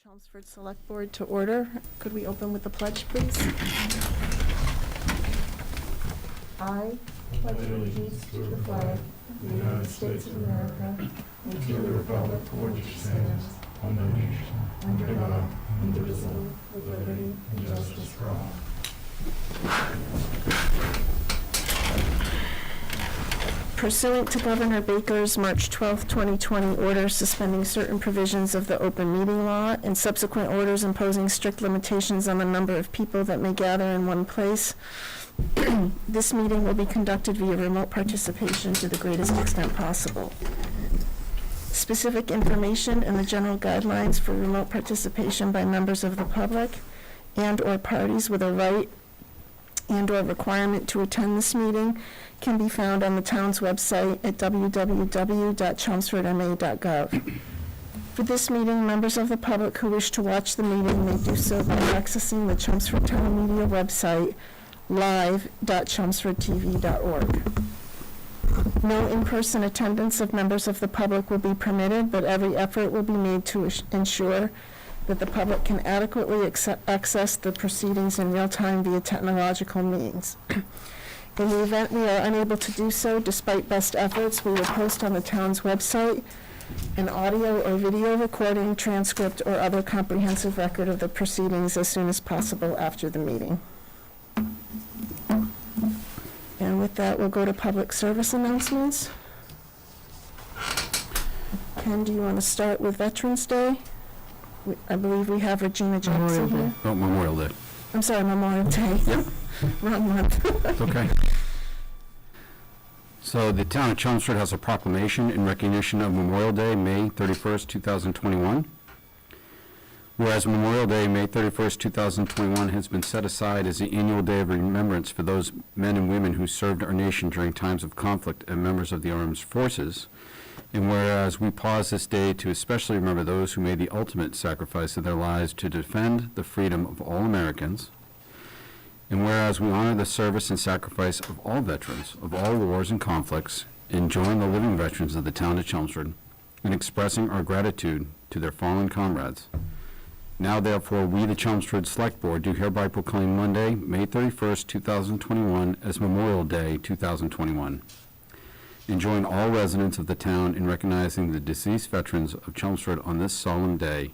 Chelmsford Select Board to order. Could we open with the pledge, please? I pledge allegiance to the flag of the United States of America and to the republic for which it stands, one nation, under God, indivisible, with liberty and justice for all. Pursuant to Governor Baker's March 12, 2020 order suspending certain provisions of the open meeting law and subsequent orders imposing strict limitations on the number of people that may gather in one place, this meeting will be conducted via remote participation to the greatest extent possible. Specific information and the general guidelines for remote participation by members of the public and/or parties with a right and/or requirement to attend this meeting can be found on the town's website at www.chelmsfordma.gov. For this meeting, members of the public who wish to watch the meeting may do so by accessing the Chelmsford Town Media website, live.chelmsfordtv.org. No in-person attendance of members of the public will be permitted, but every effort will be made to ensure that the public can adequately access the proceedings in real time via technological means. In the event we are unable to do so, despite best efforts, we will post on the town's website an audio or video recording, transcript, or other comprehensive record of the proceedings as soon as possible after the meeting. And with that, we'll go to public service announcements. Ken, do you want to start with Veterans Day? I believe we have Regina Jackson here. Oh, Memorial Day. I'm sorry, Memorial Day. Yep. Wrong month. It's okay. So the town of Chelmsford has a proclamation in recognition of Memorial Day, May 31st, 2021. Whereas Memorial Day, May 31st, 2021 has been set aside as the annual day of remembrance for those men and women who served our nation during times of conflict and members of the armed forces. And whereas we pause this day to especially remember those who made the ultimate sacrifice of their lives to defend the freedom of all Americans. And whereas we honor the service and sacrifice of all veterans of all wars and conflicts and join the living veterans of the town of Chelmsford in expressing our gratitude to their fallen comrades. Now, therefore, we, the Chelmsford Select Board, do hereby proclaim Monday, May 31st, 2021 as Memorial Day 2021. And join all residents of the town in recognizing the deceased veterans of Chelmsford on this solemn day,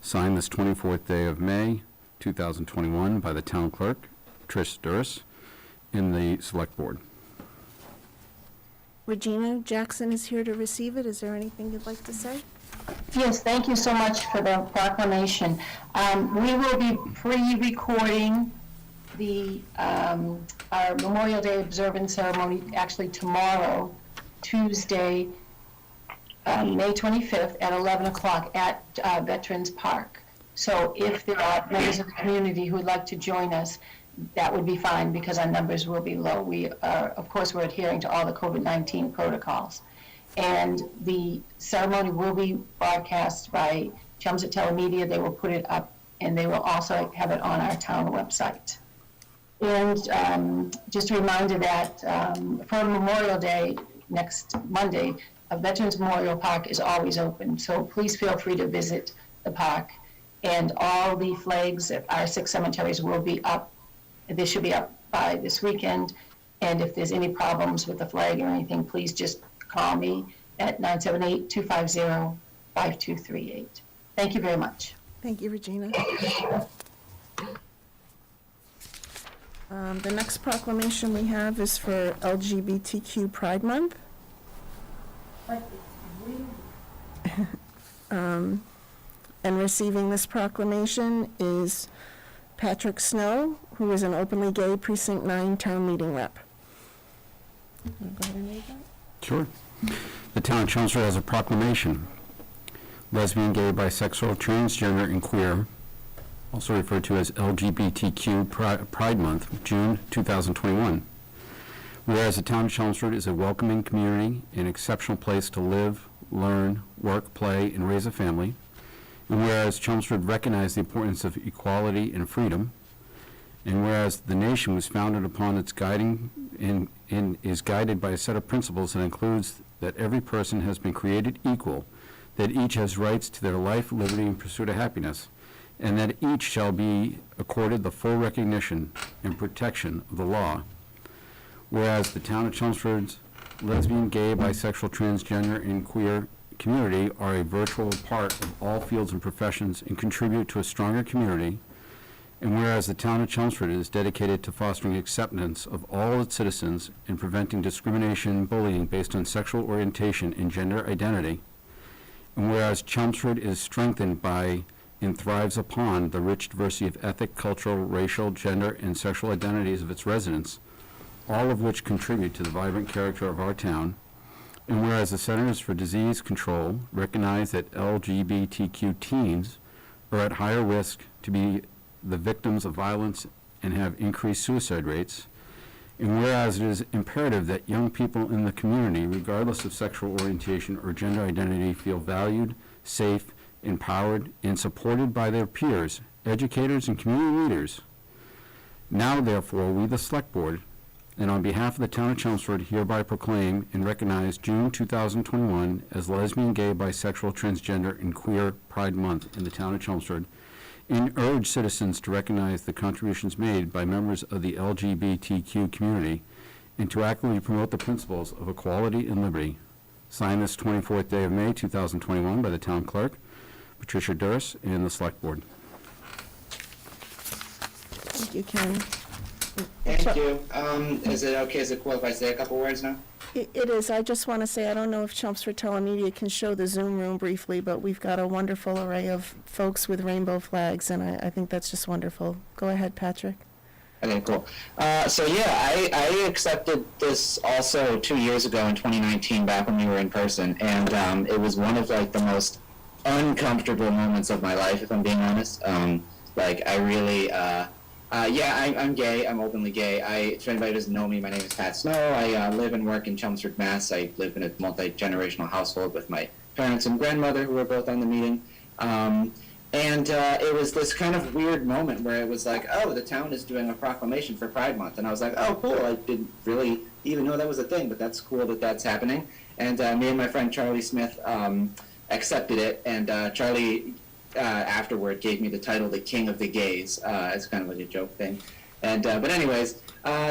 signed this 24th day of May 2021 by the town clerk, Trish Durst, in the Select Board. Regina Jackson is here to receive it. Is there anything you'd like to say? Yes, thank you so much for the proclamation. We will be pre-recording our Memorial Day observance ceremony actually tomorrow, Tuesday, May 25th at 11 o'clock at Veterans Park. So if there are members of the community who would like to join us, that would be fine because our numbers will be low. We are, of course, we're adhering to all the COVID-19 protocols. And the ceremony will be broadcast by Chelmsford Telemedia. They will put it up, and they will also have it on our town website. And just a reminder that for Memorial Day, next Monday, a Veterans Memorial Park is always open. So please feel free to visit the park. And all the flags at our 6 cemeteries will be up. They should be up by this weekend. And if there's any problems with the flag or anything, please just call me at 978-250-5238. Thank you very much. Thank you, Regina. The next proclamation we have is for LGBTQ Pride Month. And receiving this proclamation is Patrick Snow, who is an openly gay Precinct 9 town meeting rep. You want to go ahead and read that? Sure. The town of Chelmsford has a proclamation. Lesbian, gay, bisexual, transgender, and queer, also referred to as LGBTQ Pride Month, June 2021. Whereas the town of Chelmsford is a welcoming community, an exceptional place to live, learn, work, play, and raise a family. And whereas Chelmsford recognized the importance of equality and freedom, and whereas the nation was founded upon its guiding and is guided by a set of principles that includes that every person has been created equal, that each has rights to their life, liberty, and pursuit of happiness, and that each shall be accorded the full recognition and protection of the law. Whereas the town of Chelmsford's lesbian, gay, bisexual, transgender, and queer community are a virtual part of all fields and professions and contribute to a stronger community. And whereas the town of Chelmsford is dedicated to fostering acceptance of all its citizens and preventing discrimination and bullying based on sexual orientation and gender identity. And whereas Chelmsford is strengthened by and thrives upon the rich diversity of ethnic, cultural, racial, gender, and sexual identities of its residents, all of which contribute to the vibrant character of our town. And whereas the Centers for Disease Control recognize that LGBTQ teens are at higher risk to be the victims of violence and have increased suicide rates, and whereas it is imperative that young people in the community, regardless of sexual orientation or gender identity, feel valued, safe, empowered, and supported by their peers, educators, and community leaders. Now, therefore, we, the Select Board, and on behalf of the town of Chelmsford, hereby proclaim and recognize June 2021 as Lesbian, Gay, Bisexual, Transgender, and Queer Pride Month in the town of Chelmsford, and urge citizens to recognize the contributions made by members of the LGBTQ community and to actively promote the principles of equality and liberty. Signed this 24th day of May 2021 by the town clerk, Patricia Durst, and the Select Board. Thank you, Ken. Thank you. Is it cool if I say a couple words now? It is. I just want to say, I don't know if Chelmsford Telemedia can show the Zoom room briefly, but we've got a wonderful array of folks with rainbow flags, and I think that's just wonderful. Go ahead, Patrick. Okay, cool. I accepted this also 2 years ago in 2019, back when we were in person, and it was one of like the most uncomfortable moments of my life, if I'm being honest. I'm gay. I'm openly gay. If anybody doesn't know me, my name is Pat Snow. I live and work in Chelmsford, Mass. I live in a multi-generational household with my parents and grandmother, who were both on the meeting. It was this kind of weird moment where it was like, oh, the town is doing a proclamation for Pride Month. And I was like, oh, cool. I didn't really even know that was a thing, but that's cool that that's happening. And me and my friend Charlie Smith accepted it. And Charlie afterward gave me the title the King of the Gays. It's kind of like a joke thing. But anyways,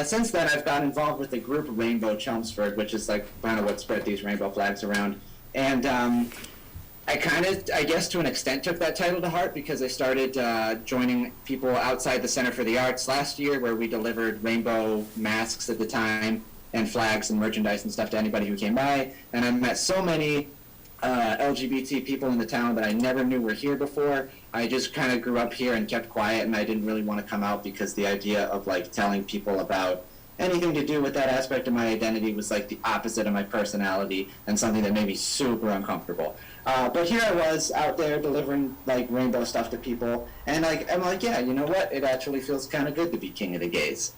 since then I've got involved with the group Rainbow Chelmsford, which is like kind of what spread these rainbow flags around. And I guess to an extent took that title to heart because I started joining people outside the Center for the Arts last year, where we delivered rainbow masks at the time and flags and merchandise and stuff to anybody who came by. And I met so many LGBT people in the town that I never knew were here before. I just kind of grew up here and kept quiet, and I didn't really want to come out because the idea of like telling people about anything to do with that aspect of my identity was like the opposite of my personality and something that made me super uncomfortable. But here I was out there delivering like rainbow stuff to people, and I'm like, yeah, you know what? It actually feels kind of good to be king of the gays.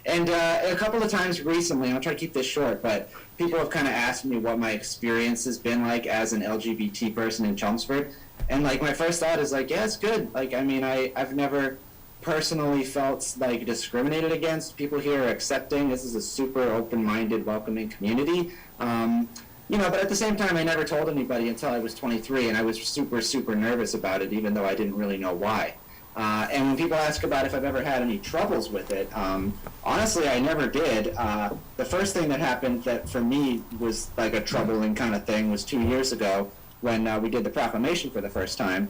And a couple of times recently, and I'll try to keep this short, but people have kind of asked me what my experience has been like as an LGBT person in Chelmsford. And like my first thought is like, yeah, it's good. Like, I mean, I've never personally felt like discriminated against. People here are accepting. This is a super open-minded, welcoming community. But at the same time, I never told anybody until I was 23, and I was super, super nervous about it, even though I didn't really know why. And when people ask about if I've ever had any troubles with it, honestly, I never did. The first thing that happened that for me was like a troubling kind of thing was 2 years ago when we did the proclamation for the first time.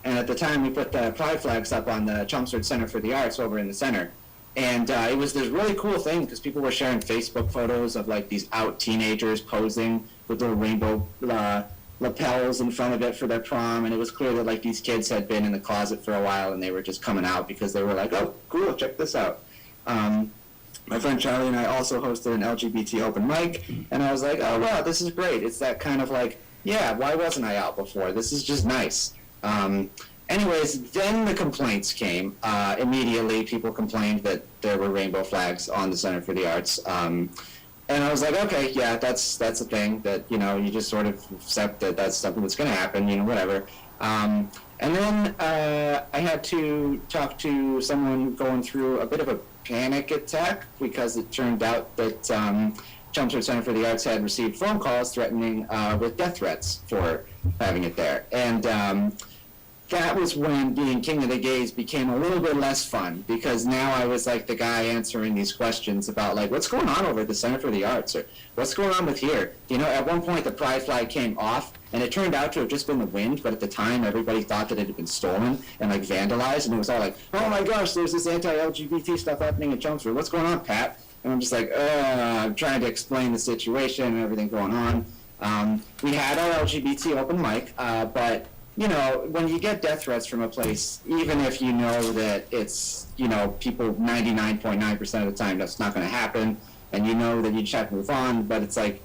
And at the time, we put the pride flags up on the Chelmsford Center for the Arts over in the center. And it was this really cool thing because people were sharing Facebook photos of like these out teenagers posing with little rainbow lapels in front of it for their prom, and it was clear that like these kids had been in the closet for a while and they were just coming out because they were like, oh, cool, check this out. My friend Charlie and I also hosted an LGBT open mic, and I was like, oh wow, this is great. It's that kind of like, yeah, why wasn't I out before? This is just nice. Anyways, then the complaints came. Immediately, people complained that there were rainbow flags on the Center for the Arts. And I was like, okay, yeah, that's a thing that, you just sort of accept that that's something that's going to happen, whatever. And then I had to talk to someone going through a bit of a panic attack because it turned out that Chelmsford Center for the Arts had received phone calls threatening with death threats for having it there. And that was when being King of the Gays became a little bit less fun, because now I was like the guy answering these questions about like, what's going on over at the Center for the Arts, or what's going on with here? You know, at one point the pride flag came off, and it turned out to have just been the wind, but at the time everybody thought that it had been stolen and like vandalized, and it was all like, oh my gosh, there's this anti-LGBT stuff happening in Chelmsford. What's going on, Pat? And I'm just like, I'm trying to explain the situation and everything going on. We had our LGBT open mic, but you know, when you get death threats from a place, even if you know that it's, you know, people 99.9% of the time that's not going to happen, and you know that you just have to move on, but it's like,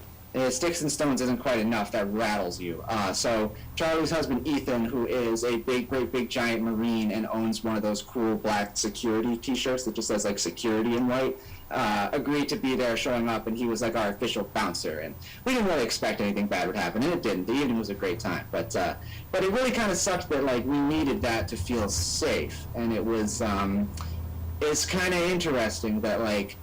sticks and stones isn't quite enough, that rattles you. So Charlie's husband, Ethan, who is a great big giant Marine and owns one of those cool black security t-shirts that just says like security in white, agreed to be there showing up, and he was like our official bouncer, and we didn't really expect anything bad would happen, and it didn't. The evening was a great time, but it really kind of sucked that like we needed that to feel safe, and it was it's kind of interesting that like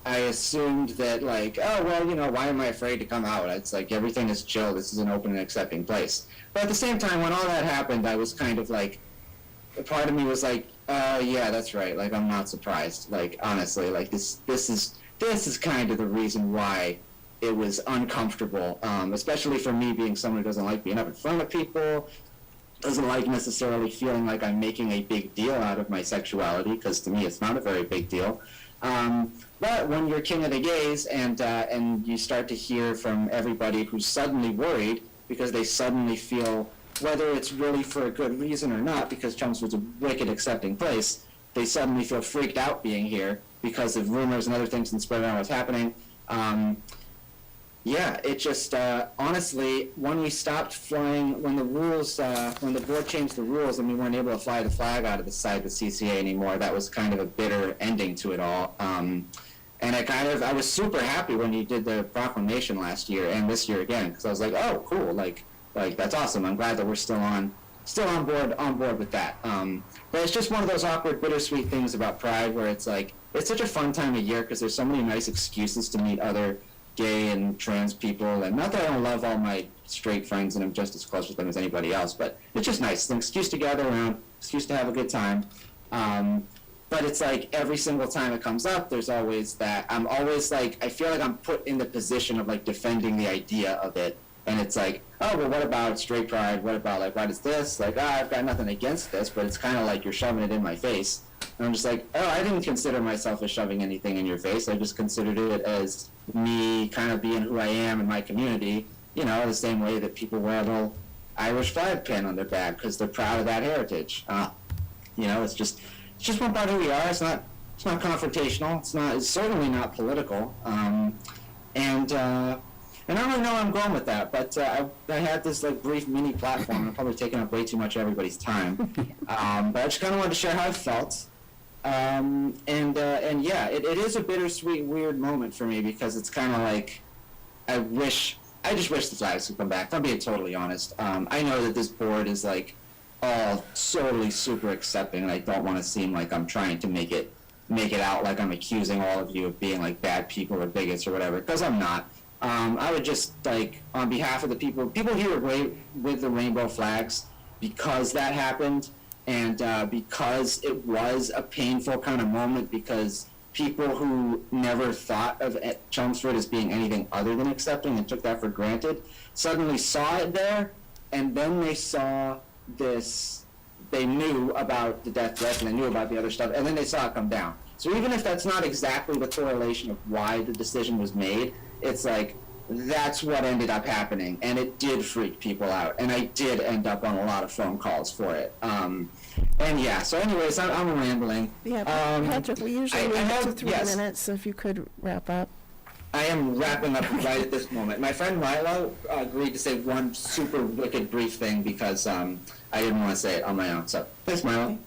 I assumed that like, oh well, you know, why am I afraid to come out? It's like everything is chill, this is an open and accepting place. But at the same time, when all that happened, I was kind of like, a part of me was like, yeah, that's right. Like, I'm not surprised. Like, honestly, like this is kind of the reason why it was uncomfortable, especially for me being someone who doesn't like being up in front of people, doesn't like necessarily feeling like I'm making a big deal out of my sexuality, because to me it's not a very big deal. But when you're King of the Gays and you start to hear from everybody who's suddenly worried because they suddenly feel, whether it's really for a good reason or not, because Chelmsford's a wicked accepting place, they suddenly feel freaked out being here because of rumors and other things that spread around what's happening. Yeah, it just, honestly, when we stopped flying, when the board changed the rules and we weren't able to fly the flag out of the side of the CCA anymore, that was kind of a bitter ending to it all. And I was super happy when you did the proclamation last year and this year again, because I was like, oh, cool, like that's awesome. I'm glad that we're still on board with that. But it's just one of those awkward, bittersweet things about Pride, where it's like, it's such a fun time of year because there's so many nice excuses to meet other gay and trans people, and not that I don't love all my straight friends and I'm just as close with them as anybody else, but it's just nice. It's an excuse to gather around, excuse to have a good time. But it's like every single time it comes up, there's always that, I'm always like, I feel like I'm put in the position of like defending the idea of it, and it's like, oh, well, what about straight pride? What about like, what is this? Like, I've got nothing against this, but it's kind of like you're shoving it in my face. And I'm just like, oh, I didn't consider myself as shoving anything in your face. I just considered it as me kind of being who I am in my community, you know, the same way that people wear a little Irish flag pin on their back because they're proud of that heritage. You know, it's just one part of who we are. It's not confrontational. It's certainly not political. And I don't really know where I'm going with that, but I had this like brief mini platform. I'm probably taking up way too much of everybody's time. But I just kind of wanted to share how I felt. And yeah, it is a bittersweet, weird moment for me because it's kind of like, I just wish the flags would come back. If I'm being totally honest. I know that this board is like all totally super accepting, and I don't want to seem like I'm trying to make it out like I'm accusing all of you of being like bad people or bigots or whatever, because I'm not. I would just like, on behalf of the people here with the rainbow flags, because that happened, and because it was a painful kind of moment, because people who never thought of Chelmsford as being anything other than accepting and took that for granted suddenly saw it there, and then they saw this, they knew about the death threat and they knew about the other stuff, and then they saw it come down. So even if that's not exactly the correlation of why the decision was made, it's like, that's what ended up happening, and it did freak people out, and I did end up on a lot of phone calls for it. And yeah, so anyways, I'm rambling. Yeah, Patrick, we usually leave it to 3 yes. minutes, so if you could wrap up. I am wrapping up right at this moment. My friend Milo agreed to say one super wicked brief thing because I didn't want to say it on my own. So thanks, Milo.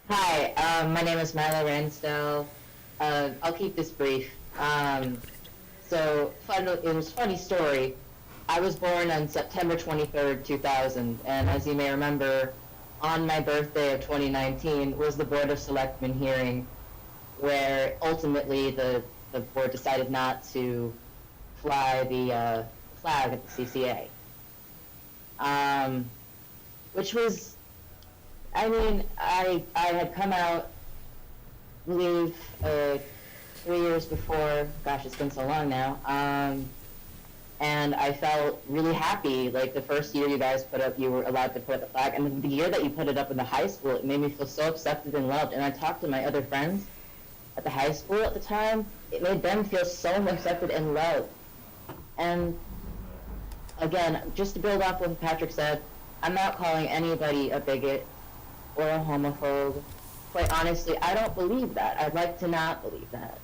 Hi, my name is Milo Ransdell. I'll keep this brief. So, it was a funny story. I was born on September 23rd, 2000, and as you may remember, on my birthday of 2019 was the Board of Selectmen hearing where ultimately the the board decided not to fly the flag at the CCA. Which was, I mean, I had come out, I believe, 3 years before, gosh, it's been so long now, and I felt really happy, like the first year you were allowed to put up the flag, and the year that you put it up in the high school, it made me feel so accepted and loved, and I talked to my other friends at the high school at the time, it made them feel so accepted and loved. And again, just to build off what Patrick said, I'm not calling anybody a bigot or a homophobe. Quite honestly, I don't believe that. I'd like to not believe that.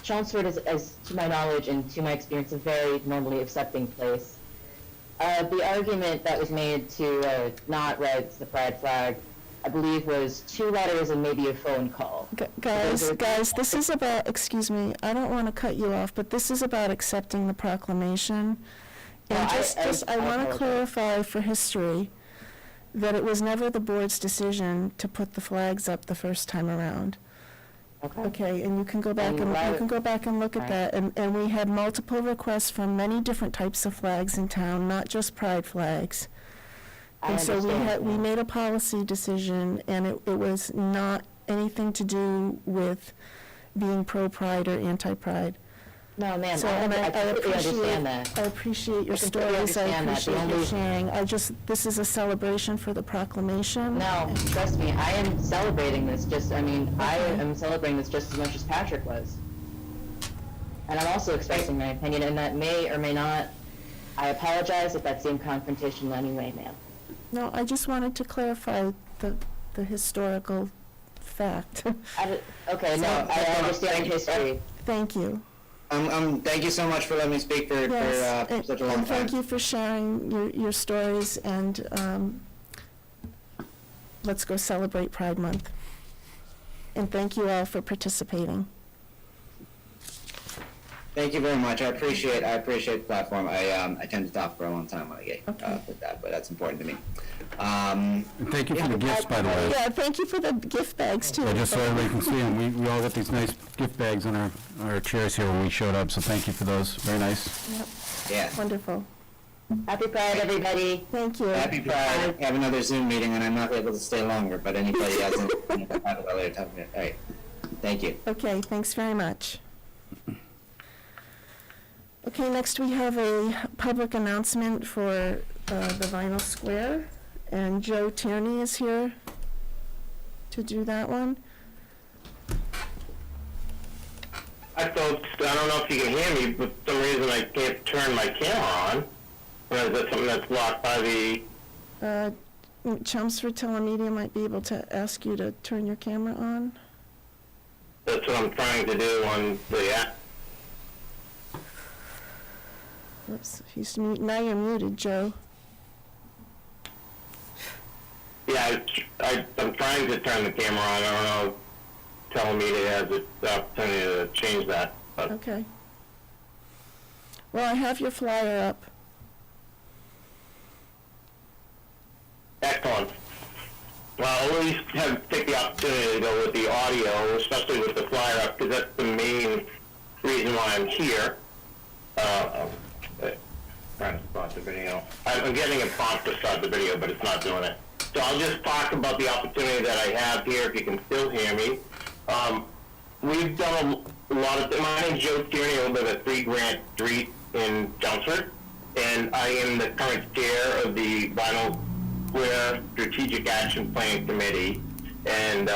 Chelmsford is, to my knowledge and to my experience, a very normally accepting place. The argument that was made to not raise the pride flag, I believe, was 2 letters and maybe a phone call. Guys, this is about, excuse me, I don't want to cut you off, but this is about accepting the proclamation. And I want to clarify for history that it was never the board's decision to put the flags up the first time around. Okay, and you can go back and look at that. And we had multiple requests from many different types of flags in town, not just pride flags. And so we made a policy decision, and it was not anything to do with being pro-pride or anti-pride. No, ma'am, So, I completely appreciate, understand that. I appreciate your stories, I appreciate your sharing. This is a celebration for the proclamation. No, trust me, I am celebrating this I am celebrating this just as much as Patrick was. And I'm also expressing my opinion, and that may or may not, I apologize if that seemed confrontational anyway, ma'am. No, I just wanted to clarify the historical fact. Okay, no, I understand history. Thank you. Thank you so much for letting me speak for such a long time. And thank you for sharing your stories, and let's go celebrate Pride Month. And thank you all for participating. Thank you very much. I appreciate the platform. I tend to talk for a long time when I get with that, but that's important to me. And thank you for the gifts, by the way. Yeah, thank you for the gift bags, too. Yeah, just so everybody can see them, we all got these nice gift bags on our chairs here when we showed up, so thank you for those. Very nice. Yep. Yeah. Wonderful. Happy Pride, everybody. Thank you. Happy Pride. Have another Zoom meeting, and I'm not able to stay longer, but anybody hasn't, have it later. All right. Thank you. Okay, thanks very much. Okay, next we have a public announcement for the Vinyl Square, and Joe Tierney is here to do that one. Hi folks, I don't know if you can hear me, but for some reason I can't turn my camera on. Or is that something that's blocked by the... Chelmsford Telemedia might be able to ask you to turn your camera on. That's what I'm trying to do on the app. Oops, now you're muted, Joe. Yeah, I'm trying to turn the camera on. I don't know if Telemedia has the opportunity to change that. But Okay. Well, I have your flyer up. excellent. Well, I'll at least take the opportunity to go with the audio, especially with the flyer up, because that's the main reason why I'm here. Trying to start the video. I'm getting a prompt to start the video, but it's not doing it. So I'll just talk about the opportunity that I have here, if you can still hear me. We've done a lot of, my name's Joe Tierney, I live at 3 Grant Street in Chelmsford, and I am the current chair of the Vinyl Square Strategic Action Plan Committee. And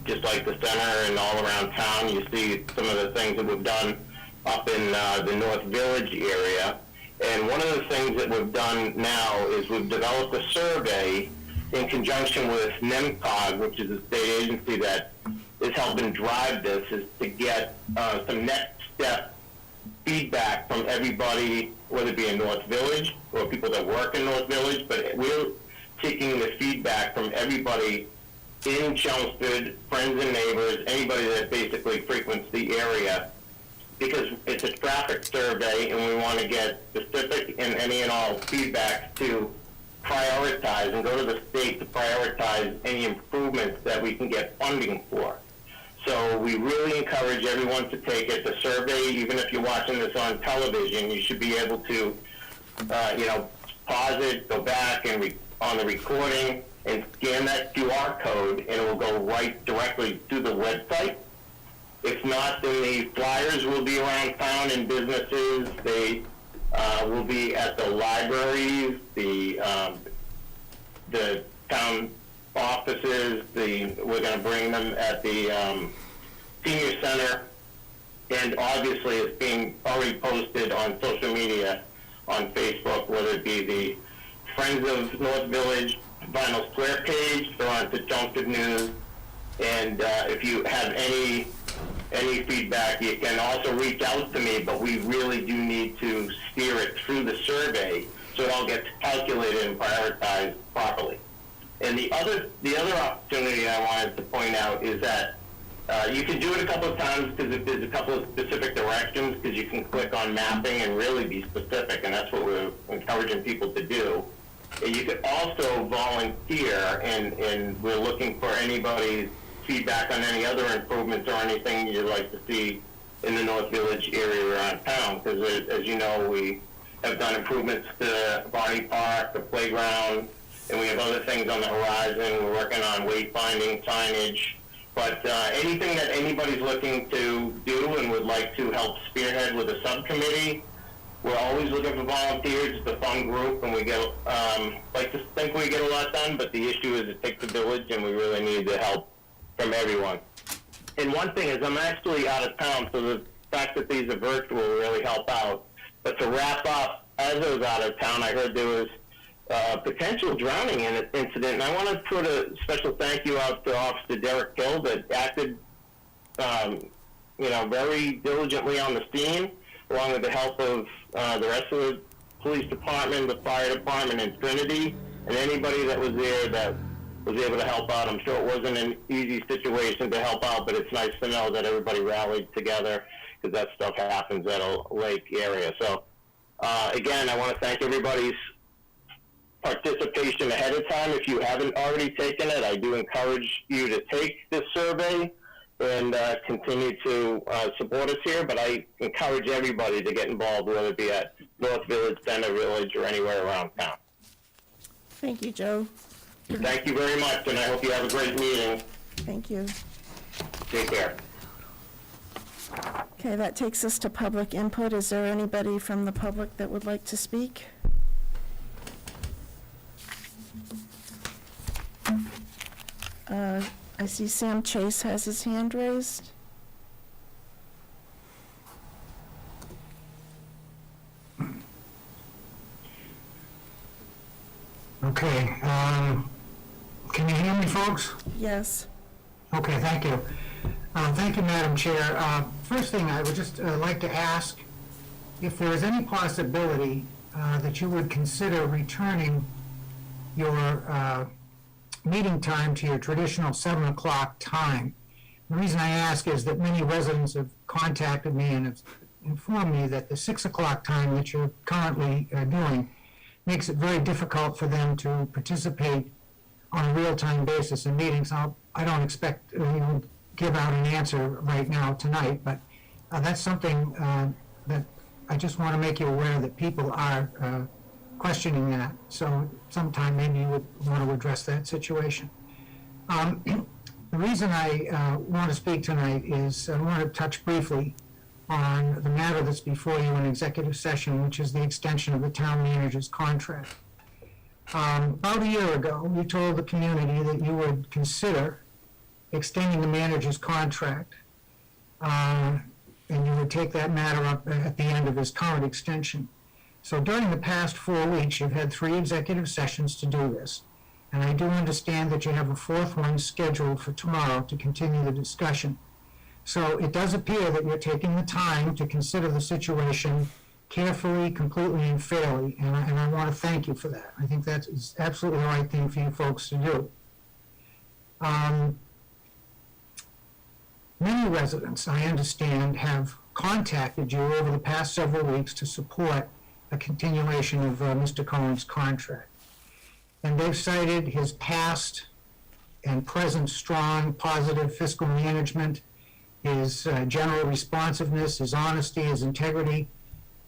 just like the center and all around town, you see some of the things that we've done up in the North Village area. And one of the things that we've done now is we've developed a survey in conjunction with NEMCOG, which is a state agency that is helping drive this, is to get some next step feedback from everybody, whether it be in North Village or people that work in North Village, but we're taking the feedback from everybody in Chelmsford, friends and neighbors, anybody that basically frequents the area, because it's a traffic survey and we want to get specific and any and all feedback to prioritize and go to the state to prioritize any improvements that we can get funding for. So we really encourage everyone to take it. The survey, even if you're watching this on television, you should be able to, pause it, go back and on the recording and scan that QR code, and it will go right directly to the website. If not, then the flyers will be around town in businesses. They will be at the libraries, the town offices. We're going to bring them at the senior center, and obviously it's being already posted on social media, on Facebook, whether it be the Friends of North Village Vinyl Square page or on the Chelmsford News. And if you have any feedback, you can also reach out to me, but we really do need to steer it through the survey so it all gets calculated and prioritized properly. And the other opportunity I wanted to point out is that you can do it a couple of times because there's a couple of specific directions, because you can click on mapping and really be specific, and that's what we're encouraging people to do. And you could also volunteer, and we're looking for anybody's feedback on any other improvements or anything you'd like to see in the North Village area around town, because as you know, we have done improvements to Barney Park, the playground, and we have other things on the horizon. We're working on wayfinding, signage, but anything that anybody's looking to do and would like to help spearhead with a subcommittee, we're always looking for volunteers. It's a fun group, and we get like to think we get a lot done, but the issue is it takes a village, and we really need the help from everyone. And one thing is I'm actually out of town, so the fact that these are virtual will really help out. But to wrap up, as I was out of town, I heard there was potential drowning incident, and I want to put a special thank you out to Officer Derek Hill that acted, very diligently on the scene, along with the help of the rest of the police department, the fire department, and Trinity, and anybody that was there that was able to help out. I'm sure it wasn't an easy situation to help out, but it's nice to know that everybody rallied together, because that stuff happens at a lake area. So, again, I want to thank everybody's participation ahead of time. If you haven't already taken it, I do encourage you to take this survey and continue to support us here, but I encourage everybody to get involved, whether it be at North Village, Center Village, or anywhere around town. Thank you, Joe. Thank you very much, and I hope you have a great meeting. Thank you. Take care. Okay, that takes us to public input. Is there anybody from the public that would like to speak? I see Sam Chase has his hand raised. Okay, can you hear me, folks? Yes. Okay, thank you. Thank you, Madam Chair. First thing, I would just like to ask if there is any possibility that you would consider returning your meeting time to your traditional 7 o'clock time. The reason I ask is that many residents have contacted me and have informed me that the 6 o'clock time that you're currently doing makes it very difficult for them to participate on a real-time basis in meetings. I don't expect you to give out an answer right now tonight, but that's something that I just want to make you aware that people are questioning that. So sometime maybe you would want to address that situation. The reason I want to speak tonight is I want to touch briefly on the matter that's before you in executive session, which is the extension of the town manager's contract. About a year ago, you told the community that you would consider extending the manager's contract, and you would take that matter up at the end of his current extension. So during the past 4 weeks, you've had 3 executive sessions to do this, and I do understand that you have a 4th one scheduled for tomorrow to continue the discussion. So it does appear that you're taking the time to consider the situation carefully, completely, and fairly, and I want to thank you for that. I think that is absolutely the right thing for you folks to do. Many residents, I understand, have contacted you over the past several weeks to support a continuation of Mr. Cohen's contract. And they've cited his past and present strong, positive fiscal management his general responsiveness, his honesty, his integrity,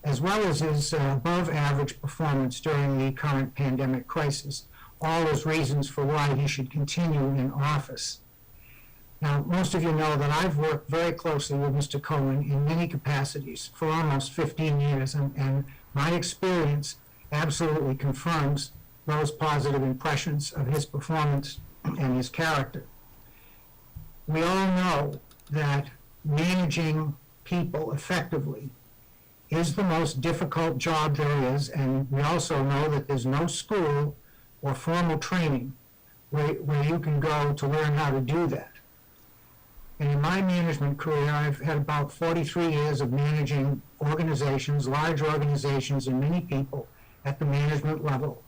as well as his above-average performance during the current pandemic crisis, all as reasons for why he should continue in office. Now, most of you know that I've worked very closely with Mr. Cohen in many capacities for almost 15 years, and my experience absolutely confirms those positive impressions of his performance and his character. We all know that managing people effectively is the most difficult job there is, and we also know that there's no school or formal training where you can go to learn how to do that. And in my management career, I've had about 43 years of managing organizations, large organizations, and many people at the management level.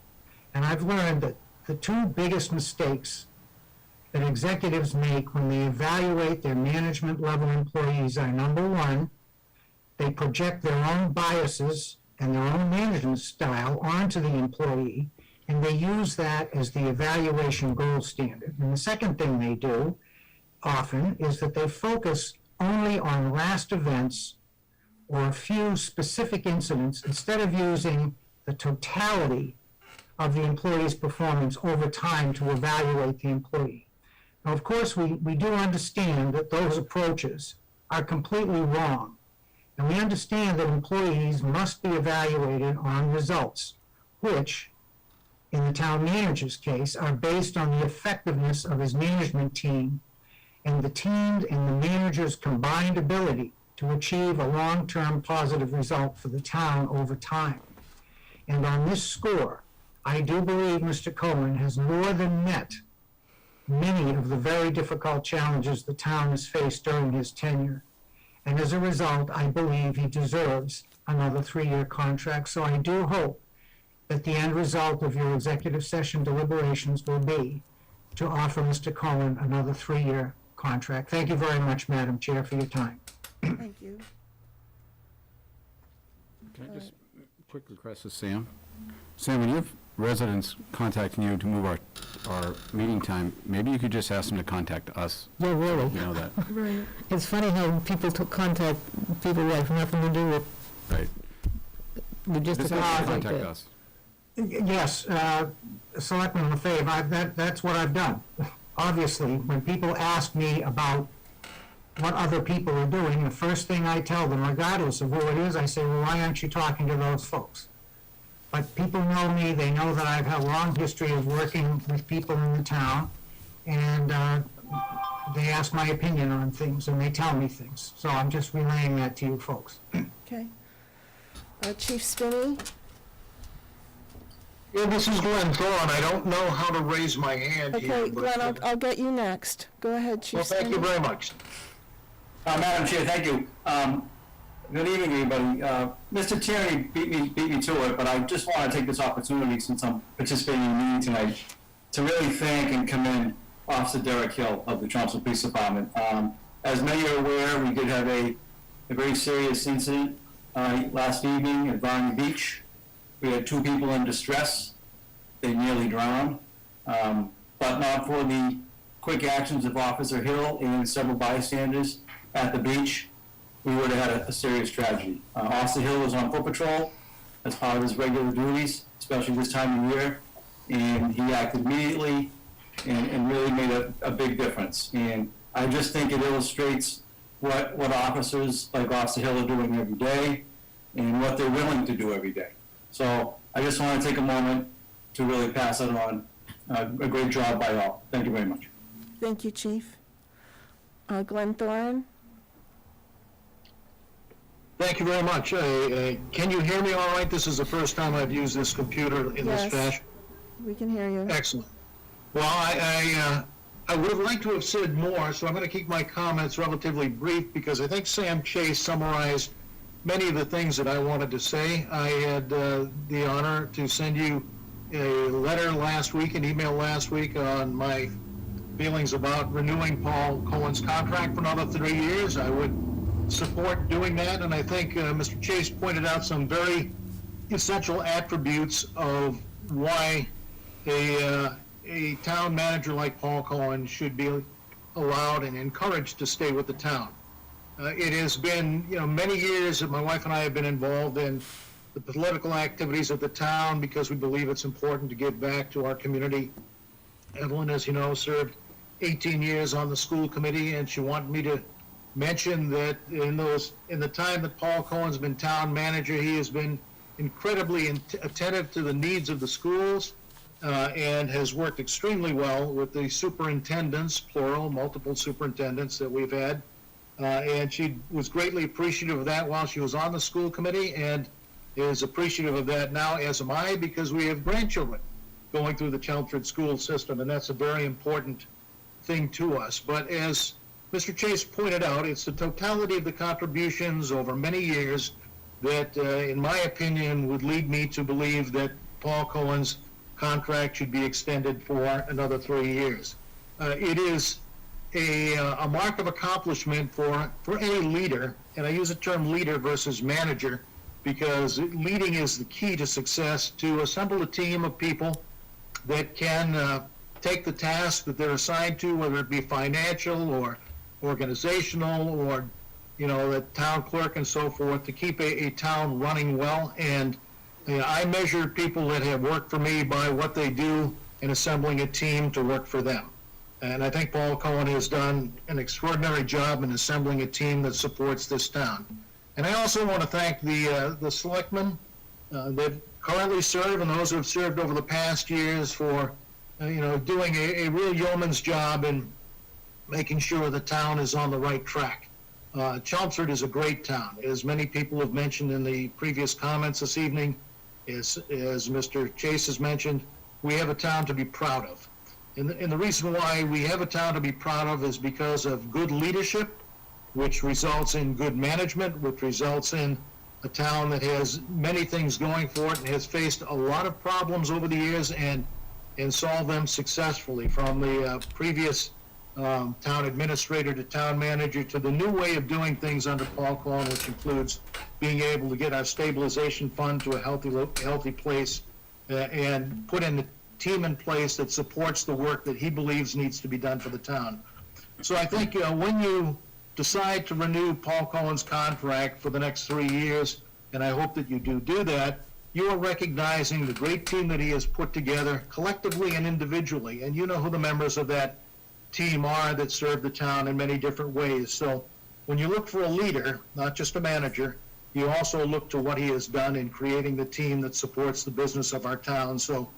And I've learned that the two biggest mistakes that executives make when they evaluate their management level employees are, number one, they project their own biases and their own management style onto the employee, and they use that as the evaluation gold standard. And the second thing they do often is that they focus only on last events or a few specific incidents instead of using the totality of the employee's performance over time to evaluate the employee. Now, of course, we do understand that those approaches are completely wrong. And we understand that employees must be evaluated on results, which, in the town manager's case, are based on the effectiveness of his management team and the team and the manager's combined ability to achieve a long-term positive result for the town over time. And on this score, I do believe Mr. Cohen has more than met many of the very difficult challenges the town has faced during his tenure. And as a result, I believe he deserves another 3-year contract. So I do hope that the end result of your executive session deliberations will be to offer Mr. Cohen another 3-year contract. Thank you very much, Madam Chair, for your time. Thank you. Can I just, quick request to Sam? Sam, when you have residents contacting you to move our meeting time, maybe you could just ask them to contact us. Yeah, really. You know that, Right. It's funny how people contact people who have nothing to do with, right? with just a Just have cause them like contact that. us. Yes, Selectman LaFave, that's what I've done. Obviously, when people ask me about what other people are doing, the first thing I tell them, regardless of who it is, I say, well, why aren't you talking to those folks? But people know me, they know that I've had a long history of working with people in the town, and they ask my opinion on things, and they tell me things. So I'm just relaying that to you folks. Okay. Chief Spinney? Yeah, this is Glenn Thorne. I don't know how to raise my hand here. Okay, but- Glenn, I'll get you next. Go ahead, Chief Well, thank you Spinney. very much. Madam Chair, thank you. Good evening, everybody. Mr. Tierney beat me to it, but I just want to take this opportunity, since I'm participating in the meeting tonight, to really thank and commend Officer Derek Hill of the Chelmsford Police Department. As many are aware, we did have a very serious incident last evening at Varney Beach. We had 2 people in distress. They nearly drowned. But not for the quick actions of Officer Hill and several bystanders at the beach, we would have had a serious tragedy. Officer Hill was on foot patrol as part of his regular duties, especially this time of year, and he acted immediately and really made a big difference. And I just think it illustrates what officers like Officer Hill are doing every day and what they're willing to do every day. So I just want to take a moment to really pass it on. A great job by all. Thank you very much. Thank you, Chief. Glenn Thorne? Thank you very much. Can you hear me all right? This is the first time I've used this computer in this Yes. fashion. We can hear you. Excellent. Well, I would have liked to have said more, so I'm going to keep my comments relatively brief because I think Sam Chase summarized many of the things that I wanted to say. I had the honor to send you a letter last week, an email last week on my feelings about renewing Paul Cohen's contract for another 3 years. I would support doing that, and I think Mr. Chase pointed out some very essential attributes of why a town manager like Paul Cohen should be allowed and encouraged to stay with the town. It has been, many years that my wife and I have been involved in the political activities of the town because we believe it's important to give back to our community. Evelyn, as you know, served 18 years on the school committee, and she wanted me to mention that in the time that Paul Cohen's been town manager, he has been incredibly attentive to the needs of the schools, and has worked extremely well with the superintendents, plural, multiple superintendents that we've had. And she was greatly appreciative of that while she was on the school committee, and is appreciative of that now, as am I, because we have grandchildren going through the Chelmsford school system, and that's a very important thing to us. But as Mr. Chase pointed out, it's the totality of the contributions over many years that, in my opinion, would lead me to believe that Paul Cohen's contract should be extended for another 3 years. It is a mark of accomplishment for any leader, and I use the term leader versus manager, because leading is the key to success, to assemble a team of people that can take the task that they're assigned to, whether it be financial or organizational or, the town clerk and so forth, to keep a town running well. And I measure people that have worked for me by what they do in assembling a team to work for them. And I think Paul Cohen has done an extraordinary job in assembling a team that supports this town. And I also want to thank the selectmen that currently serve and those who have served over the past years for, doing a real yeoman's job in making sure the town is on the right track. Chelmsford is a great town. As many people have mentioned in the previous comments this evening, as Mr. Chase has mentioned, we have a town to be proud of. And the reason why we have a town to be proud of is because of good leadership, which results in good management, which results in a town that has many things going for it and has faced a lot of problems over the years and solved them successfully, from the previous town administrator to town manager to the new way of doing things under Paul Cohen, which includes being able to get our stabilization fund to a healthy place and put in a team in place that supports the work that he believes needs to be done for the town. So I think when you decide to renew Paul Cohen's contract for the next 3 years, and I hope that you do that, you are recognizing the great team that he has put together collectively and individually, and you know who the members of that team are that serve the town in many different ways. So when you look for a leader, not just a manager, you also look to what he has done in creating the team that supports the business of our town. So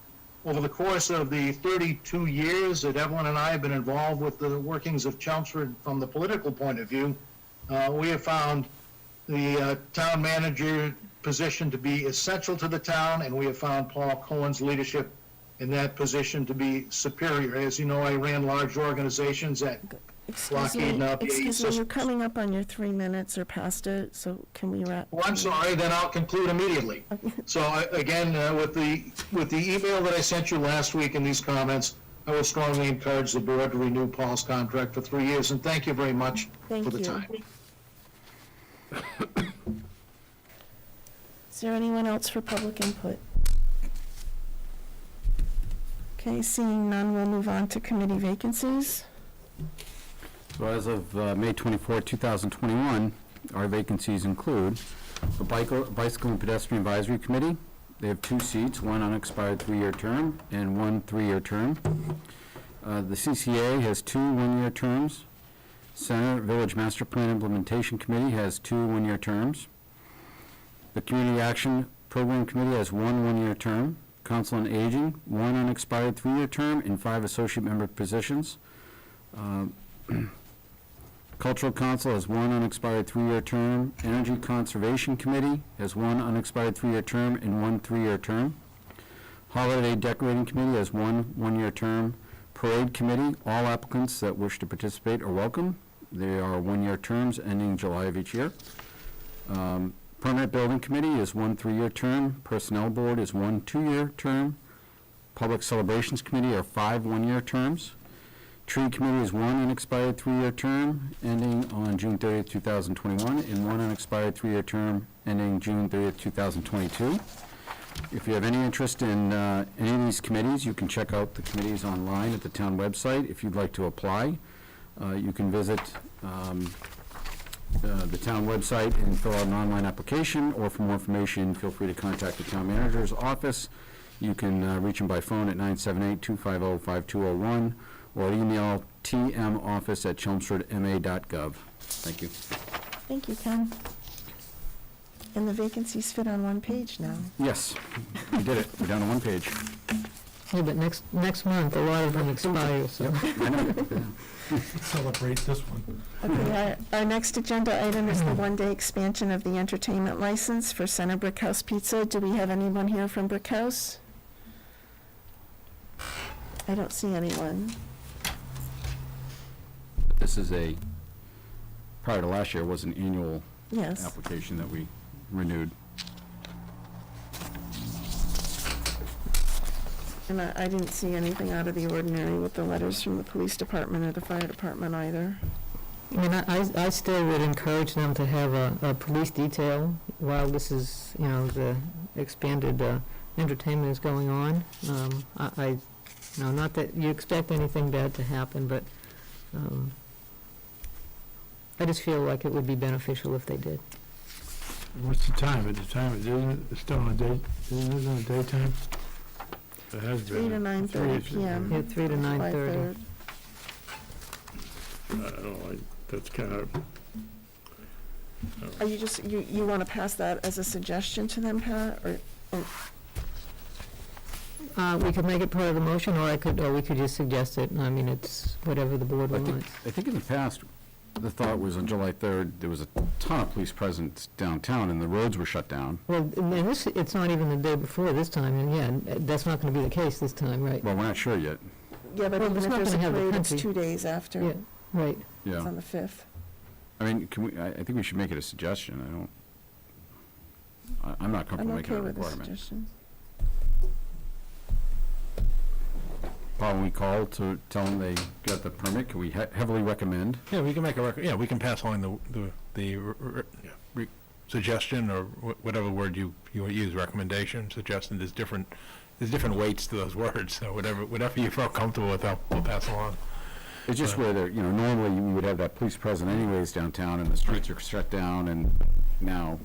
over the course of the 32 years that Evelyn and I have been involved with the workings of Chelmsford from the political point of view, we have found the town manager position to be essential to the town, and we have found Paul Cohen's leadership in that position to be superior. As you know, I ran large organizations at Lockheed. Excuse me, you're coming up on your 3 minutes or past it, so can we wrap? Well, I'm sorry, then I'll conclude immediately. So again, with the email that I sent you last week in these comments, I would strongly encourage the board to renew Paul's contract for 3 years, and thank you very much for the time. Is there anyone else for public input? Okay, seeing none, we'll move on to committee vacancies. So as of May 24, 2021, our vacancies include the Bicycle and Pedestrian Advisory Committee. They have 2 seats, one unexpired 3-year term and one 3-year term. The CCA has 2 1-year terms. Center Village Master Plan Implementation Committee has 2 1-year terms. The Community Action Program Committee has 1 1-year term. Council on Aging, 1 unexpired 3-year term and 5 associate member positions. Cultural Council has 1 unexpired 3-year term. Energy Conservation Committee has 1 unexpired 3-year term and 1 3-year term. Holiday Decorating Committee has 1 1-year term. Parade Committee, all applicants that wish to participate are welcome. They are 1-year terms ending July of each year. Permanent Building Committee is 1 3-year term. Personnel Board is 1 2-year term. Public Celebrations Committee are 5 1-year terms. Tree Committee is 1 unexpired 3-year term ending on June 30th, 2021, and 1 unexpired 3-year term ending June 30th, 2022. If you have any interest in any of these committees, you can check out the committees online at the town website. If you'd like to apply, you can visit the town website and fill out an online application, or for more information, feel free to contact the town manager's office. You can reach him by phone at 978-250-5201, or email tmoffice@chelmsfordma.gov. Thank you. Thank you, Ken. And the vacancies fit on one page now. Yes, we did it. We're down to one page. Yeah, but next month, a lot of them expire, so. I know. Celebrate this one. Okay, our next agenda item is the one-day expansion of the entertainment license for Center Brickhouse Pizza. Do we have anyone here from Brickhouse? I don't see anyone. This is prior to last year, was an annual Yes. application that we renewed. And I didn't see anything out of the ordinary with the letters from the police department or the fire department either. I mean, I still would encourage them to have a police detail while this is, the expanded entertainment is going on. Not that you expect anything bad to happen, but I just feel like it would be beneficial if they did. What's the time? At the time, it's still on a day, isn't it on a daytime? It has 3 to 9:30 p.m. Yeah, 3 to July 9:30. 3rd. I don't know, that's kind of, Are you just, you want to pass that as a suggestion to them, Pat, or? We could make it part of the motion, or we could just suggest it. I mean, it's whatever the board wants. I think in the past, the thought was on July 3rd, there was a ton of police presence downtown and the roads were shut down. Well, and it's not even the day before this time, and that's not going to be the case this time, right? Well, we're not sure yet. Yeah, but Well, even it's if not there's a gonna have the parade, it's country. 2 days after. Yeah, right. It's Yeah. on the 5th. I mean, I think we should make it a suggestion. I'm not I'm comfortable making okay it a with the requirement. suggestion. Paul, when we call to tell them they got the permit, can we heavily recommend? Yeah, we can make a we can pass along the suggestion, or whatever word you use, recommendation, suggestion. There's different weights to those words, so whatever you feel comfortable with, we'll pass along. It's just where normally we would have that police present anyways downtown and the streets are shut down, and now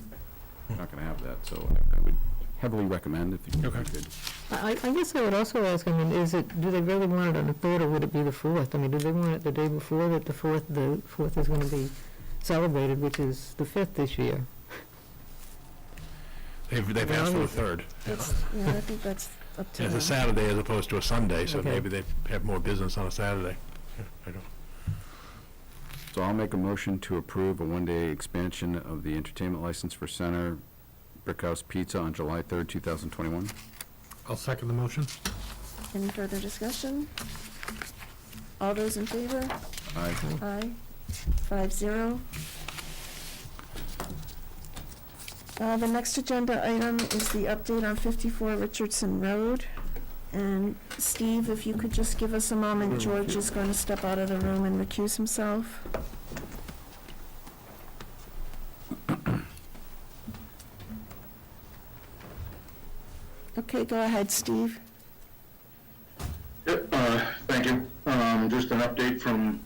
we're not gonna have that, so I would heavily recommend if you could. I guess I would also ask, I mean, do they really want it on the 3rd, or would it be the 4th? I mean, do they want it the day before that the 4th is going to be celebrated, which is the 5th this year? They've asked for the 3rd. Yeah, I think that's up to It's them. a Saturday as opposed to a Sunday, so Okay. maybe they have more business on a Saturday. Yeah, I don't. So I'll make a motion to approve a one-day expansion of the entertainment license for Center Brickhouse Pizza on July 3rd, 2021. I'll second the motion. Any further discussion? All those in favor? Aye. Aye. 5-0. The next agenda item is the update on 54 Richardson Road. And Steve, if you could just give us a moment, George is going to step out of the room and recuse himself. Okay, go ahead, Steve. Yep, thank you. Just an update from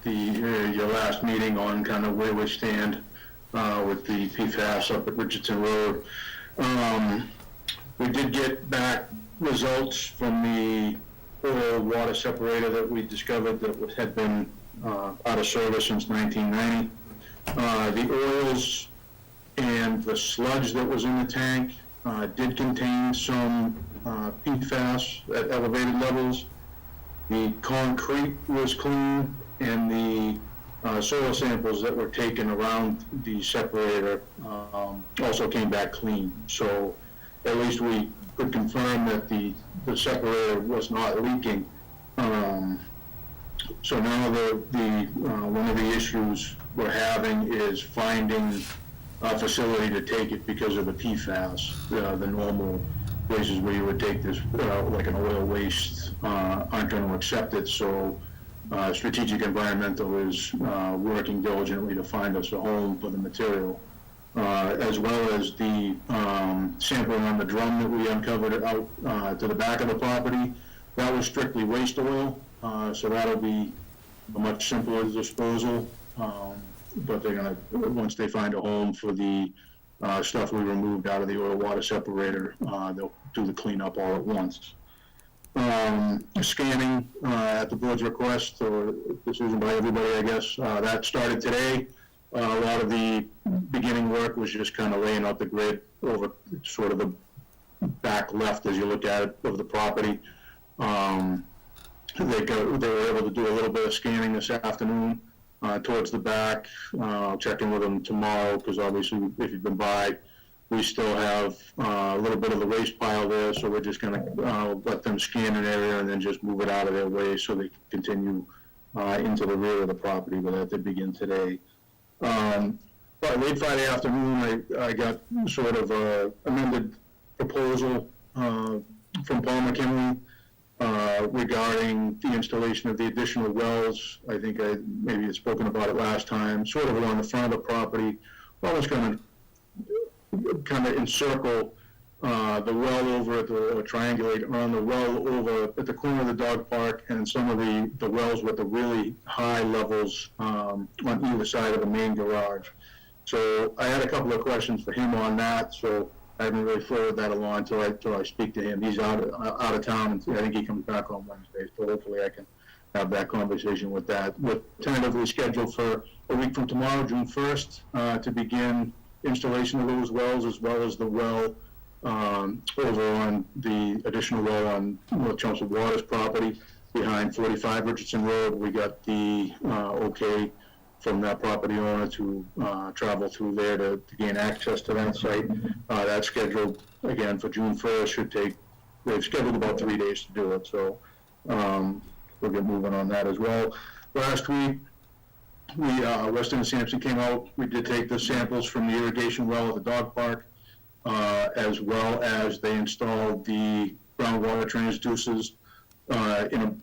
your last meeting on kind of where we stand with the PFAS up at Richardson Road. We did get back results from the oil water separator that we discovered that had been out of service since 1990. The oils and the sludge that was in the tank did contain some PFAS at elevated levels. The concrete was clean, and the soil samples that were taken around the separator also came back clean. So at least we could confirm that the separator was not leaking. So now one of the issues we're having is finding a facility to take it because of the PFAS. The normal places where you would take this, like an oil waste, aren't going to accept it. So Strategic Environmental is working diligently to find us a home for the material, as well as the sampling on the drum that we uncovered out to the back of the property. That was strictly waste oil, so that'll be a much simpler disposal. but they're gonna, once they find a home for the stuff we removed out of the oil water separator, they'll do the cleanup all at once. Scanning at the board's request, or decision by everybody, I guess, that started today. A lot of the beginning work was just kind of laying out the grid over sort of the back left as you look at it of the property. They were able to do a little bit of scanning this afternoon towards the back. I'll check in with them tomorrow, because obviously if you've been by, we still have a little bit of the waste pile there, so we're just gonna let them scan an area and then just move it out of their way so they can continue into the rear of the property, but that did begin today. But late Friday afternoon, I got sort of a amended proposal from Paul McKinley regarding the installation of the additional wells. I think I maybe had spoken about it last time, sort of along the front of the property. Well, it's going to kind of encircle the well over at the, or triangulate around the well over at the corner of the dog park, and some of the wells with the really high levels on either side of the main garage. So I had a couple of questions for him on that, so I haven't really forwarded that along until I speak to him. He's out of town, and I think he comes back on Wednesday, so hopefully I can have that conversation with that. We're tentatively scheduled for a week from tomorrow, June 1st, to begin installation of those wells, as well as the well over on the additional well on North Chelmsford Water's property behind 45 Richardson Road. We got the okay from that property owner to travel through there to gain access to that site. That's scheduled again for June 1st. Should take, they've scheduled about 3 days to do it, so we'll get moving on that as well. Last week, Weston and Sampson came out. We did take the samples from the irrigation well at the dog park, as well as they installed the groundwater transducers in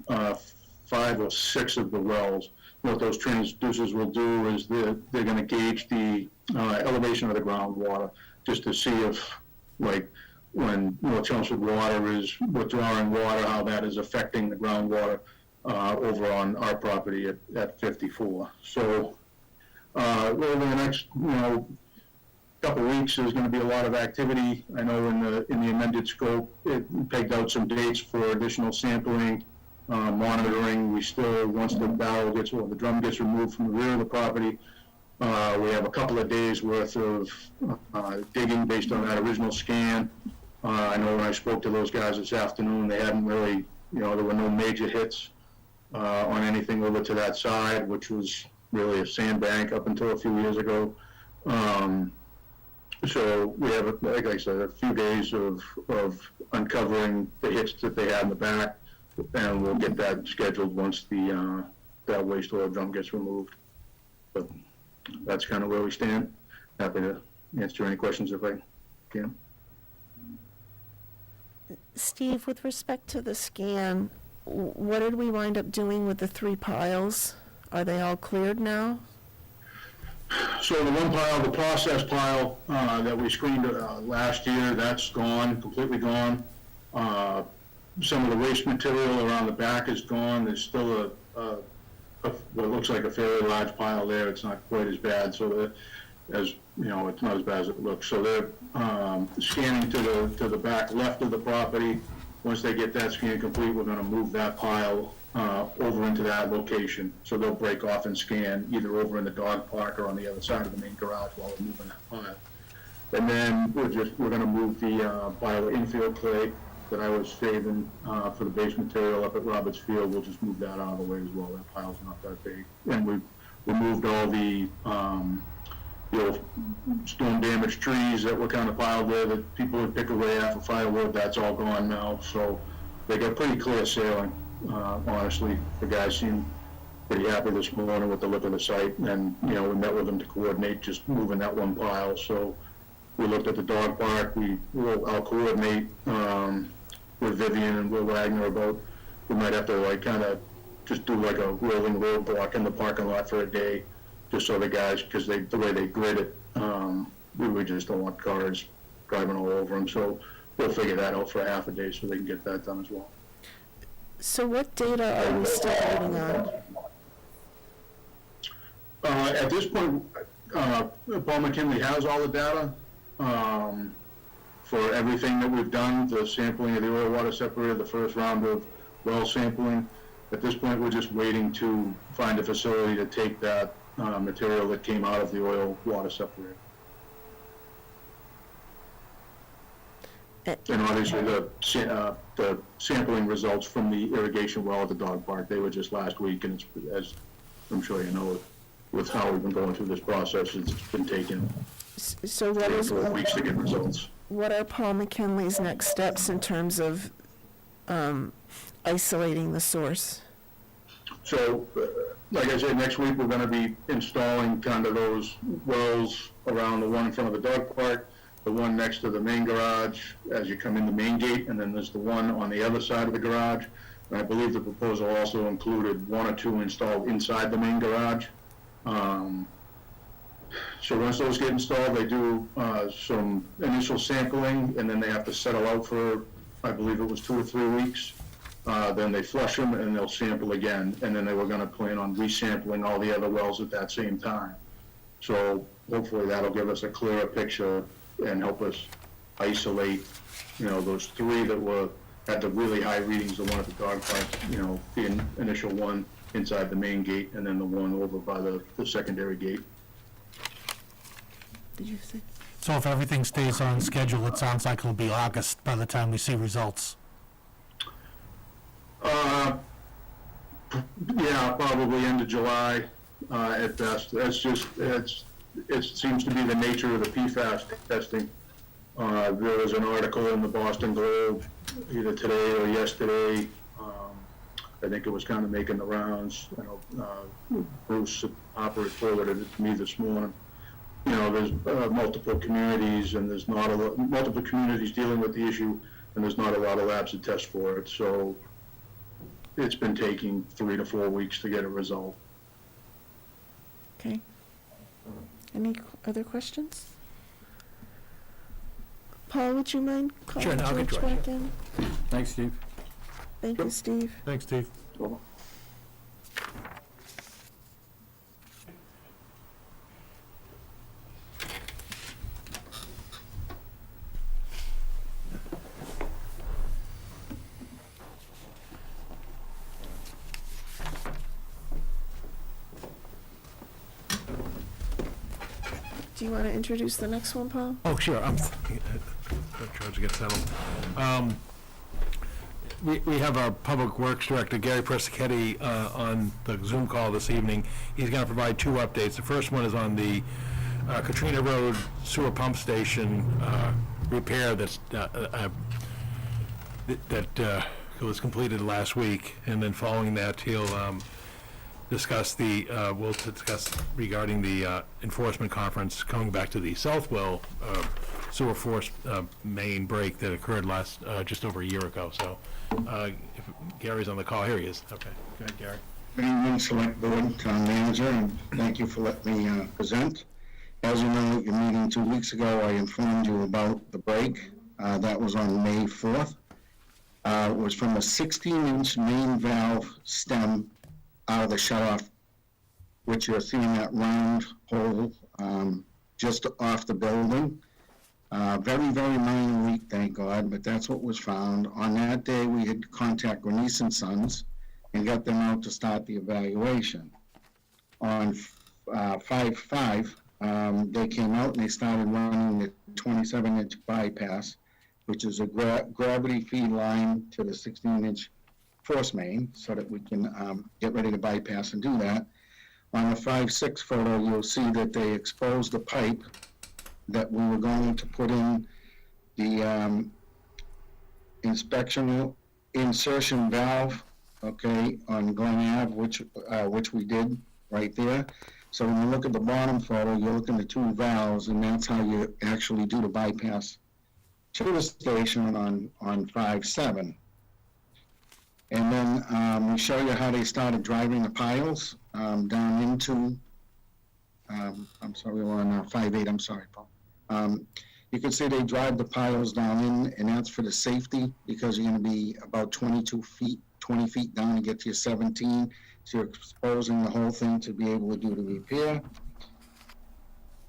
5 or 6 of the wells. What those transducers will do is they're going to gauge the elevation of the groundwater, just to see if, like, when North Chelmsford Water is withdrawing water, how that is affecting the groundwater over on our property at 54. So over the next, couple of weeks, there's going to be a lot of activity. I know in the amended scope, it pegged out some dates for additional sampling, monitoring. We still, once the barrel gets, or the drum gets removed from the rear of the property, we have a couple of days worth of digging based on that original scan. I know when I spoke to those guys this afternoon, they hadn't really, there were no major hits on anything over to that side, which was really a sandbank up until a few years ago. So we have, like I said, a few days of uncovering the hits that they had in the back, and we'll get that scheduled once that waste oil drum gets removed. But that's kind of where we stand. Happy to answer any questions if I can. Steve, with respect to the scan, what did we wind up doing with the 3 piles? Are they all cleared now? So the one pile, the process pile that we screened last year, that's gone, completely gone. Some of the waste material around the back is gone. There's still what looks like a fairly large pile there. It's not quite as bad, so it's not as bad as it looks. So they're scanning to the back left of the property. Once they get that scan complete, we're going to move that pile over into that location. So they'll break off and scan either over in the dog park or on the other side of the main garage while we're moving that pile. And then we're going to move the pile of infield clay that I was saving for the base material up at Roberts Field. We'll just move that out of the way as well. That pile's not that big. And we removed all the storm damaged trees that were kind of piled there that people would pick away at for firewood. That's all gone now. So they got pretty clear sailing. Honestly, the guys seemed pretty happy this morning with the look of the site, and we met with them to coordinate just moving that one pile. So we looked at the dog park. I'll coordinate with Vivian and Will Wagner about, we might have to kind of just do like a rolling roadblock in the parking lot for a day, just so the guys, because the way they grid it, we just don't want cars driving all over them. So we'll figure that out for half a day so they can get that done as well. So what data are we still waiting on? At this point, Paul McKinley has all the data for everything that we've done, the sampling of the oil water separator, the first round of well sampling. At this point, we're just waiting to find a facility to take that material that came out of the oil water separator. And obviously, the sampling results from the irrigation well at the dog park, they were just last week, and it's, as I'm sure you know, with how we've been going through this process, it's been taking So what is, 4 weeks to get results. what are Paul McKinley's next steps in terms of isolating the source? So, like I said, next week we're gonna be installing kind of those wells around the one in front of the dog park, the one next to the main garage as you come in the main gate, and then there's the one on the other side of the garage. And I believe the proposal also included 1 or 2 installed inside the main garage. So once those get installed, they do some initial sampling, and then they have to settle out for, I believe it was 2 or 3 weeks. Then they flush them, and they'll sample again, and then they were gonna plan on resampling all the other wells at that same time. So hopefully that'll give us a clearer picture and help us isolate, those 3 that had the really high readings, the one at the dog park, the initial one inside the main gate, and then the one over by the secondary gate. Did you say? So if everything stays on schedule, it sounds like it'll be August by the time we see results. Yeah, probably end of July, at best. It seems to be the nature of the PFAS testing. There was an article in the Boston Globe either today or yesterday. I think it was kind of making the rounds. Bruce Hopper forwarded it to me this morning. There's multiple communities, and there's not multiple communities dealing with the issue, and there's not a lot of labs to test for it. So it's been taking 3 to 4 weeks to get a result. Okay. Any other questions? Paul, would you mind calling Sure, no, I'll get George George, back in? Thanks, Steve. Thank you, Steve. Thanks, Steve. Do you want to introduce the next one, Paul? Oh, sure, I'm trying to get settled. We have our Public Works Director, Gary Persichetti, on the Zoom call this evening. He's going to provide 2 updates. The first one is on the Katrina Road sewer pump station repair that was completed last week, and then following that, he'll discuss we'll discuss regarding the enforcement conference coming back to the Southwell sewer force main break that occurred just over a year ago. So if Gary's on the call, here he is. Okay, go ahead, Gary. Good evening, Select Board, Town Manager, and thank you for letting me present. As you know, at your meeting 2 weeks ago, I informed you about the break. That was on May 4th. It was from a 16-inch main valve stem out of the shutoff, which you're seeing that round hole just off the building. Very, very minor leak, thank God, but that's what was found. On that day, we had contact Grenice and Sons and got them out to start the evaluation. On 5/5, they came out and they started running the 27-inch bypass, which is a gravity feed line to the 16-inch force main, so that we can get ready to bypass and do that. On the 5/6 photo, you'll see that they exposed the pipe that we were going to put in the insertion valve, okay, on Glen Ave, which we did right there. So when you look at the bottom photo, you're looking at the 2 valves, and that's how you actually do the bypass to the station on 5/7. And then we show you how they started driving the piles down into, I'm sorry, we're on 5/8, I'm sorry, Paul. You can see they drive the piles down in, and that's for the safety, because you're gonna be about 22 feet, 20 feet down to get to your 17. So you're exposing the whole thing to be able to do the repair.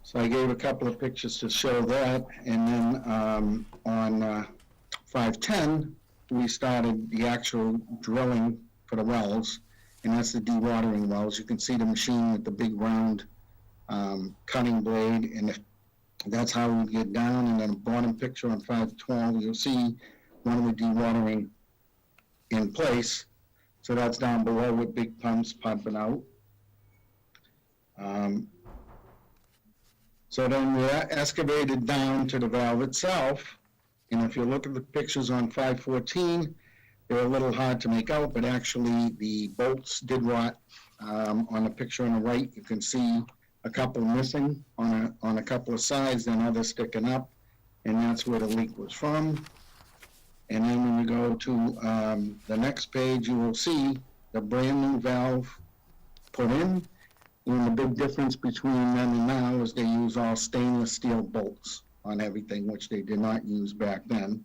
So I gave a couple of pictures to show that. And then on 510, we started the actual drilling for the wells, and that's the dewatering wells. You can see the machine with the big round cutting blade, and that's how we get down. And then the bottom picture on 512, you'll see one of the dewatering in place. So that's down below with big pumps pumping out. So then we excavated down to the valve itself. And if you look at the pictures on 514, they're a little hard to make out, but actually the bolts did rot. On the picture on the right, you can see a couple missing on a couple of sides, then others sticking up, and that's where the leak was from. And then when you go to the next page, you will see the brand new valve put in. And the big difference between then and now is they use all stainless steel bolts on everything, which they did not use back then.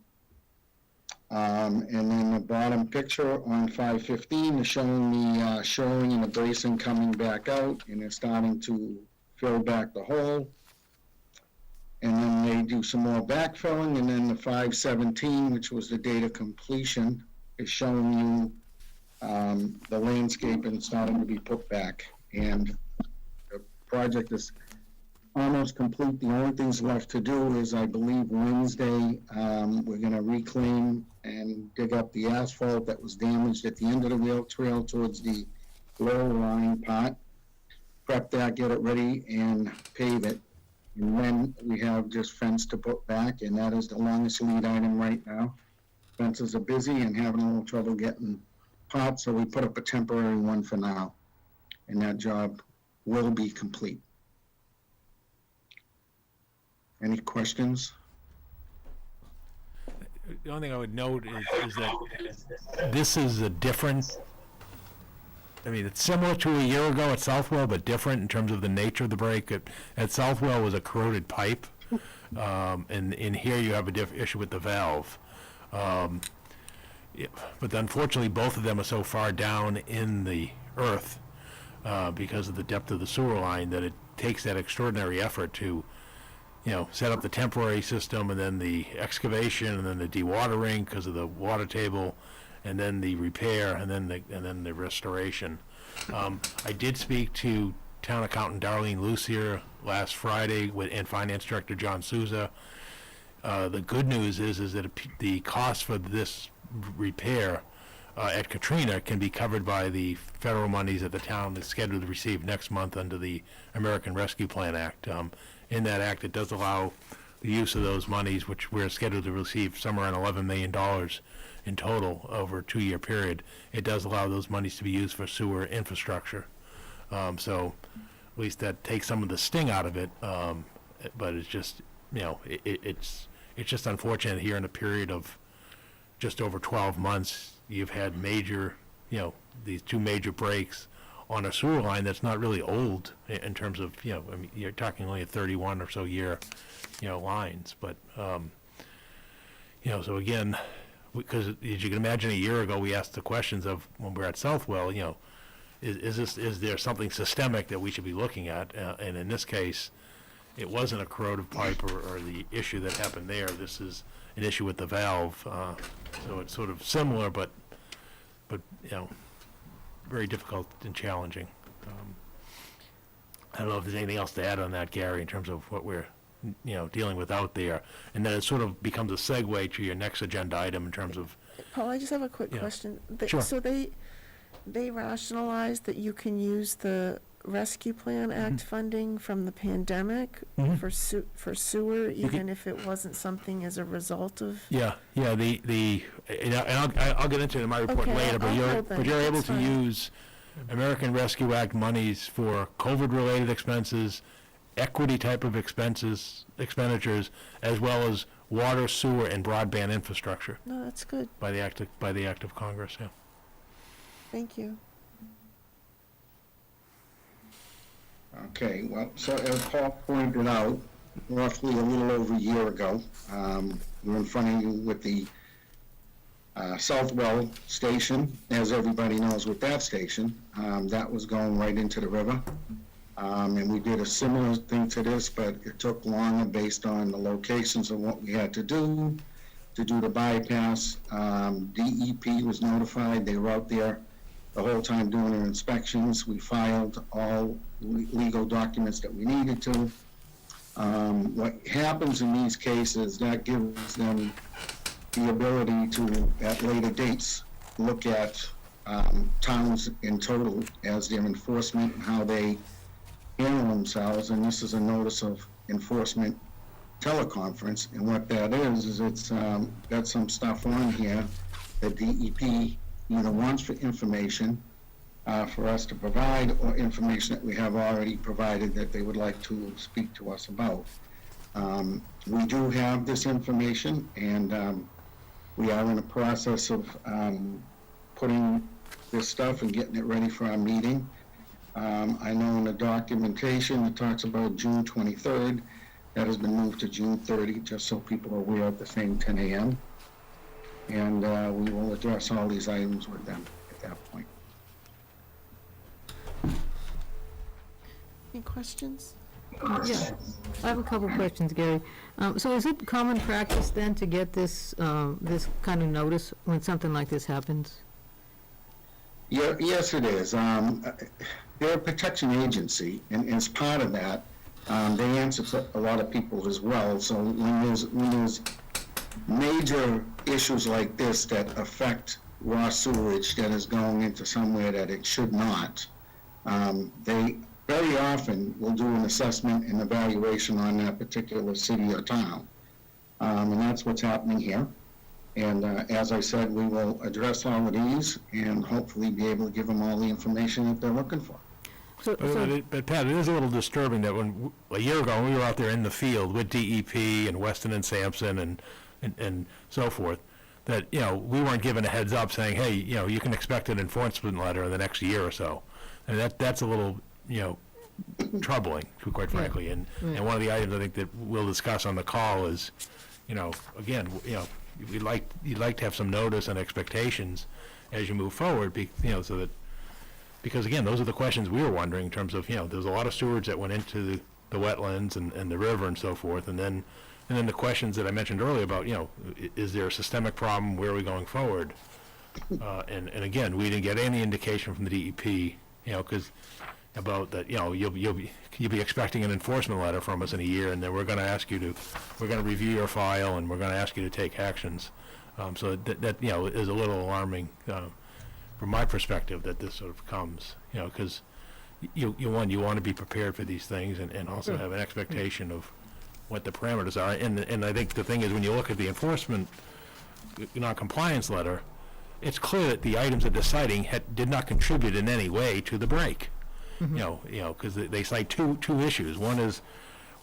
And then the bottom picture on 515 is showing the shoring and the bracing coming back out, and they're starting to fill back the hole. And then they do some more backfilling, and then the 517, which was the date of completion, is showing you the landscape and starting to be put back. And the project is almost complete. The only things left to do is, I believe, Wednesday, we're gonna reclaim and dig up the asphalt that was damaged at the end of the rail trail towards the lower line part, prep that, get it ready, and pave it. And then we have just fence to put back, and that is the longest lead item right now. Fences are busy and having a little trouble getting parts, so we put up a temporary one for now, and that job will be complete. Any questions? The only thing I would note is that this is a different, I mean, it's similar to a year ago at Southwell, but different in terms of the nature of the break. At Southwell was a corroded pipe, and in here you have a issue with the valve. But unfortunately, both of them are so far down in the earth because of the depth of the sewer line that it takes that extraordinary effort to, set up the temporary system, and then the excavation, and then the dewatering because of the water table, and then the repair, and then the restoration. I did speak to Town Accountant Darlene Lucier last Friday and Finance Director John Souza. The good news is that the cost for this repair at Katrina can be covered by the federal monies that the town is scheduled to receive next month under the American Rescue Plan Act. In that act, it does allow the use of those monies, which we're scheduled to receive somewhere around $11 million in total over a 2-year period. It does allow those monies to be used for sewer infrastructure. So at least that takes some of the sting out of it. But it's just, it's just unfortunate here in a period of just over 12 months, you've had major, these two major breaks on a sewer line that's not really old in terms of, I mean, you're talking only a 31 or so year, lines. But, so again, because as you can imagine, a year ago, we asked the questions of when we're at Southwell, is there something systemic that we should be looking at? And in this case, it wasn't a corroded pipe or the issue that happened there. This is an issue with the valve. So it's sort of similar, but very difficult and challenging. I don't know if there's anything else to add on that, Gary, in terms of what we're dealing with out there. And then it sort of becomes a segue to your next agenda item in terms of... Paul, I just have a quick question. Sure. So they rationalized that you can use the Rescue Plan Act funding from the pandemic for sewer, even if it wasn't something as a result of... And I'll get into it in my report later, but you're able to use American Rescue Act monies for COVID-related expenses, equity type of expenditures, as well as water, sewer, and broadband infrastructure. No, that's good. By the act of Congress. Yeah. Thank you. Okay, well, so as Paul pointed out, roughly a little over a year ago, we were in front of you with the Southwell Station, as everybody knows with that station, that was going right into the river. And we did a similar thing to this, but it took longer based on the locations of what we had to do the bypass. DEP was notified, they were out there the whole time doing their inspections. We filed all legal documents that we needed to. What happens in these cases, that gives them the ability to, at later dates, look at towns in total as their enforcement and how they handle themselves, and this is a notice of enforcement teleconference, and what that is it's got some stuff on here that DEP either wants for information for us to provide, or information that we have already provided that they would like to speak to us about. We do have this information, and we are in the process of putting this stuff and getting it ready for our meeting. I know in the documentation it talks about June 23rd. That has been moved to June 30, just so people are aware at the same 10 a.m. And we will address all these items with them at that point. Any questions? Yeah, I have a couple questions, Gary. So is it common practice then to get this, this kind of notice when something like this happens? Yeah, yes, it is. They're a protection agency, and as part of that, they answer to a lot of people as well. So when there's major issues like this that affect raw sewage that is going into somewhere that it should not, they very often will do an assessment and evaluation on that particular city or town. And that's what's happening here. And as I said, we will address all of these and hopefully be able to give them all the information that they're looking for. But Pat, it is a little disturbing that when, a year ago, we were out there in the field with DEP and Weston and Sampson and so forth, that, you know, we weren't given a heads up saying, hey, you know, you can expect an enforcement letter in the next year or so. And that's a little, you know, troubling, quite frankly. And one of the items I think that we'll discuss on the call is, you know, again, you know, you'd like to have some notice and expectations as you move forward, you know, so that, because again, those are the questions we were wondering in terms of, you know, there's a lot of sewage that went into the wetlands and the river and so forth, and then the questions that I mentioned earlier about, you know, is there a systemic problem, where are we going forward? And again, we didn't get any indication from the DEP, you know, because about that, you know, you'll be expecting an enforcement letter from us in a year, and then we're going to review your file, and we're going to ask you to take actions. So that you know, is a little alarming from my perspective that this sort of comes, you know, because you want to be prepared for these things and also have an expectation of what the parameters are. And I think the thing is, when you look at the enforcement non-compliance letter, it's clear that the items that they're citing did not contribute in any way to the break. You know, because they cite two issues. One is,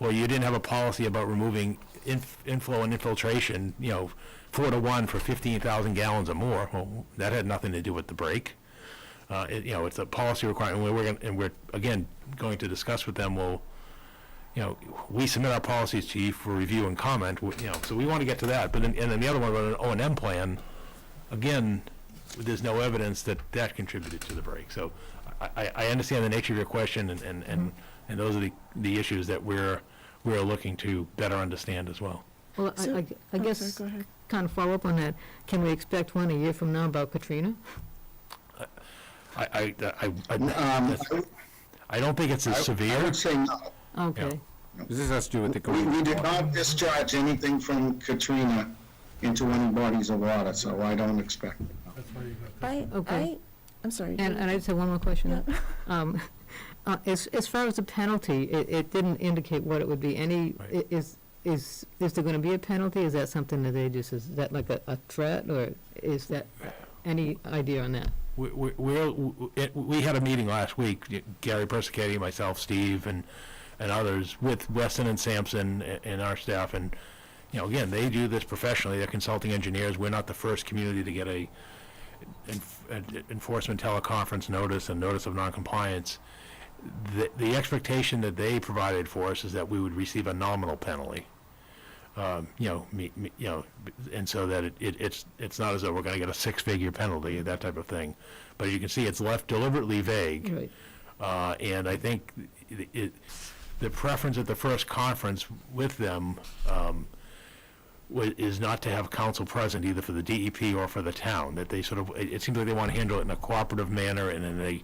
well, you didn't have a policy about removing inflow and infiltration, you know, 4-to-1 for 15,000 gallons or more. Well, that had nothing to do with the break. You know, it's a policy requirement, and we're again going to discuss with them. Well, you know, we submit our policies to you for review and comment. You know, so we want to get to that. But and then the other one about an O&M plan, again, there's no evidence that contributed to the break. So I understand the nature of your question, and those are the issues that we're looking to better understand as well. Well, So- I guess, sorry, go ahead. kind of follow up on that, can we expect one a year from now about Katrina? I don't think it's as I severe. would say no. Okay. This has to do with the We did not discharge anything from Katrina into any bodies of water, so I don't expect it. No. Okay. I'm sorry. And I just have one more question. As far as the penalty, it didn't indicate what it would be. Right. Is there going to be a penalty? Is that something that is that like a threat, or is that, any idea on that? We had a meeting last week, Gary Persichetti, myself, Steve, and others, with Weston and Sampson and our staff, and, you know, again, they do this professionally. They're consulting engineers. We're not the first community to get a enforcement teleconference notice and notice of noncompliance. The expectation that they provided for us is that we would receive a nominal penalty. and so that it's not as though we're going to get a six-figure penalty, that type of thing. But you can see it's left deliberately vague. Right. And I think the preference at the first conference with them is not to have council present either for the DEP or for the town, that they sort of, it seems like they want to handle it in a cooperative manner and in a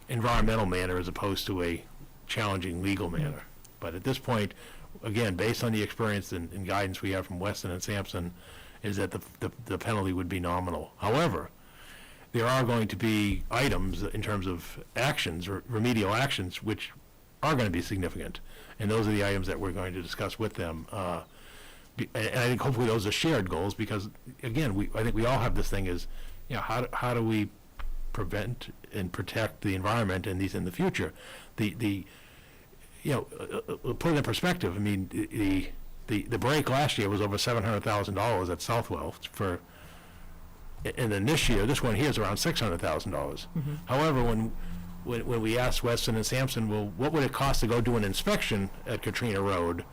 environmental manner as opposed to a challenging legal manner. But at this point, again, based on the experience and guidance we have from Weston and Sampson, is that the penalty would be nominal. However, there are going to be items in terms of actions or remedial actions which are going to be significant. And those are the items that we're going to discuss with them. And I think hopefully those are shared goals because, again, I think we all have this thing is, how do we prevent and protect the environment and these in the future? Put it in perspective, I mean, the break last year was over $700,000 at Southwell and then this one here is around $600,000. However, when we asked Weston and Sampson, well, what would it cost to go do an inspection at Katrina Road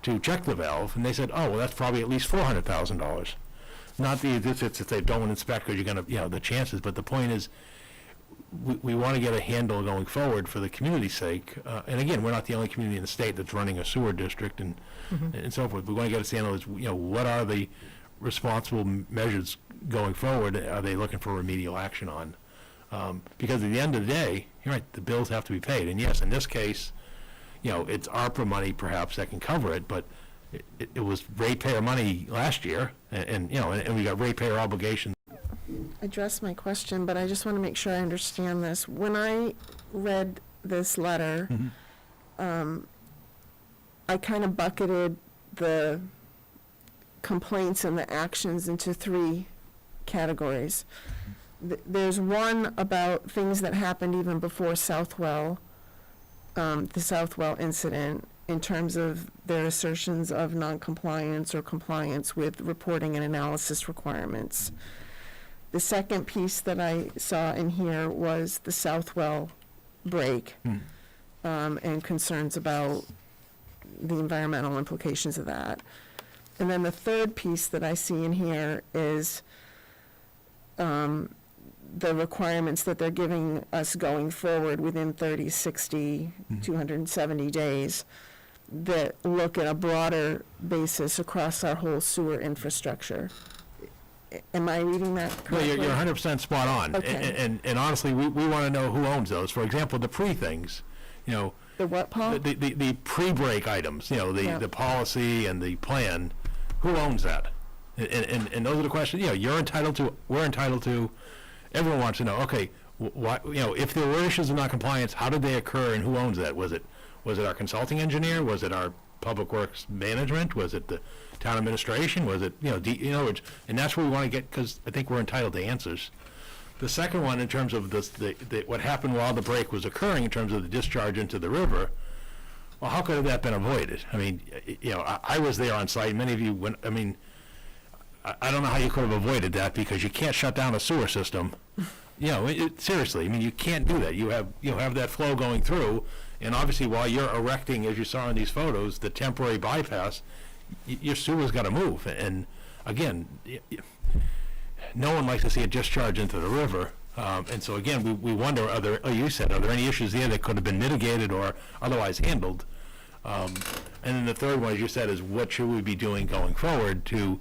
to check the valve? And they said, oh, well, that's probably at least $400,000. Not if they don't inspect because you're going to, the chances, but the point is we want to get a handle going forward for the community's sake. And again, we're not the only community in the state that's running a sewer district and so forth. We want to get a handle is, what are the responsible measures going forward? Are they looking for remedial action on? Because at the end of the day, you're right, the bills have to be paid. And yes, in this case, it's ARPA money perhaps that can cover it, but it was ratepayer money last year, and we got ratepayer obligations. Address my question, but I just want to make sure I understand this. When I read this letter, I kind of bucketed the complaints and the actions into three categories. There's one about things that happened even before Southwell, the Southwell incident, in terms of their assertions of non-compliance or compliance with reporting and analysis requirements. The second piece that I saw in here was the Southwell break, and concerns about the environmental implications of that. And then the third piece that I see in here is the requirements that they're giving us going forward within 30, 60, 270 days that look at a broader basis across our whole sewer infrastructure. Am I reading that correctly? Well, you're 100% spot on. Okay. And honestly, we want to know who owns those. For example, the pre-things, The what, Paul? the pre-break items, the policy and the plan, who owns that? And those are the questions, you're entitled to, we're entitled to, everyone wants to know, okay, if there were issues of non-compliance, how did they occur and who owns that? Was it our consulting engineer? Was it our public works management? Was it the town administration? Was it, and that's where we want to get, because I think we're entitled to answers. The second one, in terms of what happened while the break was occurring, in terms of the discharge into the river, well, how could have that been avoided? I mean, I was there on site. Many of you went. I mean, I don't know how you could have avoided that because you can't shut down a sewer system. Seriously. I mean, you can't do that. You have that flow going through, and obviously, while you're erecting, as you saw in these photos, the temporary bypass, your sewer's got to move. And again, no one likes to see a discharge into the river. And so again, we wonder, are there any issues there that could have been mitigated or otherwise handled? And then the third one, as you said, is what should we be doing going forward to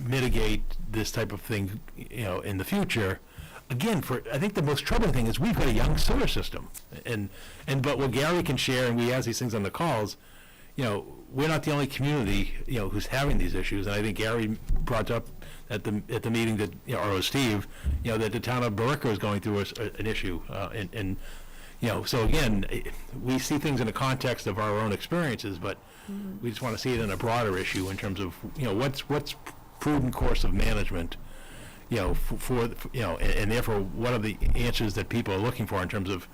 mitigate this type of thing, in the future? Again, I think the most troubling thing is we've got a young sewer system, but what Gary can share, and we ask these things on the calls, we're not the only community, who's having these issues, and I think Gary brought up at the meeting that, or it was Steve, that the town of Barica is going through an issue, so again, we see things in the context of our own experiences, but we just want to see it in a broader issue in terms of, what's prudent course of management, and therefore, what are the answers that people are looking for in terms of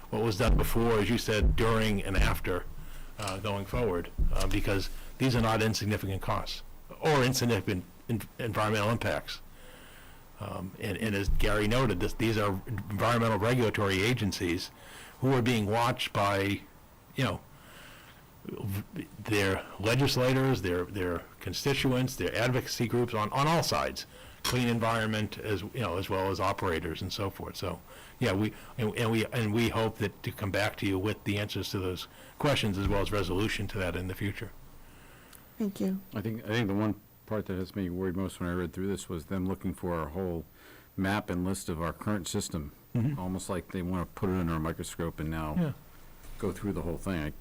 what was done before, as you said, during and after, going forward, because these are not insignificant costs or insignificant environmental impacts. And as Gary noted, these are environmental regulatory agencies who are being watched by, their legislators, their constituents, their advocacy groups on all sides, clean environment as well as operators and so forth. So, yeah, we hope that to come back to you with the answers to those questions as well as resolution to that in the future. Thank you. I think the one part that has me worried most when I read through this was them looking for our whole map and list of our current system, almost like they want to put it under a microscope and now go through the whole thing.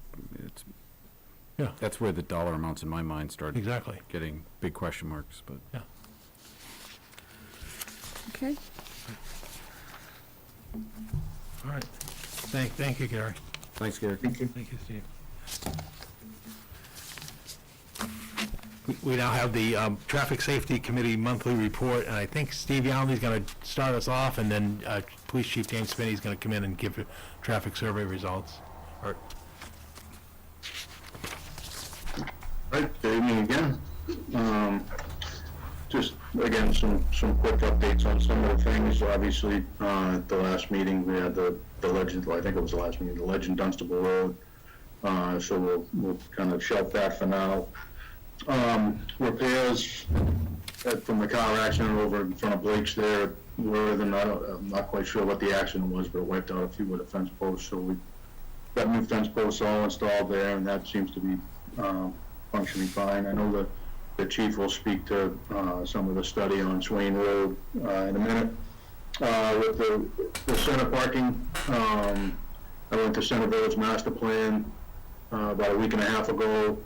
That's where the dollar amounts in my mind start getting big question marks. But Okay. All right. Thank you, Gary. Thanks, Gary. Thank you, Steve. We now have the Traffic Safety Committee monthly report, and I think Steve Yonley's going to start us off, and then Police Chief James Spinney is going to come in and give traffic survey results. Right, good evening again. Just, again, some quick updates on some of the things. Obviously, at the last meeting, we had the Legend, I think it was the last meeting, the Legend Dunstable Road. So we'll kind of shelf that for now. Repairs from the car accident over in front of Blake's there, I'm not quite sure what the accident was, but it wiped out a few of the fence posts. So we got new fence posts all installed there, and that seems to be functioning fine. I know the chief will speak to some of the study on Swain Road in a minute. With the center parking, I went to Centerville's master plan about a week and a half ago.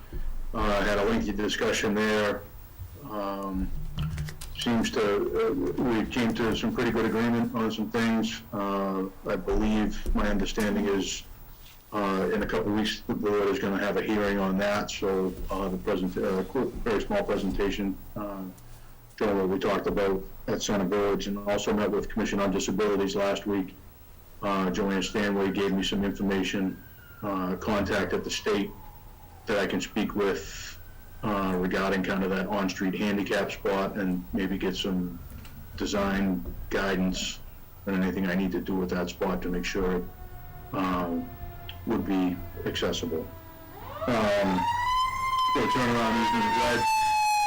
Had a lengthy discussion there. We came to some pretty good agreement on some things. I believe my understanding is in a couple of weeks, the board is going to have a hearing on that, so I'll have a very small presentation showing what we talked about at Center Village, and also met with Commission on Disabilities last week. Joanne Stanley gave me some information, contact at the state that I can speak with regarding kind of that on-street handicap spot and maybe get some design guidance and anything I need to do with that spot to make sure it would be accessible. Turnaround easement red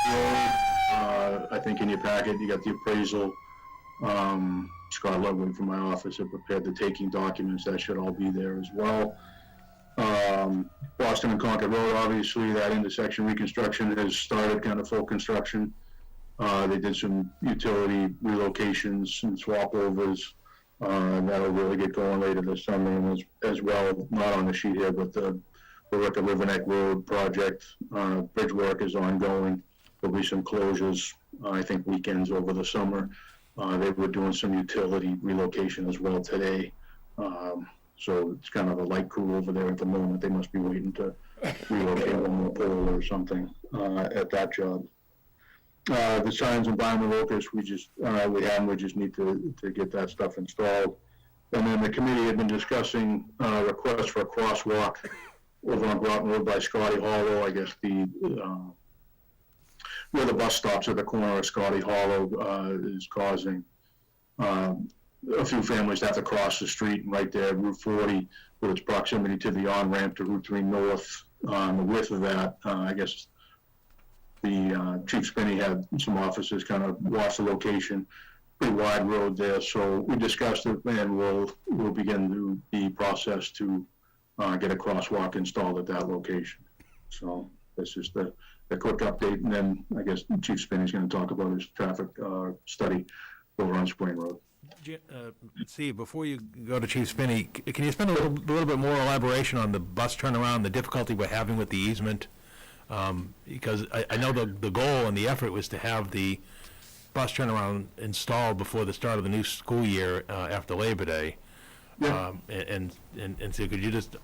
road. I think in your packet you got the appraisal. Scott Ludwig from my office have prepared the taking documents. That should all be there as well. Boston and Concord Road, obviously, that intersection reconstruction has started kind of full construction. They did some utility relocations and swap overs. And that'll really get going later this summer, and as well, not on the sheet here, but the River Neck Road project, bridge work is ongoing. There'll be some closures, I think weekends over the summer. They were doing some utility relocation as well today. So it's kind of a light crew over there at the moment. They must be waiting to relocate one more pole or something at that job. The signs and binder locus, we just need to get that stuff installed. And then the committee had been discussing requests for a crosswalk over on Broughton Road by Scotty Hollow. I guess where the bus stops at the corner of Scotty Hollow is causing a few families to have to cross the street, and right there, Route 40, with its proximity to the on-ramp to Route 3 North, on the width of that, I guess the Chief Spinney had some officers kind of watch the location, pretty wide road there, so we discussed it, and we'll begin the process to get a crosswalk installed at that location. So that's just a quick update, and then I guess Chief Spinney's going to talk about his traffic study over on Spring Road. Steve, before you go to Chief Spinney, can you spend a little bit more elaboration on the bus turnaround, the difficulty we're having with the easement? Because I know the goal and the effort was to have the bus turnaround installed before the start of the new school year after Labor Day. Yeah. And so could you just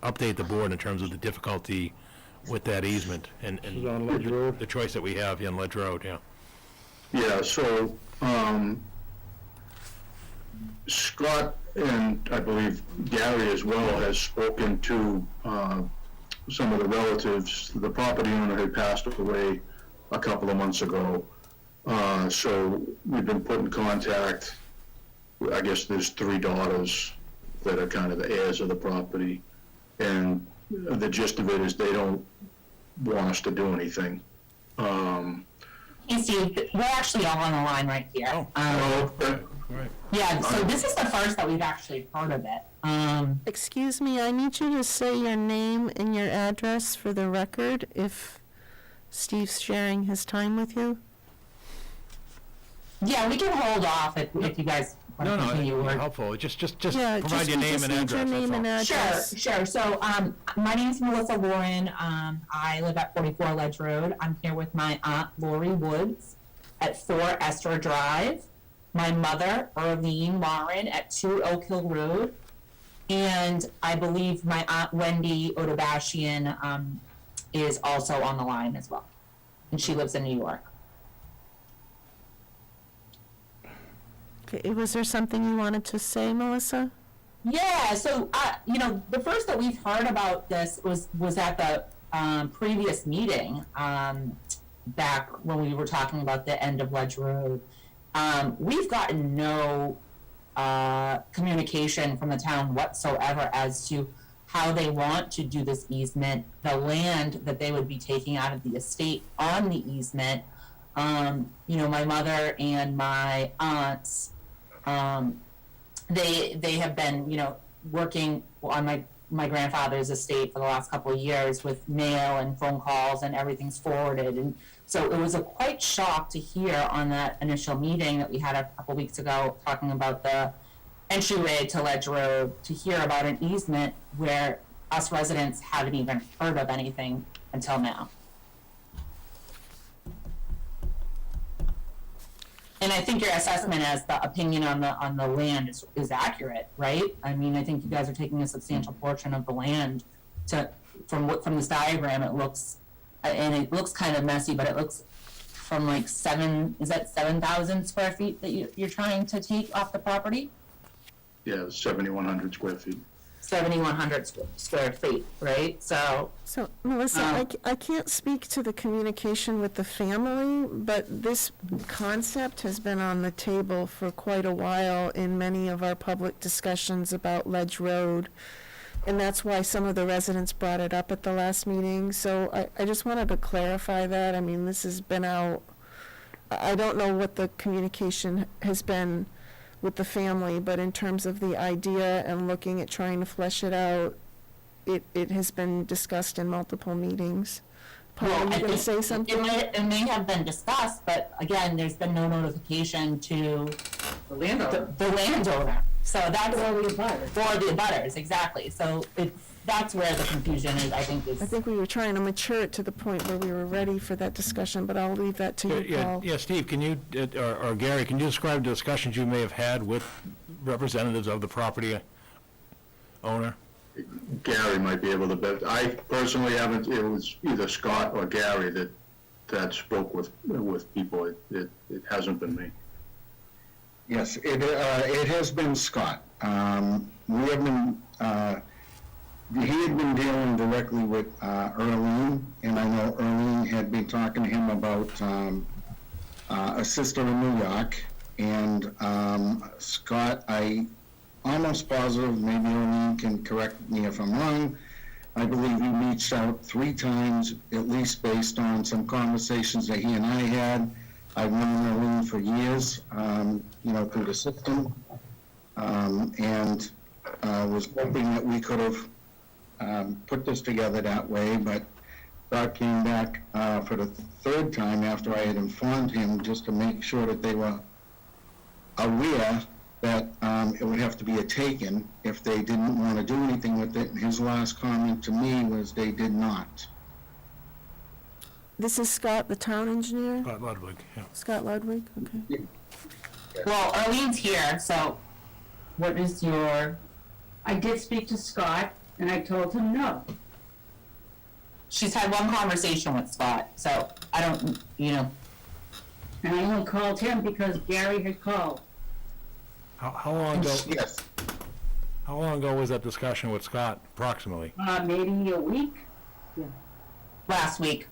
update the board in terms of the difficulty with that easement and on Ledge Road? The choice that we have on Ledge Road, yeah. Yeah, so Scott and I believe Gary as well has spoken to some of the relatives. The property owner had passed away a couple of months ago. So we've been put in contact. I guess there's 3 daughters that are kind of the heirs of the property. And the gist of it is they don't want us to do anything. Hey Steve, we're actually all on the line right here. Right. Yeah, so this is the first that we've actually heard of it. Excuse me, I need you to say your name and your address for the record if Steve's sharing his time with you. Yeah, we can hold off if you guys want to No, continue. it's helpful. Just Yeah, provide your we name just and need address, your name and that's all. address. Sure. So, my name's Melissa Warren. I live at 44 Ledge Road. I'm here with my aunt Lori Woods at 4 Esther Drive. My mother, Earlene Warren, at 2 Oak Hill Road. And I believe my aunt Wendy Odobashian is also on the line as well. And she lives in New York. Okay, was there something you wanted to say, Melissa? Yeah, so, the first that we've heard about this was at the previous meeting, back when we were talking about the end of Ledge Road. We've gotten no communication from the town whatsoever as to how they want to do this easement, the land that they would be taking out of the estate on the easement. My mother and my aunts, they have been, working on my grandfather's estate for the last couple of years with mail and phone calls, and everything's forwarded. And so it was a quite shock to hear on that initial meeting that we had a couple weeks ago talking about the entryway to Ledge Road, to hear about an easement where us residents haven't even heard of anything until now. And I think your assessment as the opinion on the land is accurate, right? I mean, I think you guys are taking a substantial portion of the land from this diagram. It looks, and it looks kind of messy, but it looks from like 7,000 square feet that you're trying to take off the property? Yeah, 7,100 square feet. 7,100 square feet, right? So Melissa, I can't speak to the communication with the family, but this concept has been on the table for quite a while in many of our public discussions about Ledge Road. And that's why some of the residents brought it up at the last meeting. So I just wanted to clarify that. I mean, this has been out, I don't know what the communication has been with the family, but in terms of the idea and looking at trying to flesh it out, it has been discussed in multiple meetings. Paul, are you going to say something? It may have been discussed, but again, there's been no notification to the landowner. So that's for the abutters, exactly. So that's where the confusion is, I think. I think we were trying to mature it to the point where we were ready for that discussion, but I'll leave that to you, Paul. Yeah, Steve, can you, or Gary, can you describe the discussions you may have had with representatives of the property owner? Gary might be able to, but I personally haven't. It was either Scott or Gary that spoke with people. It hasn't been me. Yes, it has been Scott. We have been, he had been dealing directly with Earlene, and I know Earlene had been talking to him about a sister in New York, and Scott, I almost positive, maybe Earlene can correct me if I'm wrong, I believe he reached out 3 times, at least based on some conversations that he and I had. I've known Earlene for years, through the system, and was hoping that we could have put this together that way, but Scott came back for the 3rd time after I had informed him, just to make sure that they were aware that it would have to be a taken if they didn't want to do anything with it. And his last comment to me was they did not. This is Scott, the town engineer? Scott Ludwig, yeah. Scott Ludwig, okay. Well, Arlene's here, so what is your... I did speak to Scott, and I told him no. She's had one conversation with Scott, so I don't, And I only called him because Gary had called. How long ago? Yes. How long ago was that discussion with Scott, approximately? Maybe a week. Yeah. last week.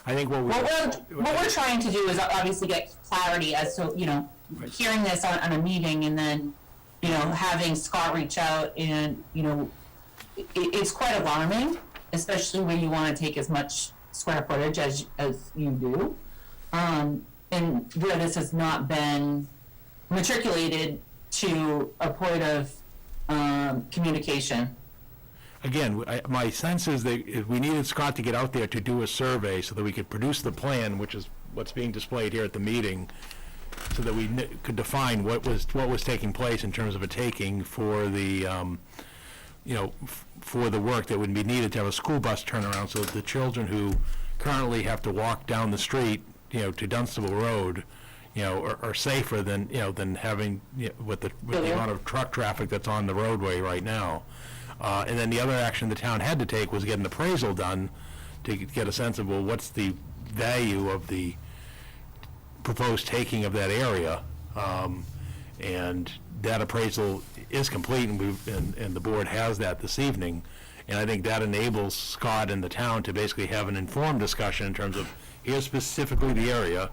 I think what we're trying to do is obviously get clarity as to, hearing this on a meeting and then, having Scott reach out and, it's quite alarming, especially when you want to take as much square footage as you do. And where this has not been matriculated to a point of communication. Again, my sense is that if we needed Scott to get out there to do a survey so that we could produce the plan, which is what's being displayed here at the meeting, so that we could define what was taking place in terms of a taking for the, for the work that would be needed to have a school bus turnaround, so that the children who currently have to walk down the street, to Dunstable Road, are safer than, than having, with the amount of truck traffic that's on the roadway right now. And then the other action the town had to take was get an appraisal done to get a sense of, well, what's the value of the proposed taking of that area. And that appraisal is complete, and the board has that this evening. And I think that enables Scott and the town to basically have an informed discussion in terms of, here's specifically the area,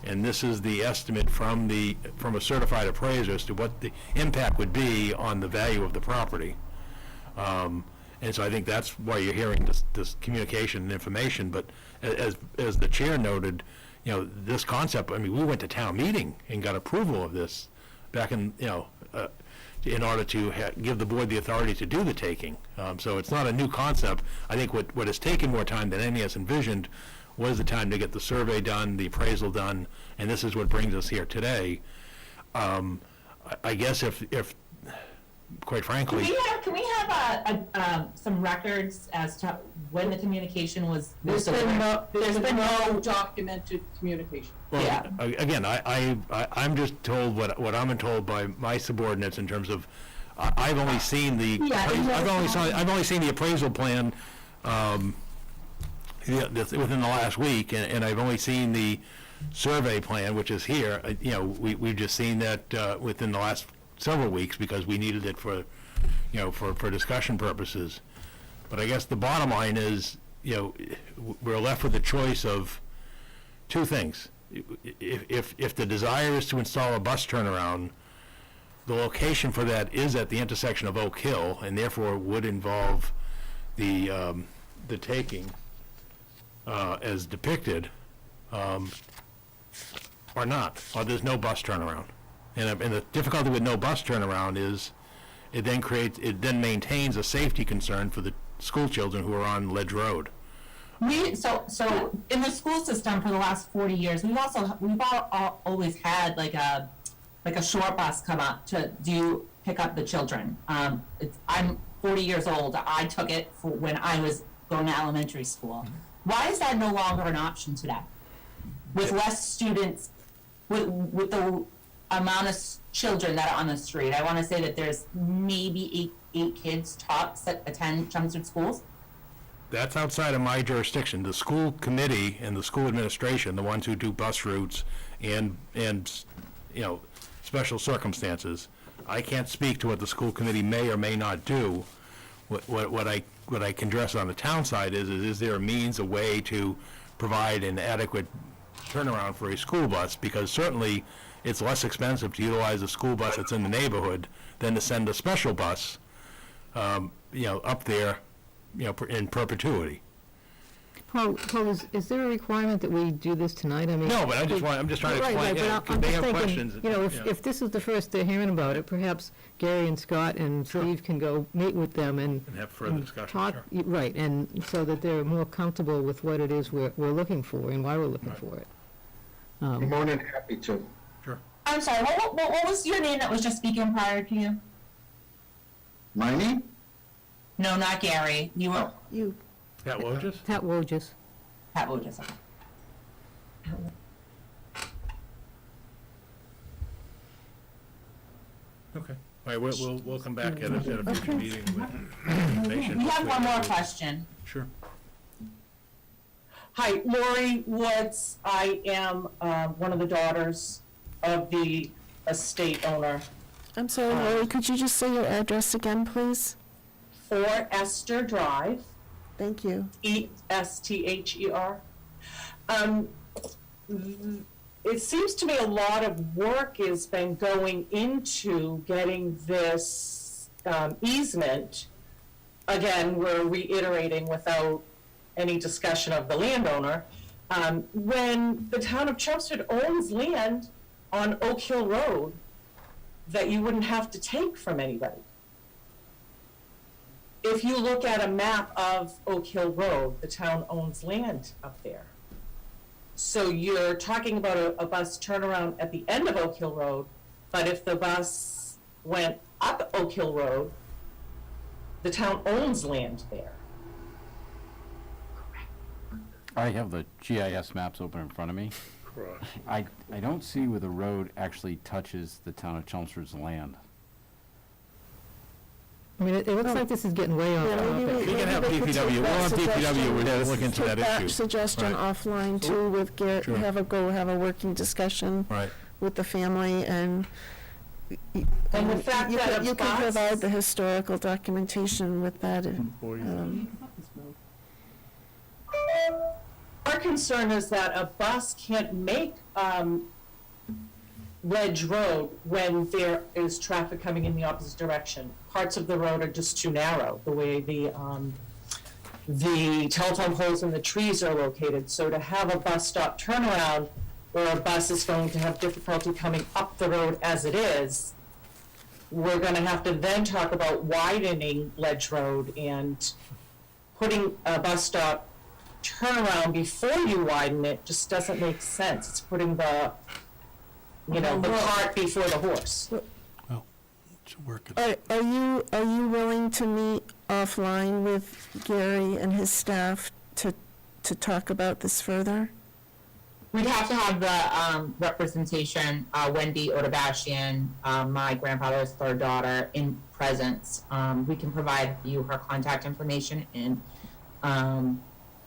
and this is the estimate from a certified appraiser as to what the impact would be on the value of the property. And so I think that's why you're hearing this communication and information. But as the chair noted, this concept, we went to town meeting and got approval of this back in, in order to give the board the authority to do the taking. So it's not a new concept. I think what has taken more time than any of us envisioned was the time to get the survey done, the appraisal done, and this is what brings us here today. I guess if quite frankly. Can we have some records as to when the communication was? There's been no documented communication. Well, yeah. Again, I'm just told what I'm told by my subordinates in terms of, I've only seen the I've only seen the appraisal plan within the last week, and I've only seen the survey plan, which is here. We've just seen that within the last several weeks because we needed it for discussion purposes. But I guess the bottom line is, we're left with the choice of two things. If the desire is to install a bus turnaround, the location for that is at the intersection of Oak Hill, and therefore would involve the taking as depicted, or not, or there's no bus turnaround. And the difficulty with no bus turnaround is it then maintains a safety concern for the school children who are on Ledge Road. So in the school system for the last 40 years, we've always had like a short bus come up to pick up the children. I'm 40 years old. I took it for when I was going to elementary school. Why is that no longer an option today? With less students, with the amount of children that are on the street. I want to say that there's maybe eight kids tops that attend Chelmsford schools. That's outside of my jurisdiction. The school committee and the school administration, the ones who do bus routes and special circumstances. I can't speak to what the school committee may or may not do. What I can address on the town side is there a means, a way to provide an adequate turnaround for a school bus? Because certainly it's less expensive to utilize a school bus that's in the neighborhood than to send a special bus, up there, in perpetuity. Paul, is there a requirement that we do this tonight? No, but I'm just trying to explain, I'm they just have thinking, questions. If this is the first they're hearing about it, perhaps Gary and Scott and Steve can go meet with them and have further discussion, talk, sure. right, and so that they're more comfortable with what it is we're looking for and why we're looking for it. I'm more than happy to. Sure. I'm sorry, what was your name that was just speaking prior to you? My name? No, not Gary. You were... You. Pat Wojcik? Pat Wojcik. Pat Wojcik. Okay. All right, we'll come back at a future meeting with information. We have one more question. Sure. Hi, Lori Woods. I am one of the daughters of the estate owner. I'm sorry, Lori, could you just say your address again, please? 4 Esther Drive. Thank you. Esther. It seems to me a lot of work has been going into getting this easement. Again, we're reiterating without any discussion of the landowner. When the town of Chelmsford owns land on Oak Hill Road that you wouldn't have to take from anybody. If you look at a map of Oak Hill Road, the town owns land up there. So you're talking about a bus turnaround at the end of Oak Hill Road, but if the bus went up Oak Hill Road, the town owns land there. I have the GIS maps open in front of me. I don't see where the road actually touches the town of Chelmsford's land. I mean, it looks like this is getting way off Yeah, topic. maybe We can have they could take DPW, we'll that have DPW, we're suggestion- looking into that Take that issue. suggestion Right. offline too with Garrett, Sure. have a working discussion Right. with the family and And the fact you that can- a you can bus- provide the historical documentation with that. Our concern is that a bus can't make Ledge Road when there is traffic coming in the opposite direction. Parts of the road are just too narrow, the way the telephone poles and the trees are located. So to have a bus stop turnaround where a bus is going to have difficulty coming up the road as it is, we're gonna have to then talk about widening Ledge Road and putting a bus stop turnaround before you widen it just doesn't make sense. It's putting the cart before the horse. Are you willing to meet offline with Gary and his staff to talk about this further? We'd have to have the representation, Wendy Odabashian, my grandfather's third daughter, in presence. We can provide you her contact information, and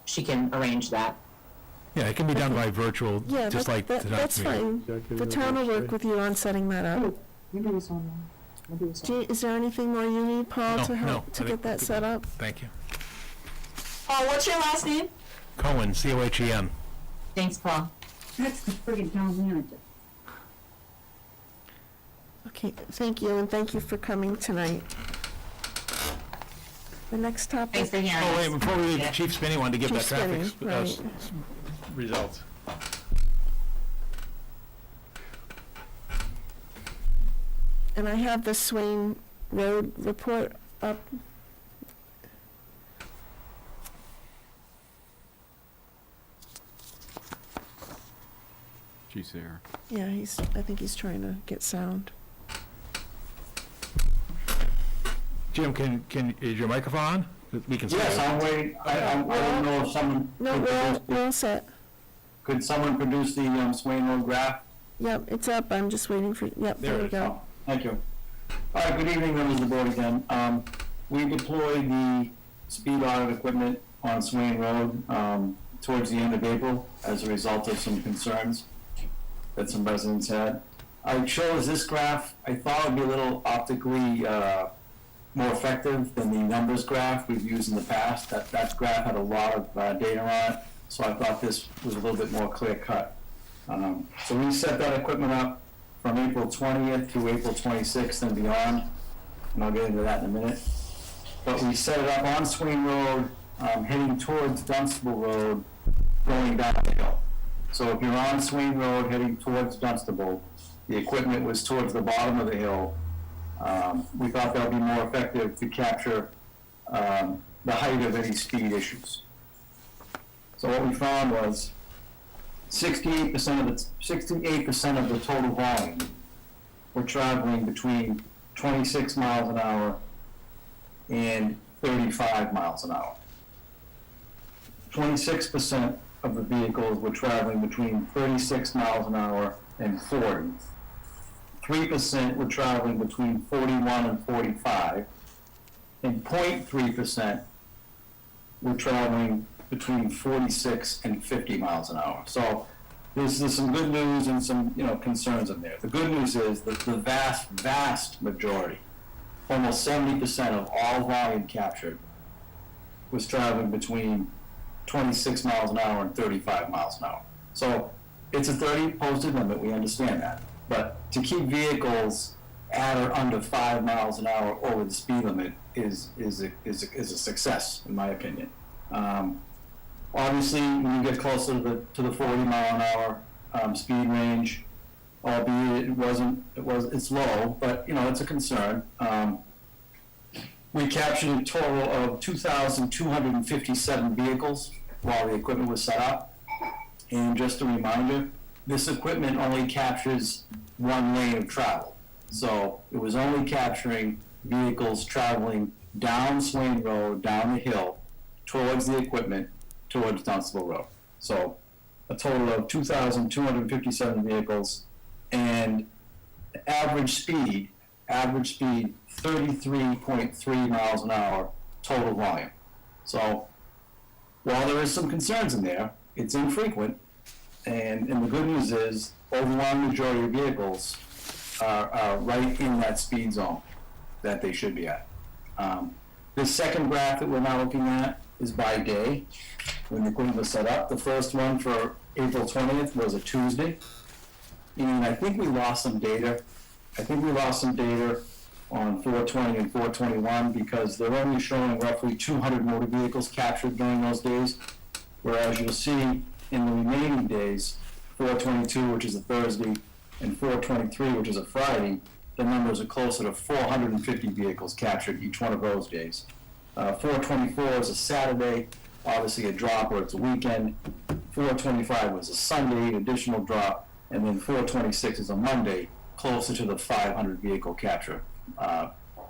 she can arrange that. Yeah, it can be done by virtual, Yeah, just like tonight's that's meeting. fine. The town will work with you on setting that up. Is there anything more you need, Paul, No, to no, help to I get think that set up? Thank you. Paul, what's your last name? Cohen, C-O-H-E-N. Thanks, Paul. That's the friggin' town manager. Okay, thank you, and thank you for coming tonight. The next topic. Thanks for hearing Oh, us. wait, before we leave, Chief Spinney wanted to give that Chief traffic Spinney, right. results. And I have the Swain Road report up. Chief's here. Yeah, I think he's trying to get sound. Jim, is your microphone on? We can. Yes, I'm waiting, I don't know if someone. No, we're all set. Could someone produce the Swain Road graph? Yep, it's up, I'm just waiting for, yep, there we it is. go. Thank you. All right, good evening, members of the board again. We deployed the speed audit equipment on Swain Road towards the end of April as a result of some concerns that some residents had. I chose this graph. I thought it would be a little optically more effective than the numbers graph we've used in the past. That graph had a lot of data on it, so I thought this was a little bit more clear cut. So we set that equipment up from April 20th through April 26th and beyond, and I'll get into that in a minute. But we set it up on Swain Road, heading towards Dunstable Road, going down the hill. So if you're on Swain Road heading towards Dunstable, the equipment was towards the bottom of the hill. We thought that would be more effective to capture the height of any speed issues. So what we found was 68% of the total volume were traveling between 26 miles an hour and 35 miles an hour. 26% of the vehicles were traveling between 36 miles an hour and 40. 3% were traveling between 41 and 45, and 0.3% were traveling between 46 and 50 miles an hour. So there's some good news and some concerns in there. The good news is that the vast majority, almost 70% of all volume captured, was traveling between 26 miles an hour and 35 miles an hour. So it's a 30 posted limit, we understand that. But to keep vehicles at or under 5 miles an hour over the speed limit is a success, in my opinion. Obviously, when you get closer to the 40 mile an hour speed range, albeit it's low, but it's a concern. We captured a total of 2,257 vehicles while the equipment was set up. And just a reminder, this equipment only captures one lane of travel. So it was only capturing vehicles traveling down Swain Road, down the hill, towards the equipment, towards Dunstable Road. So a total of 2,257 vehicles, and average speed 33.3 miles an hour total volume. So while there is some concerns in there, it's infrequent, and the good news is overwhelming majority of vehicles are right in that speed zone that they should be at. This second graph that we're now looking at is by day when the equipment was set up. The first one for April 20th was a Tuesday, and I think we lost some data. On 420 and 421 because they're only showing roughly 200 motor vehicles captured during those days, whereas you'll see in the remaining days, 422, which is a Thursday, and 423, which is a Friday, the numbers are closer to 450 vehicles captured each one of those days. 424 is a Saturday, obviously a drop where it's a weekend. 425 was a Sunday, an additional drop, and then 426 is a Monday, closer to the 500 vehicle capture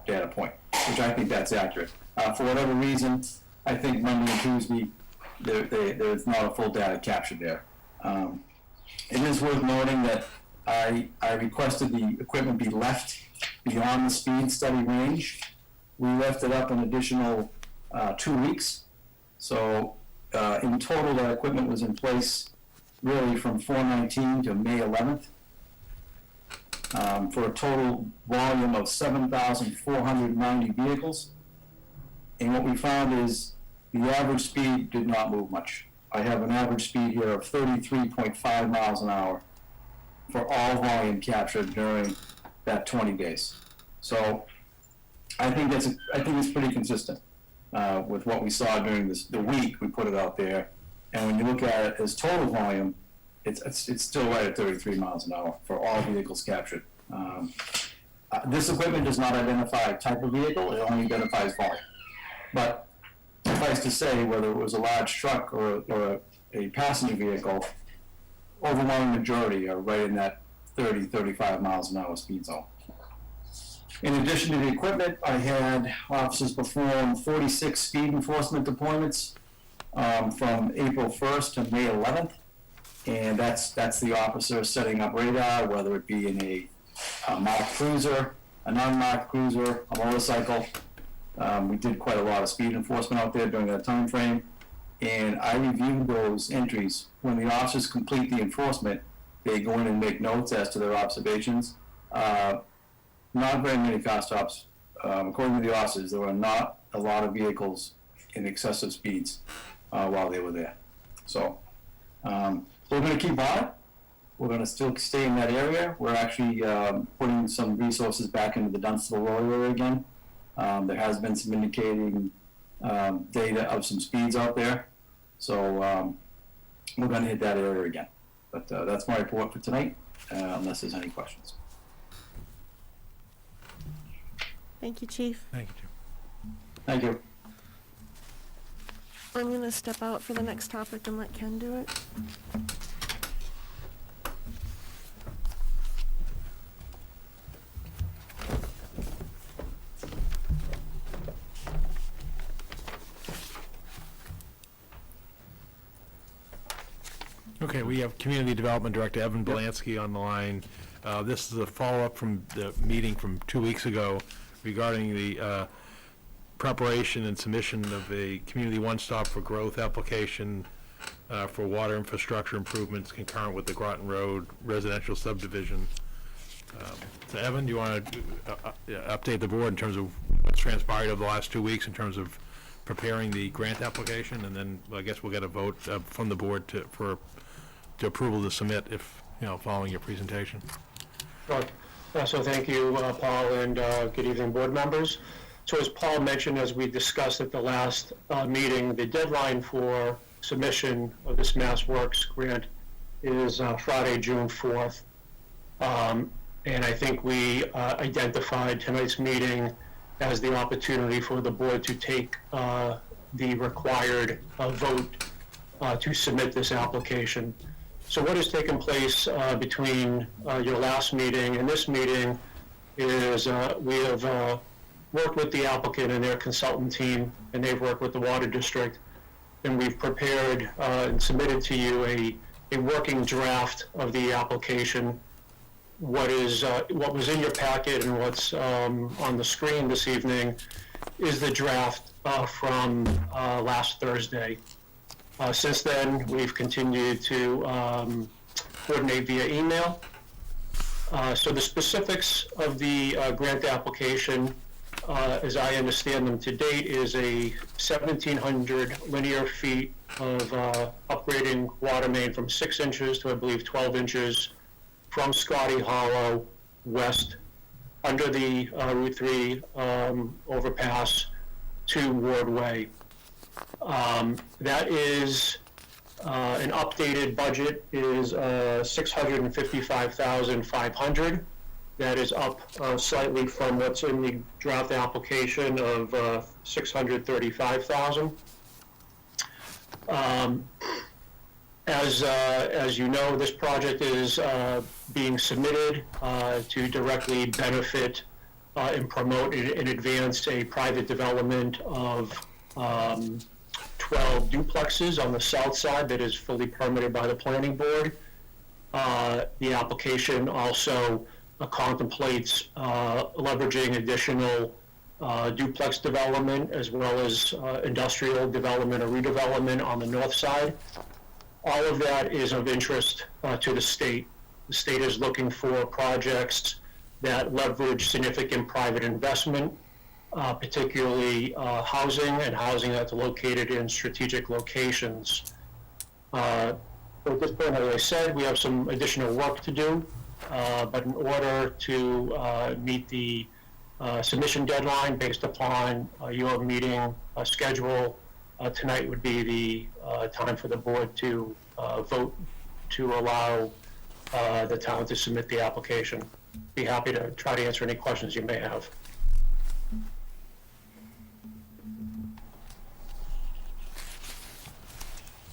data point, which I think that's accurate. For whatever reason, I think Monday and Tuesday, there's not a full data capture there. It is worth noting that I requested the equipment be left beyond the speed study range. We left it up an additional 2 weeks. So in total, that equipment was in place really from 4/19 to May 11th. For a total volume of 7,490 vehicles. And what we found is the average speed did not move much. I have an average speed here of 33.5 miles an hour for all volume captured during that 20 days. So I think it's pretty consistent with what we saw during the week we put it out there. And when you look at it as total volume, it's still right at 33 miles an hour for all vehicles captured. This equipment does not identify type of vehicle, it only identifies volume. But suffice to say, whether it was a large truck or a passenger vehicle, overwhelming majority are right in that 35 miles an hour speed zone. In addition to the equipment, I had officers perform 46 speed enforcement deployments from April 1st to May 11th. And that's the officer setting up radar, whether it be in a marked cruiser, a non-marked cruiser, a motorcycle. We did quite a lot of speed enforcement out there during that time frame. And I reviewed those entries. When the officers complete the enforcement, they go in and make notes as to their observations. Not very many car stops. According to the officers, there were not a lot of vehicles in excessive speeds while they were there. So we're going to keep on it. We're going to still stay in that area. We're actually putting some resources back into the Dunstable Road area again. There has been some indicating data of some speeds out there. So we're going to hit that area again. But that's my report for tonight, unless there's any questions. Thank you, Chief. Thank you. Thank you. I'm going to step out for the next topic and let Ken do it. Okay, we have Community Development Director Evan Belansky on the line. This is a follow-up from the meeting from 2 weeks ago regarding the preparation and submission of a Community One-Stop for Growth application for water infrastructure improvements concurrent with the Groton Road residential subdivision. So Evan, do you want to update the board in terms of what's transpired over the last 2 weeks in terms of preparing the grant application, and then I guess we'll get a vote from the board to approval to submit if, following your presentation. Sure. So thank you, Paul, and good evening, board members. So as Paul mentioned, as we discussed at the last meeting, the deadline for submission of this MassWorks grant is Friday, June 4th. And I think we identified tonight's meeting as the opportunity for the board to take the required vote to submit this application. So what has taken place between your last meeting and this meeting is we have worked with the applicant and their consultant team, and they've worked with the water district, and we've prepared and submitted to you a working draft of the application. What was in your packet and what's on the screen this evening is the draft from last Thursday. Since then, we've continued to coordinate via email. So the specifics of the grant application, as I understand them to date, is a 1,700 linear feet of upgrading water main from 6 inches to, I believe, 12 inches from Scotty Hollow west under the Route 3 overpass to Ward Way. That is an updated budget is $655,500. That is up slightly from what's in the draft application of $635,000. As you know, this project is being submitted to directly benefit and promote and advance a private development of 12 duplexes on the south side that is fully permitted by the planning board. The application also contemplates leveraging additional duplex development as well as industrial development or redevelopment on the north side. All of that is of interest to the state. The state is looking for projects that leverage significant private investment, particularly housing and housing that's located in strategic locations. At this point, as I said, we have some additional work to do, but in order to meet the submission deadline based upon your meeting schedule, tonight would be the time for the board to vote to allow the town to submit the application. Be happy to try to answer any questions you may have.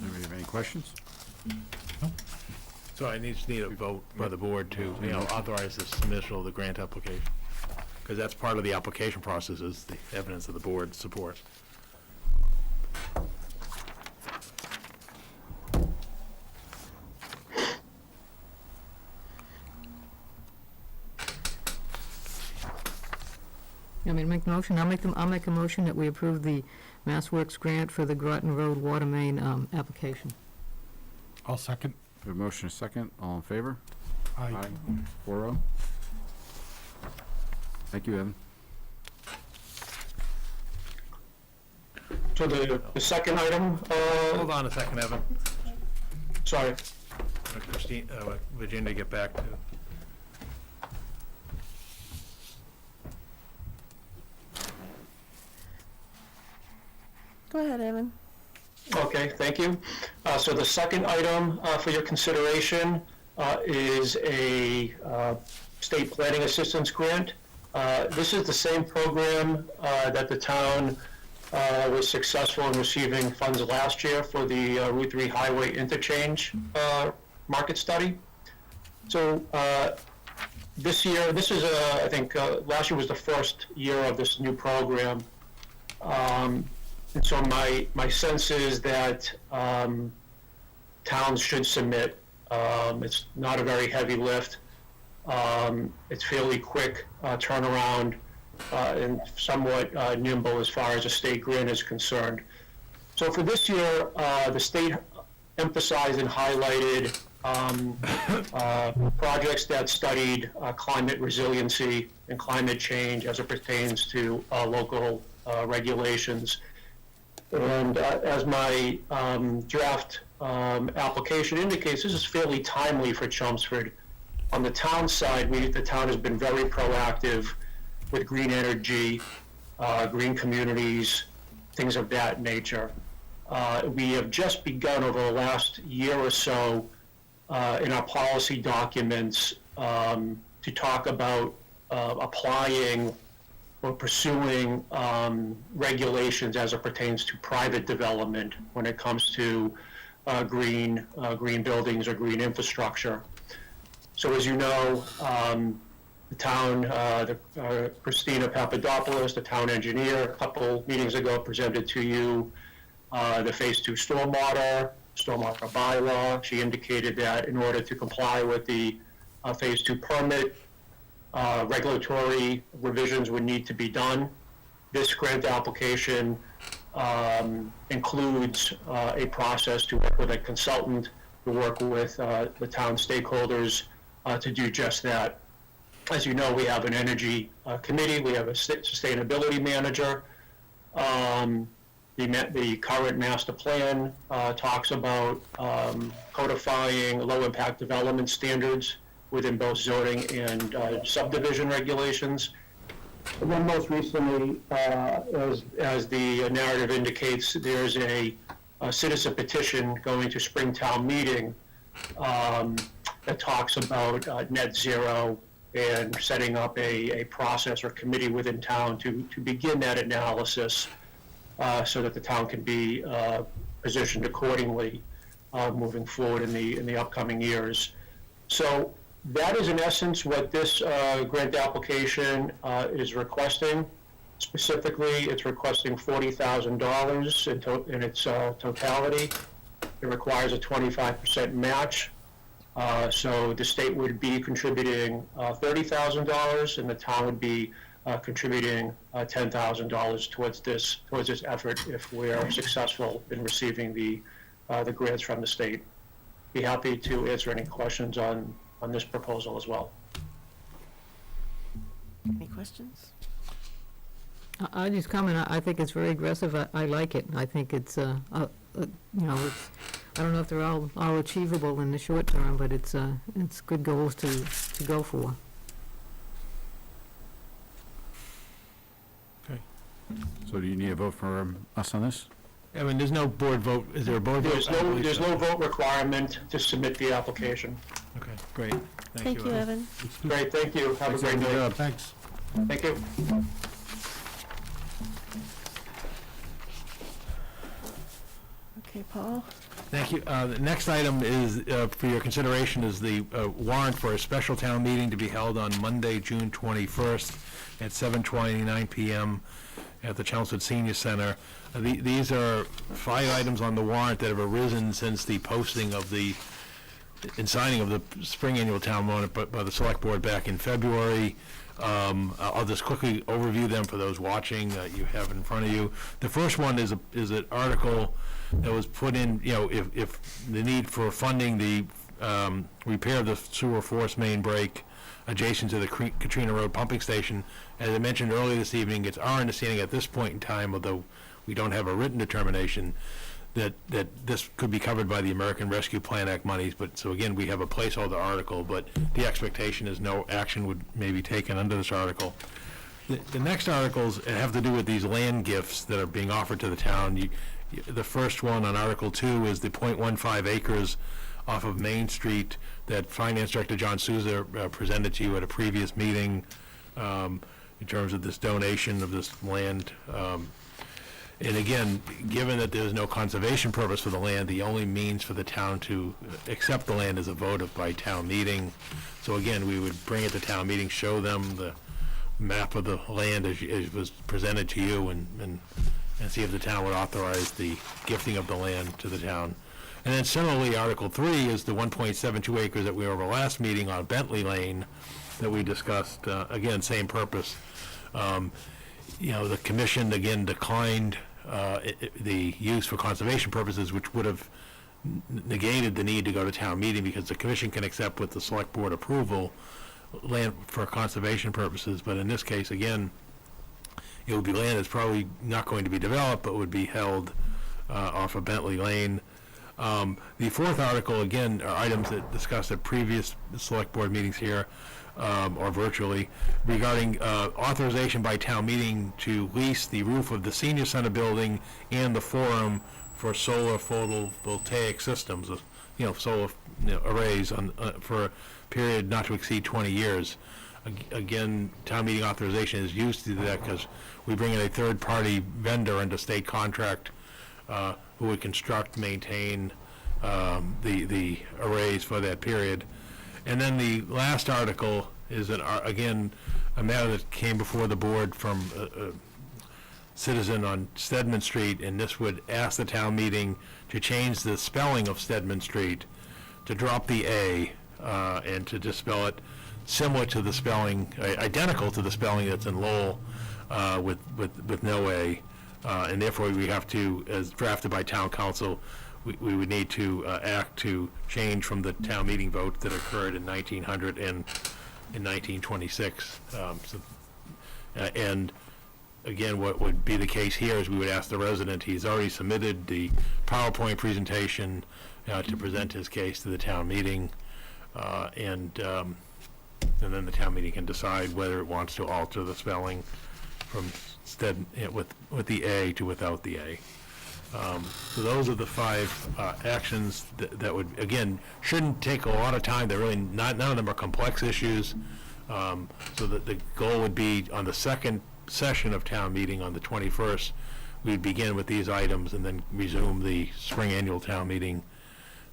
Anybody have any questions? So I just need a vote by the board to, authorize the submission of the grant application. Because that's part of the application process, is the evidence of the board's support. You want me to make the motion? I'll make a motion that we approve the MassWorks grant for the Groton Road water main application. I'll second. A motion, a second. All in favor? Aye. 4-0. Thank you, Evan. So the second item, Hold on a second, Evan. sorry, Christine, Virginia, get back to. Go ahead, Evan. okay, thank you. So the second item for your consideration is a state planning assistance grant. This is the same program that the town was successful in receiving funds last year for the Route 3 highway interchange market study. So this year, this is I think last year was the first year of this new program. And so my sense is that towns should submit. It's not a very heavy lift. It's fairly quick turnaround and somewhat nimble as far as a state grant is concerned. So for this year, the state emphasized and highlighted projects that studied climate resiliency and climate change as it pertains to local regulations. And as my draft application indicates, this is fairly timely for Chelmsford. On the town side, the town has been very proactive with green energy, green communities, things of that nature. We have just begun over the last year or so in our policy documents to talk about applying or pursuing regulations as it pertains to private development when it comes to green buildings or green infrastructure. So as you know, the town, Christina Papadopoulos, the town engineer, a couple meetings ago presented to you the Phase 2 stormwater bylaw. She indicated that in order to comply with the Phase 2 permit, regulatory revisions would need to be done. This grant application includes a process to work with a consultant, to work with the town stakeholders to do just that. As you know, we have an energy committee, we have a sustainability manager. The current master plan talks about codifying low-impact development standards within both zoning and subdivision regulations. And then most recently, as the narrative indicates, there's a citizen petition going to Springtown meeting that talks about net zero and setting up a process or committee within town to begin that analysis so that the town can be positioned accordingly moving forward in the upcoming years. So that is in essence what this grant application is requesting. Specifically, it's requesting $40,000 in its totality. It requires a 25% match. So the state would be contributing $30,000 and the town would be contributing $10,000 towards this effort if we're successful in receiving the grants from the state. Be happy to answer any questions on this proposal as well. Any questions? I just comment, I think it's very aggressive, I like it, I think it's, you know, it's, I don't know if they're all achievable in the short term, but it's good goals to go for. Okay. So do you need a vote for us on this? I mean, there's no board vote, is there a board vote? There's no vote requirement to submit the application. Okay, great. Thank you, Evan. Great, thank you. Have a great day. Thanks. Thank you. Okay, Paul? Thank you. The next item is, for your consideration, is the warrant for a special town meeting to be held on Monday, June 21st at 7:29 PM at the Chelmsford Senior Center. These are 5 items on the warrant that have arisen since the posting of and signing of the spring annual town warrant by the select board back in February. I'll just quickly overview them for those watching that you have in front of you. The first one is an article that was put in, you know, if the need for funding the repair of the sewer force main break adjacent to the Katrina Road pumping station. As I mentioned earlier this evening, it's our understanding at this point in time, although we don't have a written determination, that this could be covered by the American Rescue Plan Act monies, but so again, we have a placeholder article, but the expectation is no action would may be taken under this article. The next articles have to do with these land gifts that are being offered to the town. The first one on Article 2 is the .15 acres off of Main Street that Finance Director John Souza presented to you at a previous meeting in terms of this donation of this land. And again, given that there's no conservation purpose for the land, the only means for the town to accept the land is a vote by town meeting. So again, we would bring it to town meeting, show them the map of the land as was presented to you, and see if the town would authorize the gifting of the land to the town. And then similarly, Article 3 is the 1.72 acres that we over last meeting on Bentley Lane that we discussed. Again, same purpose. You know, the commission again declined the use for conservation purposes, which would have negated the need to go to town meeting because the commission can accept with the select board approval land for conservation purposes. But in this case, again, it would be land that's probably not going to be developed, but would be held off of Bentley Lane. The fourth article, again, are items that discussed at previous select board meetings here, or virtually, regarding authorization by town meeting to lease the roof of the senior center building and the forum for solar photovoltaic systems, solar arrays for a period not to exceed 20 years. Again, town meeting authorization is used to do that because we bring in a third-party vendor under state contract who would construct, maintain the arrays for that period. And then the last article is, again, a matter that came before the board from a citizen on Stedman Street, and this would ask the town meeting to change the spelling of Stedman Street, to drop the A, and to just spell it similar to the spelling, identical to the spelling that's in Lowell, with no A. And therefore, we have to, as drafted by town council, we would need to act to change from the town meeting vote that occurred in 1900 and in 1926. And again, what would be the case here is we would ask the resident, he's already submitted the PowerPoint presentation to present his case to the town meeting, and then the town meeting can decide whether it wants to alter the spelling from with the A to without the A. So those are the 5 actions that would, again, shouldn't take a lot of time. They're really none of them are complex issues. So that the goal would be on the second session of town meeting on the 21st, we'd begin with these items and then resume the spring annual town meeting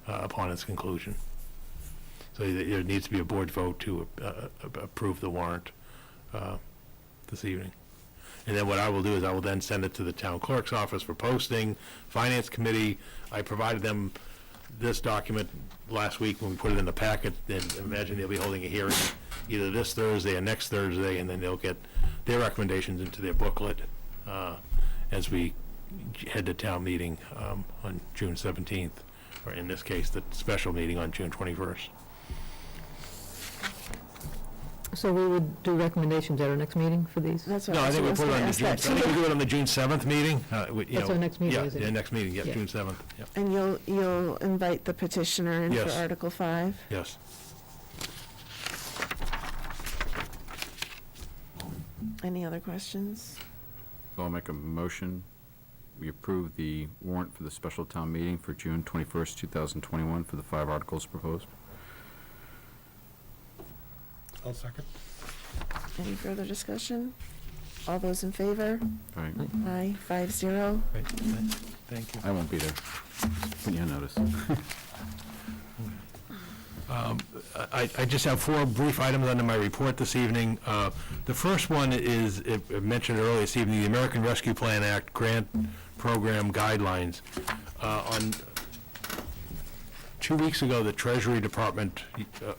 upon its conclusion. So there needs to be a board vote to approve the warrant this evening. And then what I will do is I will then send it to the town clerk's office for posting. Finance committee, I provided them this document last week when we put it in the packet, and imagine they'll be holding a hearing either this Thursday or next Thursday, and then they'll get their recommendations into their booklet as we head to town meeting on June 17th, or in this case, the special meeting on June 21st. So we would do recommendations at our next meeting for these? That's what No, I think we was put it gonna on the ask June, I that think we too. do it on the June 7th meeting. That's our next meeting, isn't it? Yeah, next meeting, Yeah. June 7th, yeah. And you'll invite the petitioner in for Yes. Article 5? Yes. Any other questions? So I'll make a motion. We approve the warrant for the special town meeting for June 21st, 2021 for the 5 articles proposed. I'll second. Any further discussion? All those in favor? All right. Aye, 5-0. Great, thank you. I won't be there. Just put you on notice. I just have 4 brief items under my report this evening. The first one is, it mentioned earlier this evening, the American Rescue Plan Act Grant Program Guidelines. On 2 weeks ago, the Treasury Department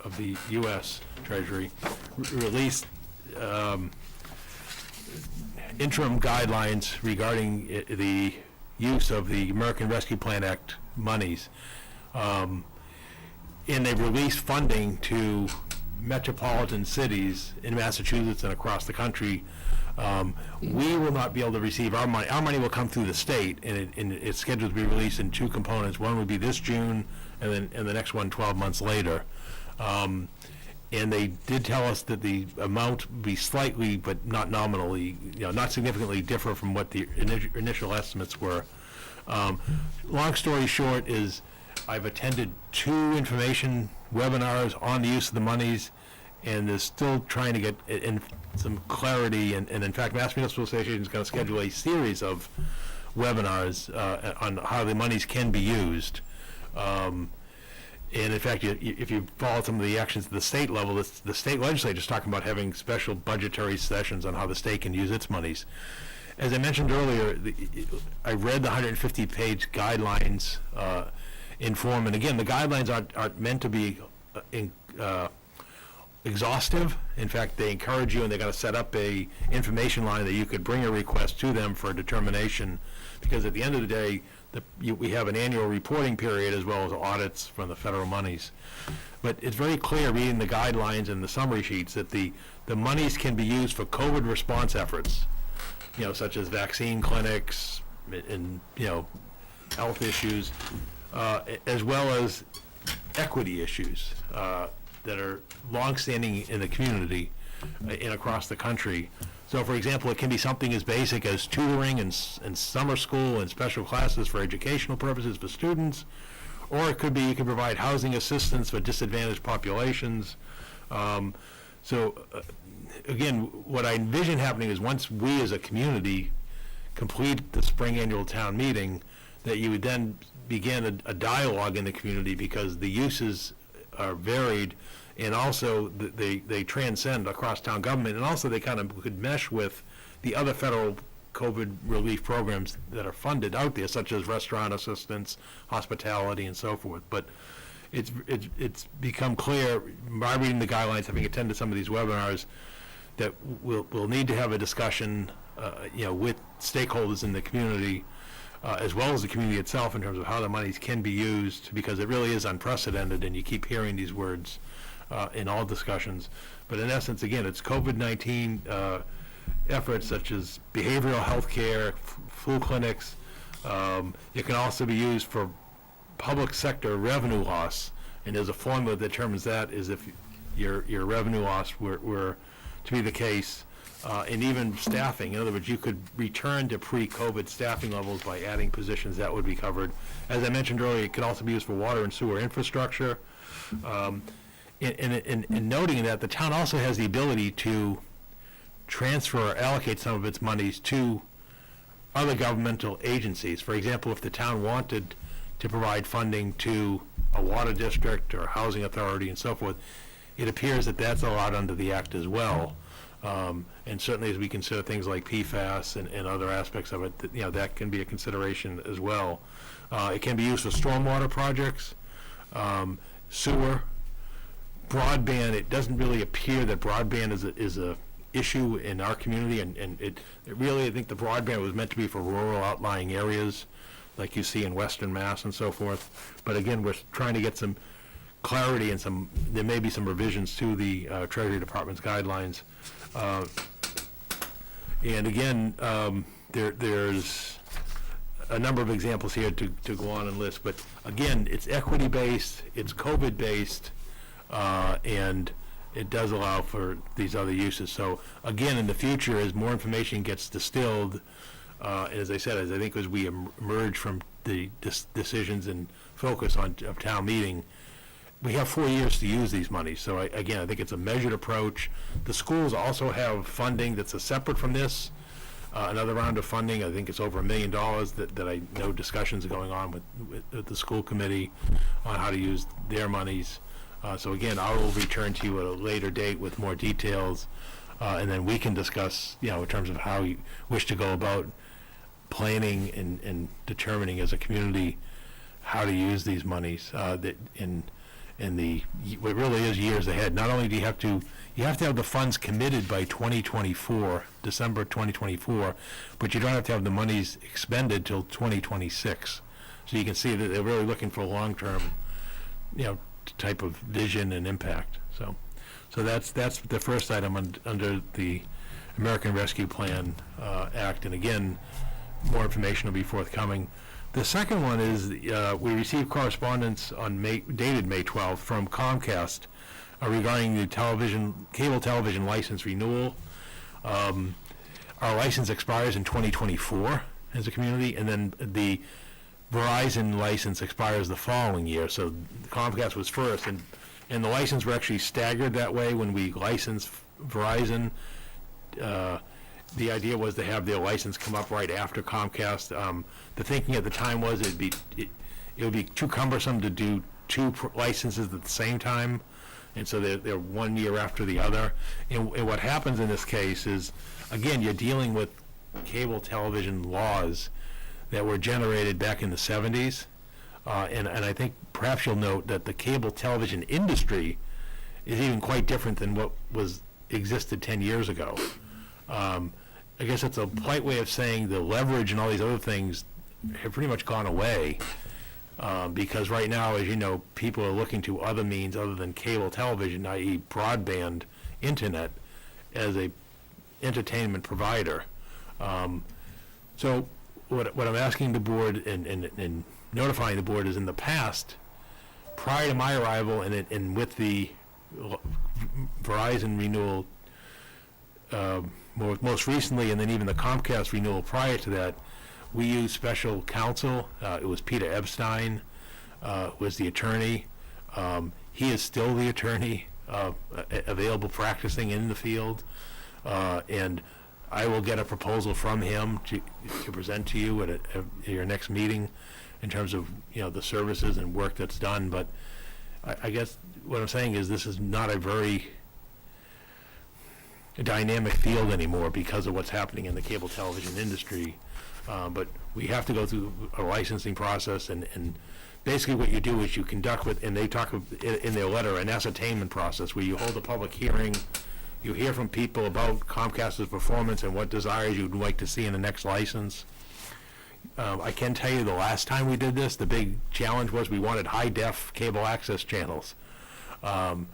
of the U.S. Treasury released interim guidelines regarding the use of the American Rescue Plan Act monies. And they've released funding to metropolitan cities in Massachusetts and across the country. We will not be able to receive our money. Our money will come through the state, and it's scheduled to be released in 2 components. One would be this June, and the next one 12 months later. And they did tell us that the amount would be slightly, but not nominally, not significantly differ from what the initial estimates were. Long story short is, I've attended 2 information webinars on the use of the monies, and they're still trying to get in some clarity, and in fact, Mass Municipal Association is going to schedule a series of webinars on how the monies can be used. And in fact, if you follow some of the actions at the state level, the state legislature is talking about having special budgetary sessions on how the state can use its monies. As I mentioned earlier, I read the 150-page guidelines in form, and again, the guidelines aren't meant to be exhaustive. In fact, they encourage you, and they're going to set up a information line that you could bring a request to them for a determination, because at the end of the day, we have an annual reporting period as well as audits from the federal monies. But it's very clear, reading the guidelines and the summary sheets, that the monies can be used for COVID response efforts, such as vaccine clinics and, health issues, as well as equity issues that are longstanding in the community and across the country. So, for example, it can be something as basic as tutoring and summer school and special classes for educational purposes for students, or it could be you can provide housing assistance for disadvantaged populations. Again, what I envision happening is once we as a community complete the spring annual town meeting, that you would then begin a dialogue in the community, because the uses are varied, and also they transcend across town government, and also they kind of could mesh with the other federal COVID relief programs that are funded out there, such as restaurant assistance, hospitality, and so forth. But it's become clear by reading the guidelines, having attended some of these webinars, that we'll need to have a discussion, with stakeholders in the community, as well as the community itself, in terms of how the monies can be used, because it really is unprecedented, and you keep hearing these words in all discussions. But in essence, again, it's COVID-19 efforts such as behavioral health care, flu clinics. It can also be used for public sector revenue loss, and there's a formula that determines that, is if your revenue loss were to be the case, and even staffing. In other words, you could return to pre-COVID staffing levels by adding positions. That would be covered. As I mentioned earlier, it could also be used for water and sewer infrastructure. In noting that, the town also has the ability to transfer or allocate some of its monies to other governmental agencies. For example, if the town wanted to provide funding to a water district or housing authority and so forth, it appears that that's allowed under the Act as well. And certainly as we consider things like PFAS and other aspects of it, that can be a consideration as well. It can be used for stormwater projects, sewer, broadband. It doesn't really appear that broadband is a issue in our community, and it really, I think the broadband was meant to be for rural outlying areas, like you see in Western Mass and so forth. But again, we're trying to get some clarity, and there may be some revisions to the Treasury Department's guidelines. And again, there's a number of examples here to go on and list, but again, it's equity-based, it's COVID-based, and it does allow for these other uses. So again, in the future, as more information gets distilled, and as I said, I think as we emerge from the decisions and focus of town meeting, we have 4 years to use these monies. So I think it's a measured approach. The schools also have funding that's separate from this, another round of funding. I think it's over $1 million that I know discussions are going on with the school committee on how to use their monies. So again, I will return to you at a later date with more details, and then we can discuss, in terms of how you wish to go about planning and determining as a community how to use these monies what really is years ahead. Not only do you have to have the funds committed by 2024, December 2024, but you don't have to have the monies expended till 2026. So you can see that they're really looking for a long-term, type of vision and impact. So that's the first item under the American Rescue Plan Act, and again, more information will be forthcoming. The second one is we received correspondence dated May 12th from Comcast regarding the cable television license renewal. Our license expires in 2024 as a community, and then the Verizon license expires the following year. So Comcast was first, and the license were actually staggered that way when we licensed Verizon. The idea was to have their license come up right after Comcast. The thinking at the time was it would be too cumbersome to do two licenses at the same time, and so they're 1 year after the other. And what happens in this case is, again, you're dealing with cable television laws that were generated back in the 70s, and I think perhaps you'll note that the cable television industry is even quite different than what existed 10 years ago. I guess it's a polite way of saying the leverage and all these other things have pretty much gone away, because right now, as you know, people are looking to other means other than cable television, i.e. broadband internet, as a entertainment provider. So what I'm asking the board and notifying the board is, in the past, prior to my arrival and with the Verizon renewal, most recently, and then even the Comcast renewal prior to that, we used special counsel. It was Peter Epstein, was the attorney. He is still the attorney, available practicing in the field, and I will get a proposal from him to present to you at your next meeting in terms of, the services and work that's done. But I guess what I'm saying is this is not a very dynamic field anymore because of what's happening in the cable television industry. But we have to go through a licensing process, and basically what you do is you conduct and they talk in their letter, an ascertainment process where you hold a public hearing, you hear from people about Comcast's performance and what desires you'd like to see in the next license. I can tell you the last time we did this, the big challenge was we wanted high-def cable access channels. And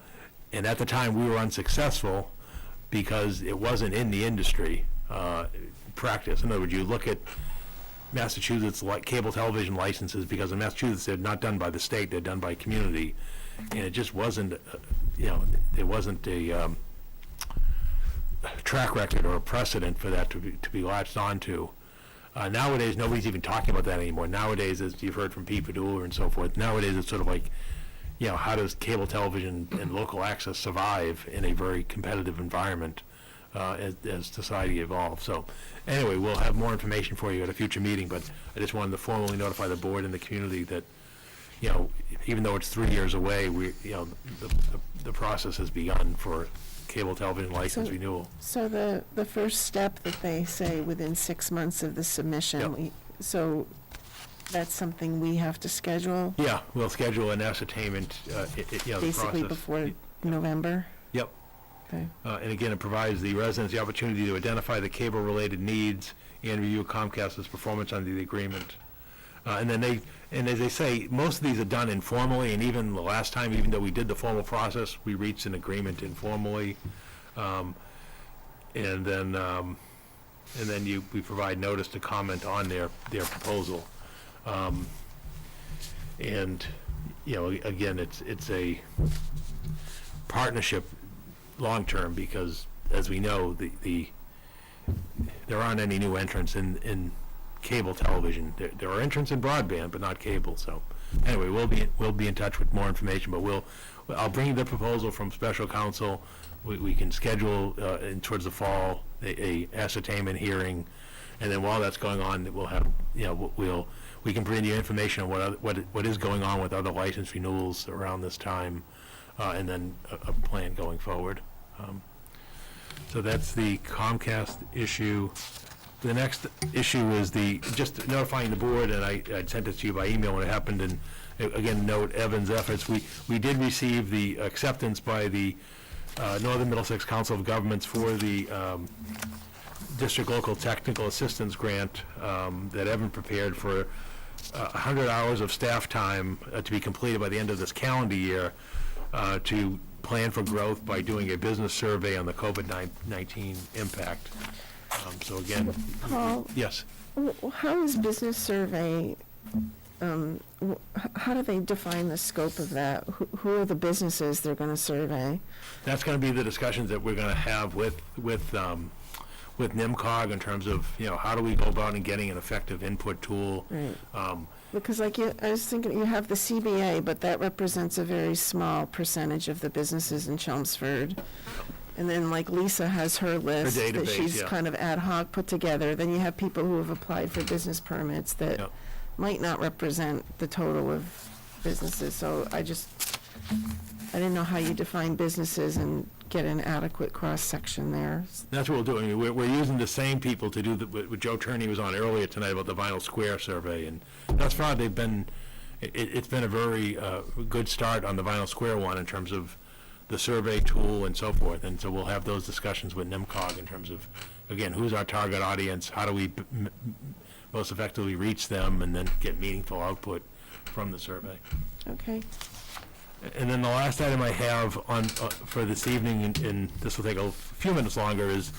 at the time, we were unsuccessful because it wasn't in the industry practice. In other words, you look at Massachusetts cable television licenses, because in Massachusetts, they're not done by the state, they're done by community. And it just wasn't, there wasn't a track record or a precedent for that to be latched onto. Nowadays, nobody's even talking about that anymore. Nowadays, as you've heard from Pete Padula and so forth, nowadays it's sort of like, how does cable television and local access survive in a very competitive environment as society evolves? So anyway, we'll have more information for you at a future meeting, but I just wanted to formally notify the board and the community that, even though it's 3 years away, the process has begun for cable television license renewal. So the first step that they say within 6 months of the submission, so that's something we have to schedule? Yeah, we'll schedule an ascertainment, the basically process. before November? Yep. Okay. And again, it provides the residents the opportunity to identify the cable-related needs and review Comcast's performance under the agreement. And as they say, most of these are done informally, and even the last time, even though we did the formal process, we reached an agreement informally. And then we provide notice to comment on their proposal. And, again, it's a partnership long-term, because as we know, there aren't any new entrants in cable television. There are entrants in broadband, but not cable. So anyway, we'll be in touch with more information, but I'll bring you the proposal from special counsel. We can schedule towards the fall a ascertainment hearing, and then while that's going on, we'll have, we can bring you information on what is going on with other license renewals around this time, and then a plan going forward. So that's the Comcast issue. The next issue is just notifying the board, and I sent it to you by email when it happened, and again, note Evan's efforts. We did receive the acceptance by the Northern Middlesex Council of Governments for the District Local Technical Assistance Grant that Evan prepared for 100 hours of staff time to be completed by the end of this calendar year to plan for growth by doing a business survey on the COVID-19 impact. So again, Paul? Yes. How is business survey, how do they define the scope of that? Who are the businesses they're going to survey? That's going to be the discussions that we're going to have with NIMCOG in terms of, how do we go about in getting an effective input tool. Right. Because I was thinking, you have the CBA, but that represents a very small percentage of the businesses in Chelmsford. And then Lisa has her list that database, she's kind of ad hoc put together. Then you have people who have applied for business permits that might not represent the total of businesses. So I didn't know how you define businesses and get an adequate cross-section there. That's what we'll do. I mean, we're using the same people to do what Joe Turney was on earlier tonight about the Vinyl Square survey. And thus far, it's been a very good start on the Vinyl Square one in terms of the survey tool and so forth. And so we'll have those discussions with NIMCOG in terms of, again, who's our target audience, how do we most effectively reach them, and then get meaningful output from the survey. Okay. And then the last item I have on for this evening, and this will take a few minutes longer, is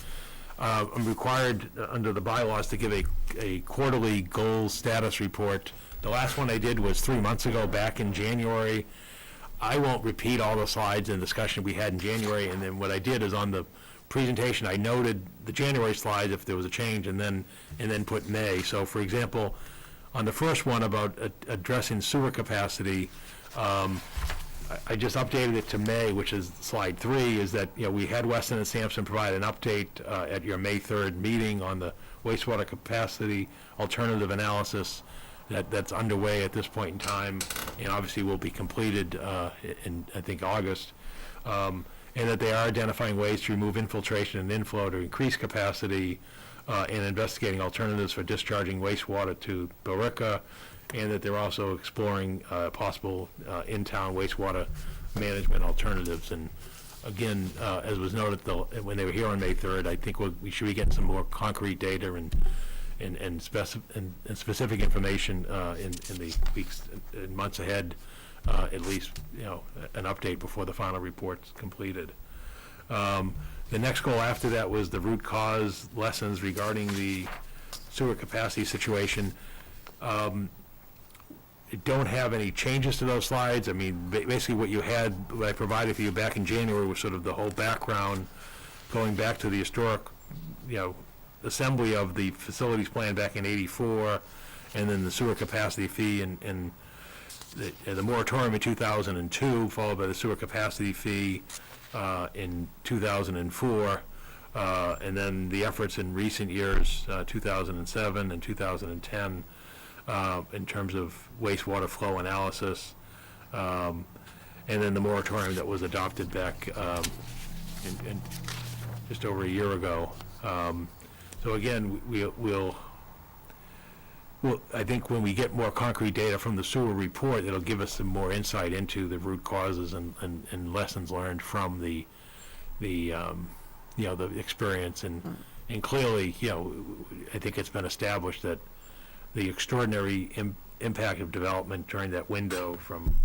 I'm required under the bylaws to give a quarterly goals status report. The last one I did was 3 months ago, back in January. I won't repeat all the slides and discussion we had in January, and then what I did is on the presentation, I noted the January slides if there was a change, and then put May. So, for example, on the first one about addressing sewer capacity, I just updated it to May, which is slide 3, is that, we had Weston and Sampson provide an update at your May 3rd meeting on the wastewater capacity alternative analysis that's underway at this point in time, and obviously will be completed in, I think, August. And that they are identifying ways to remove infiltration and inflow to increase capacity, and investigating alternatives for discharging wastewater to Billerica, and that they're also exploring possible in-town wastewater management alternatives. And again, as was noted when they were here on May 3rd, I think we should be getting some more concrete data and specific information in the weeks and months ahead. At least, an update before the final report's completed. The next goal after that was the root cause lessons regarding the sewer capacity situation. I don't have any changes to those slides. I mean, basically what I provided for you back in January was sort of the whole background, going back to the historic, assembly of the facilities plan back in '84, and then the sewer capacity fee and the moratorium in 2002, followed by the sewer capacity fee in 2004, and then the efforts in recent years, 2007 and 2010, in terms of wastewater flow analysis, and then the moratorium that was adopted back in just over a year ago. So again, Well, I think when we get more concrete data from the sewer report, it'll give us some more insight into the root causes and lessons learned from the experience. And clearly, I think it's been established that the extraordinary impact of development during that window from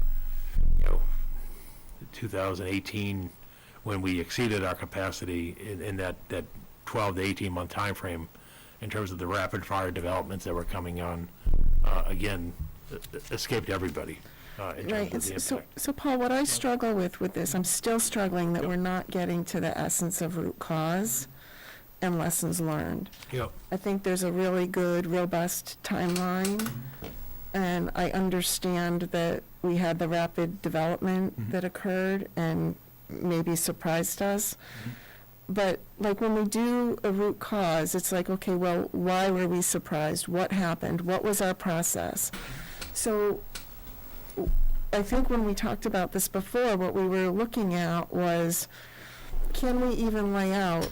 2018, when we exceeded our capacity in that 12 to 18 month time frame, in terms of the rapid fire developments that were coming on, again, escaped everybody in terms of the impact. So Paul, what I struggle with this, I'm still struggling that we're not getting to the essence of root cause and lessons learned. Yep. I think there's a really good, robust timeline, and I understand that we had the rapid development that occurred and maybe surprised us. But like when we do a root cause, it's like, okay, well, why were we surprised? What happened? What was our process? So I think when we talked about this before, what we were looking at was, can we even lay out,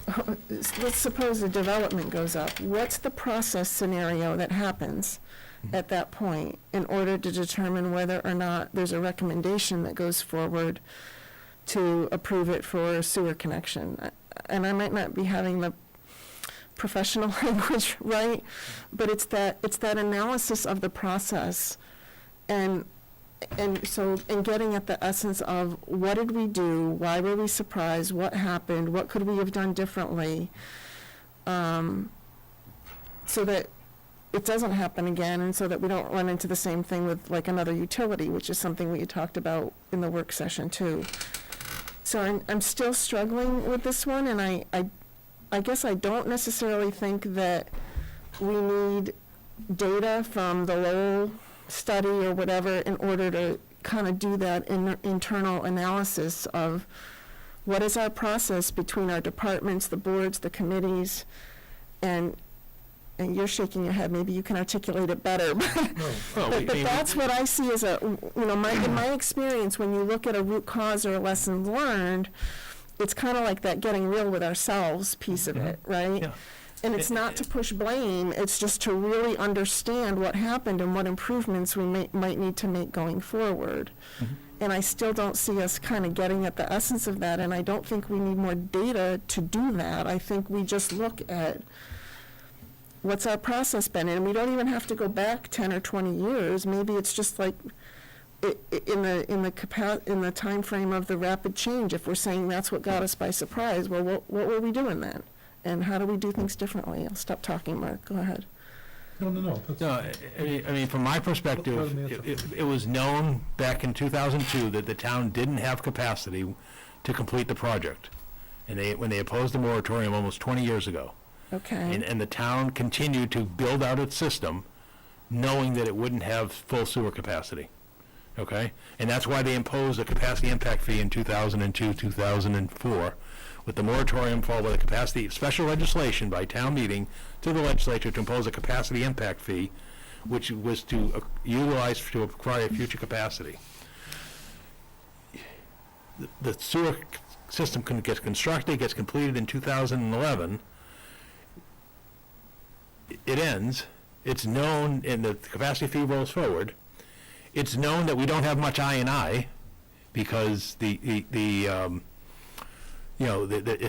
let's suppose the development goes up. What's the process scenario that happens at that point in order to determine whether or not there's a recommendation that goes forward to approve it for a sewer connection? And I might not be having the professional language right, but it's that analysis of the process, and getting at the essence of what did we do, why were we surprised, what happened, what could we have done differently, so that it doesn't happen again, and so that we don't run into the same thing with like another utility, which is something we had talked about in the work session too. So I'm still struggling with this one, and I guess I don't necessarily think that we need data from the Lowell study or whatever in order to kind of do that internal analysis of what is our process between our departments, the boards, the committees, and you're shaking your head, maybe you can articulate it better, but that's what I see as in my experience, when you look at a root cause or a lesson learned, it's kind of like that getting real with ourselves piece of it, right? Yeah. And it's not to push blame, it's just to really understand what happened and what improvements we might need to make going forward. And I still don't see us kind of getting at the essence of that, and I don't think we need more data to do that. I think we just look at what's our process been, and we don't even have to go back 10 or 20 years. Maybe it's just like in the time frame of the rapid change. If we're saying that's what got us by surprise, well, what were we doing then? and how do we do things differently? I'll stop talking, Mark, go ahead. No. No, I mean, from my perspective, it was known back in 2002 that the town didn't have capacity to complete the project. And when they opposed the moratorium almost 20 years ago. Okay, And the town continued to build out its system, knowing that it wouldn't have full sewer capacity. Okay? And that's why they imposed a capacity impact fee in 2002, 2004, with the moratorium followed by the capacity, special legislation by town meeting to the legislature to impose a capacity impact fee, which was to utilize to acquire future capacity. The sewer system gets constructed, gets completed in 2011. It ends. It's known, and the capacity fee rolls forward. It's known that we don't have much I&I because it's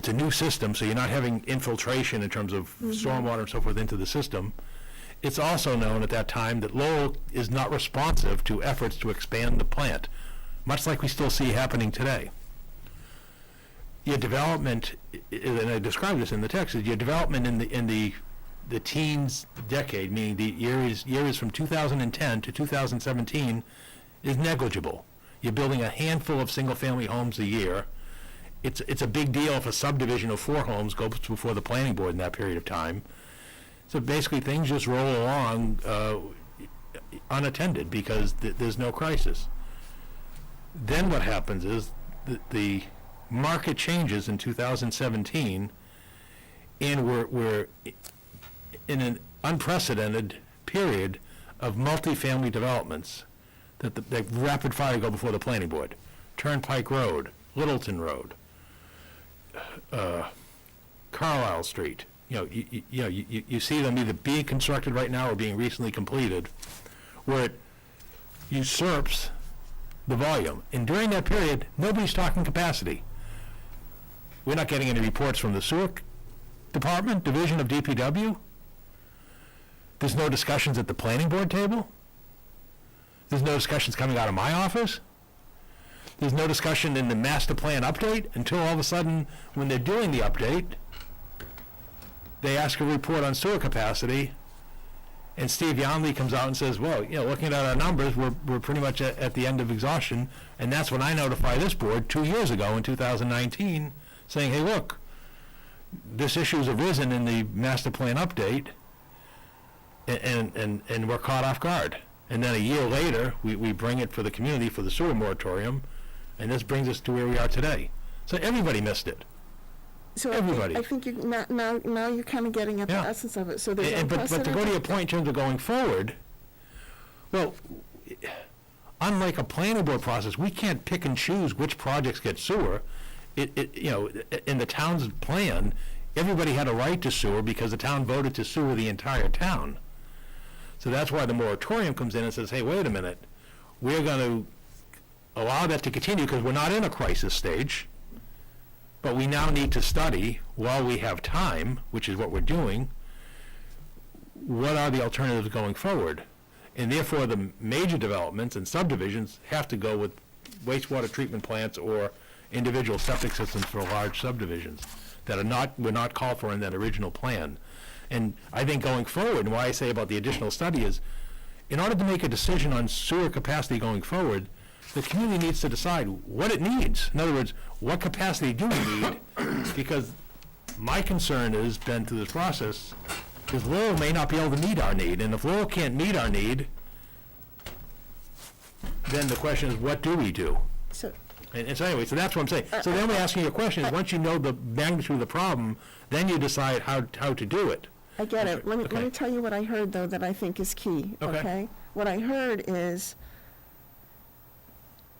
a new system, so you're not having infiltration in terms of stormwater and so forth into the system. It's also known at that time that Lowell is not responsive to efforts to expand the plant, much like we still see happening today. Your development, and I described this in the text, is your development in the teens decade, meaning the years from 2010 to 2017, is negligible. You're building a handful of single-family homes a year. It's a big deal if a subdivision of 4 homes goes before the planning board in that period of time. So basically, things just roll along unattended because there's no crisis. Then what happens is the market changes in 2017, and we're in an unprecedented period of multifamily developments that rapid fire go before the planning board. Turnpike Road, Littleton Road, Carlisle Street. You see them either being constructed right now or being recently completed, where it usurps the volume. And during that period, nobody's talking capacity. We're not getting any reports from the sewer department, division of DPW. There's no discussions at the planning board table. There's no discussions coming out of my office. There's no discussion in the master plan update until all of a sudden, when they're doing the update, they ask a report on sewer capacity, and Steve Yonley comes out and says, well, looking at our numbers, we're pretty much at the end of exhaustion, and that's when I notify this board 2 years ago in 2019, saying, hey, look, this issue's arisen in the master plan update, and we're caught off guard. And then a year later, we bring it for the community for the sewer moratorium, and this brings us to where we are today. So everybody missed it. so Everybody. I think you're, now you're kind of getting at the Yeah. essence of it, so there's But to go to your point in terms of going forward, well, unlike a planning board process, we can't pick and choose which projects get sewer. In the town's plan, everybody had a right to sewer because the town voted to sewer the entire town. So that's why the moratorium comes in and says, hey, wait a minute, we're going to allow that to continue because we're not in a crisis stage, but we now need to study, while we have time, which is what we're doing, what are the alternatives going forward? And therefore, the major developments and subdivisions have to go with wastewater treatment plants or individual septic systems for large subdivisions that were not called for in that original plan. And I think going forward, and why I say about the additional study is, in order to make a decision on sewer capacity going forward, the community needs to decide what it needs. In other words, what capacity do we need? Because my concern has been through this process, is Lowell may not be able to meet our need. And if Lowell can't meet our need, then the question is, what do we do? So, And so anyway, so that's what I'm saying. So then we're asking you a question is, once you know the magnitude of the problem, then you decide how to do it. I get it. Let me Okay. tell you what I heard, though, that I think is key, Okay. okay? What I heard is,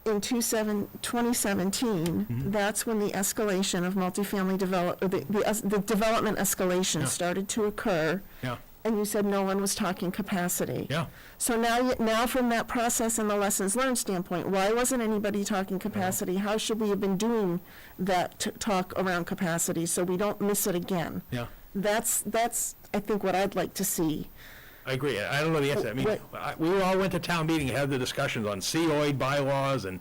in 2017, that's when the escalation of multifamily the development escalation Yeah. started to occur, Yeah, and you said no one was talking capacity. yeah. So now from that process and the lessons learned standpoint, why wasn't anybody talking capacity? How should we have been doing that talk around capacity so we don't miss it again? Yeah. That's I think what I'd like to see. I agree. I don't know the answer. I mean, we all went to town meeting and had the discussions on COID bylaws and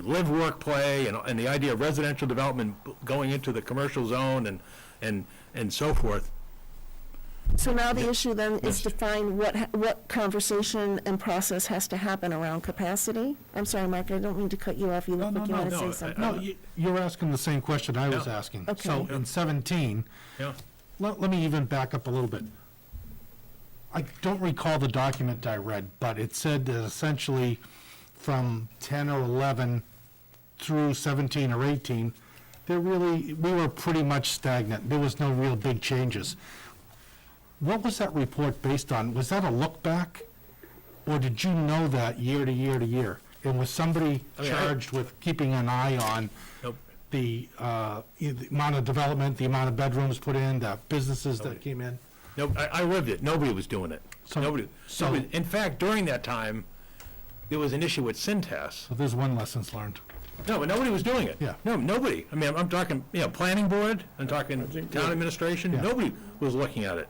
live, work, play, and the idea of residential development going into the commercial zone and and so forth. So now the issue then Yes. is to find what conversation and process has to happen around capacity? I'm sorry, Mark, I don't mean to cut you off. You look like you want to say something. No, you're asking the same question I was Yeah. asking. Okay. So in 17, Yeah. let me even back up a little bit. I don't recall the document I read, but it said that essentially from 10 or 11 through 17 or 18, we were pretty much stagnant. There was no real big changes. What was that report based on? Was that a look back? Or did you know that year to year to year? And was somebody charged with keeping an eye on Nope. the amount of development, the amount of bedrooms put in, the businesses that came in? No, I lived it. Nobody was doing it. Nobody. In fact, during that time, there was an issue with Cintas. So there's one lessons learned. No, but nobody was doing it. Yeah. No, nobody. I mean, I'm talking, planning board, I'm talking town administration, Yeah. nobody was looking at it.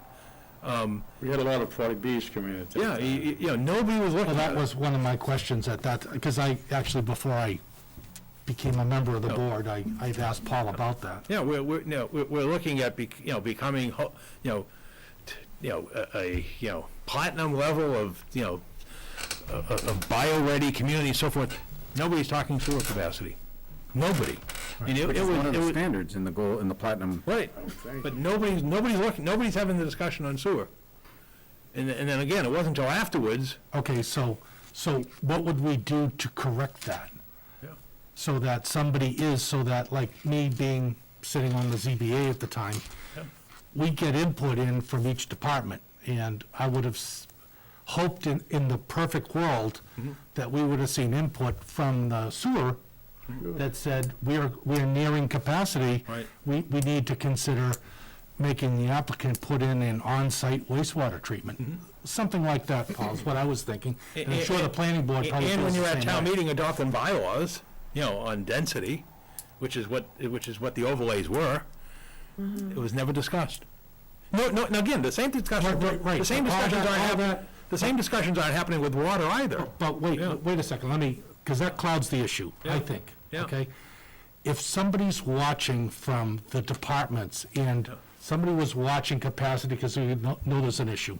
We had a lot of 40Bs come in at that Yeah, time. nobody was looking Well, at that it. was one of my questions at that, because I, actually, before I became a member of the No. board, I'd asked Paul about that. Yeah, we're looking at, becoming, a platinum level of, a bio-ready community and so forth. Nobody's talking sewer capacity. Nobody. And Which it is one of the was, standards in the goal, in the platinum. right, but nobody's looking, nobody's having the discussion on sewer. And then again, it wasn't until afterwards. Okay, so what would we do to correct that? Yeah. So that so that, like me being, sitting on the ZBA at the time, Yeah. we get input in from each department, and I would have hoped in the perfect world that we would have seen input from the sewer that said, we're nearing capacity. Right. We need to consider making the applicant put in an on-site wastewater treatment. Something like that, Paul, is what I was thinking. And I'm sure the planning board probably And when feels you're the at same town way. meeting adopting bylaws, on density, which is what the overlays were, it was never discussed. No, now again, the same discussion, Right. the same All discussions aren't that- happening, the same discussions aren't happening with water either. But wait a second, because that clouds the issue, I Yeah. think, Yeah. okay? If somebody's watching from the departments and somebody was watching capacity because we know there's an issue,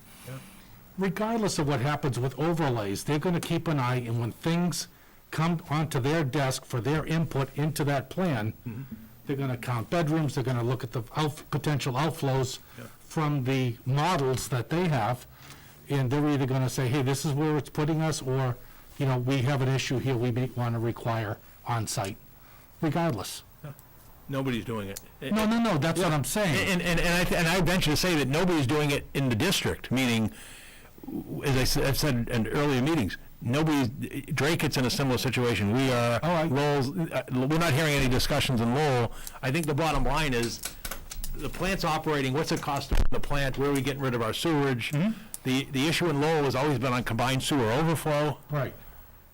regardless of what happens with overlays, they're gonna keep an eye, and when things come onto their desk for their input into that plan, they're gonna count bedrooms, they're gonna look at the potential outflows from the models that they have, and they're either gonna say, hey, this is where it's putting us, or, we have an issue here, we may wanna require on-site, regardless. Nobody's doing it. No, that's what I'm saying. And I venture to say that nobody's doing it in the district, meaning, as I've said in earlier meetings, Drake's in a similar situation. We are, All right. Lowell's, we're not hearing any discussions in Lowell. I think the bottom line is, the plant's operating, what's it cost to run the plant, where are we getting rid of our sewage? The issue in Lowell has always been on combined sewer overflow. Right.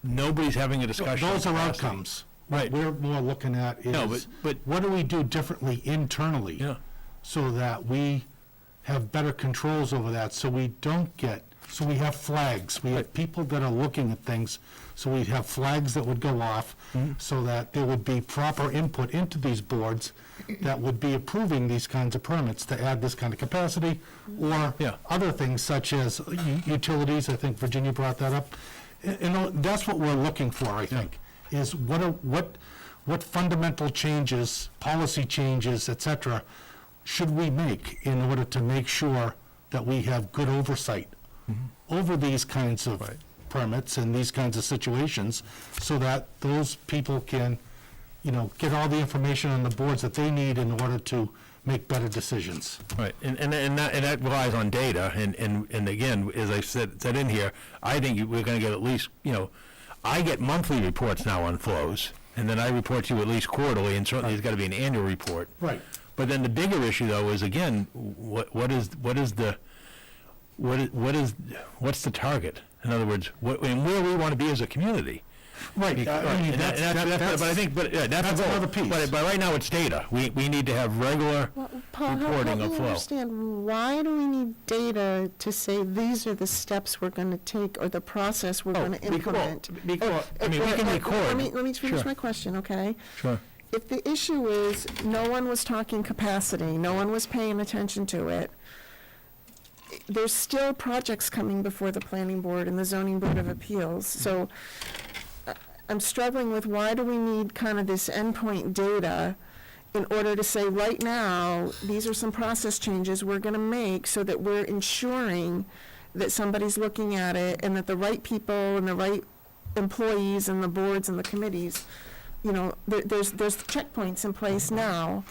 Nobody's having a discussion. on Those are capacity. outcomes. Right. What we're more looking at No, is, but- what do we do differently internally? Yeah. So that we have better controls over that, so we don't get, so we have flags. We have people that are looking at things, so we have flags that would go off, so that there would be proper input into these boards that would be approving these kinds of permits to add this kind of capacity, or Yeah. other things such as utilities. I think Virginia brought that up. And that's what we're looking for, I think, is what fundamental changes, policy changes, et cetera, should we make in order to make sure that we have good oversight over these kinds of permits and these kinds of situations, so that those people can, get all the information on the boards that they need in order to make better decisions. Right, and that relies on data, and again, as I said in here, I think we're gonna get at least, I get monthly reports now on flows, and then I report to you at least quarterly, and certainly there's gotta be an annual report. Right. But then the bigger issue, though, is again, what's the target? In other words, and where we wanna be as a community. Right. But I think, that's the goal. another piece. But right now, it's data. We need to have regular Paul, reporting help of me flow. understand, why do we need data to say these are the steps we're going to take or the process we're going to implement? I mean, we can record. Let me finish Sure. my question, okay? Sure. if the issue is no one was talking capacity, no one was paying attention to it, there's still projects coming before the planning board and the zoning board of appeals. So I'm struggling with why do we need kind of this endpoint data in order to say right now, these are some process changes we're going to make so that we're ensuring that somebody's looking at it and that the right people and the right employees and the boards and the committees, you know, there's checkpoints in place now.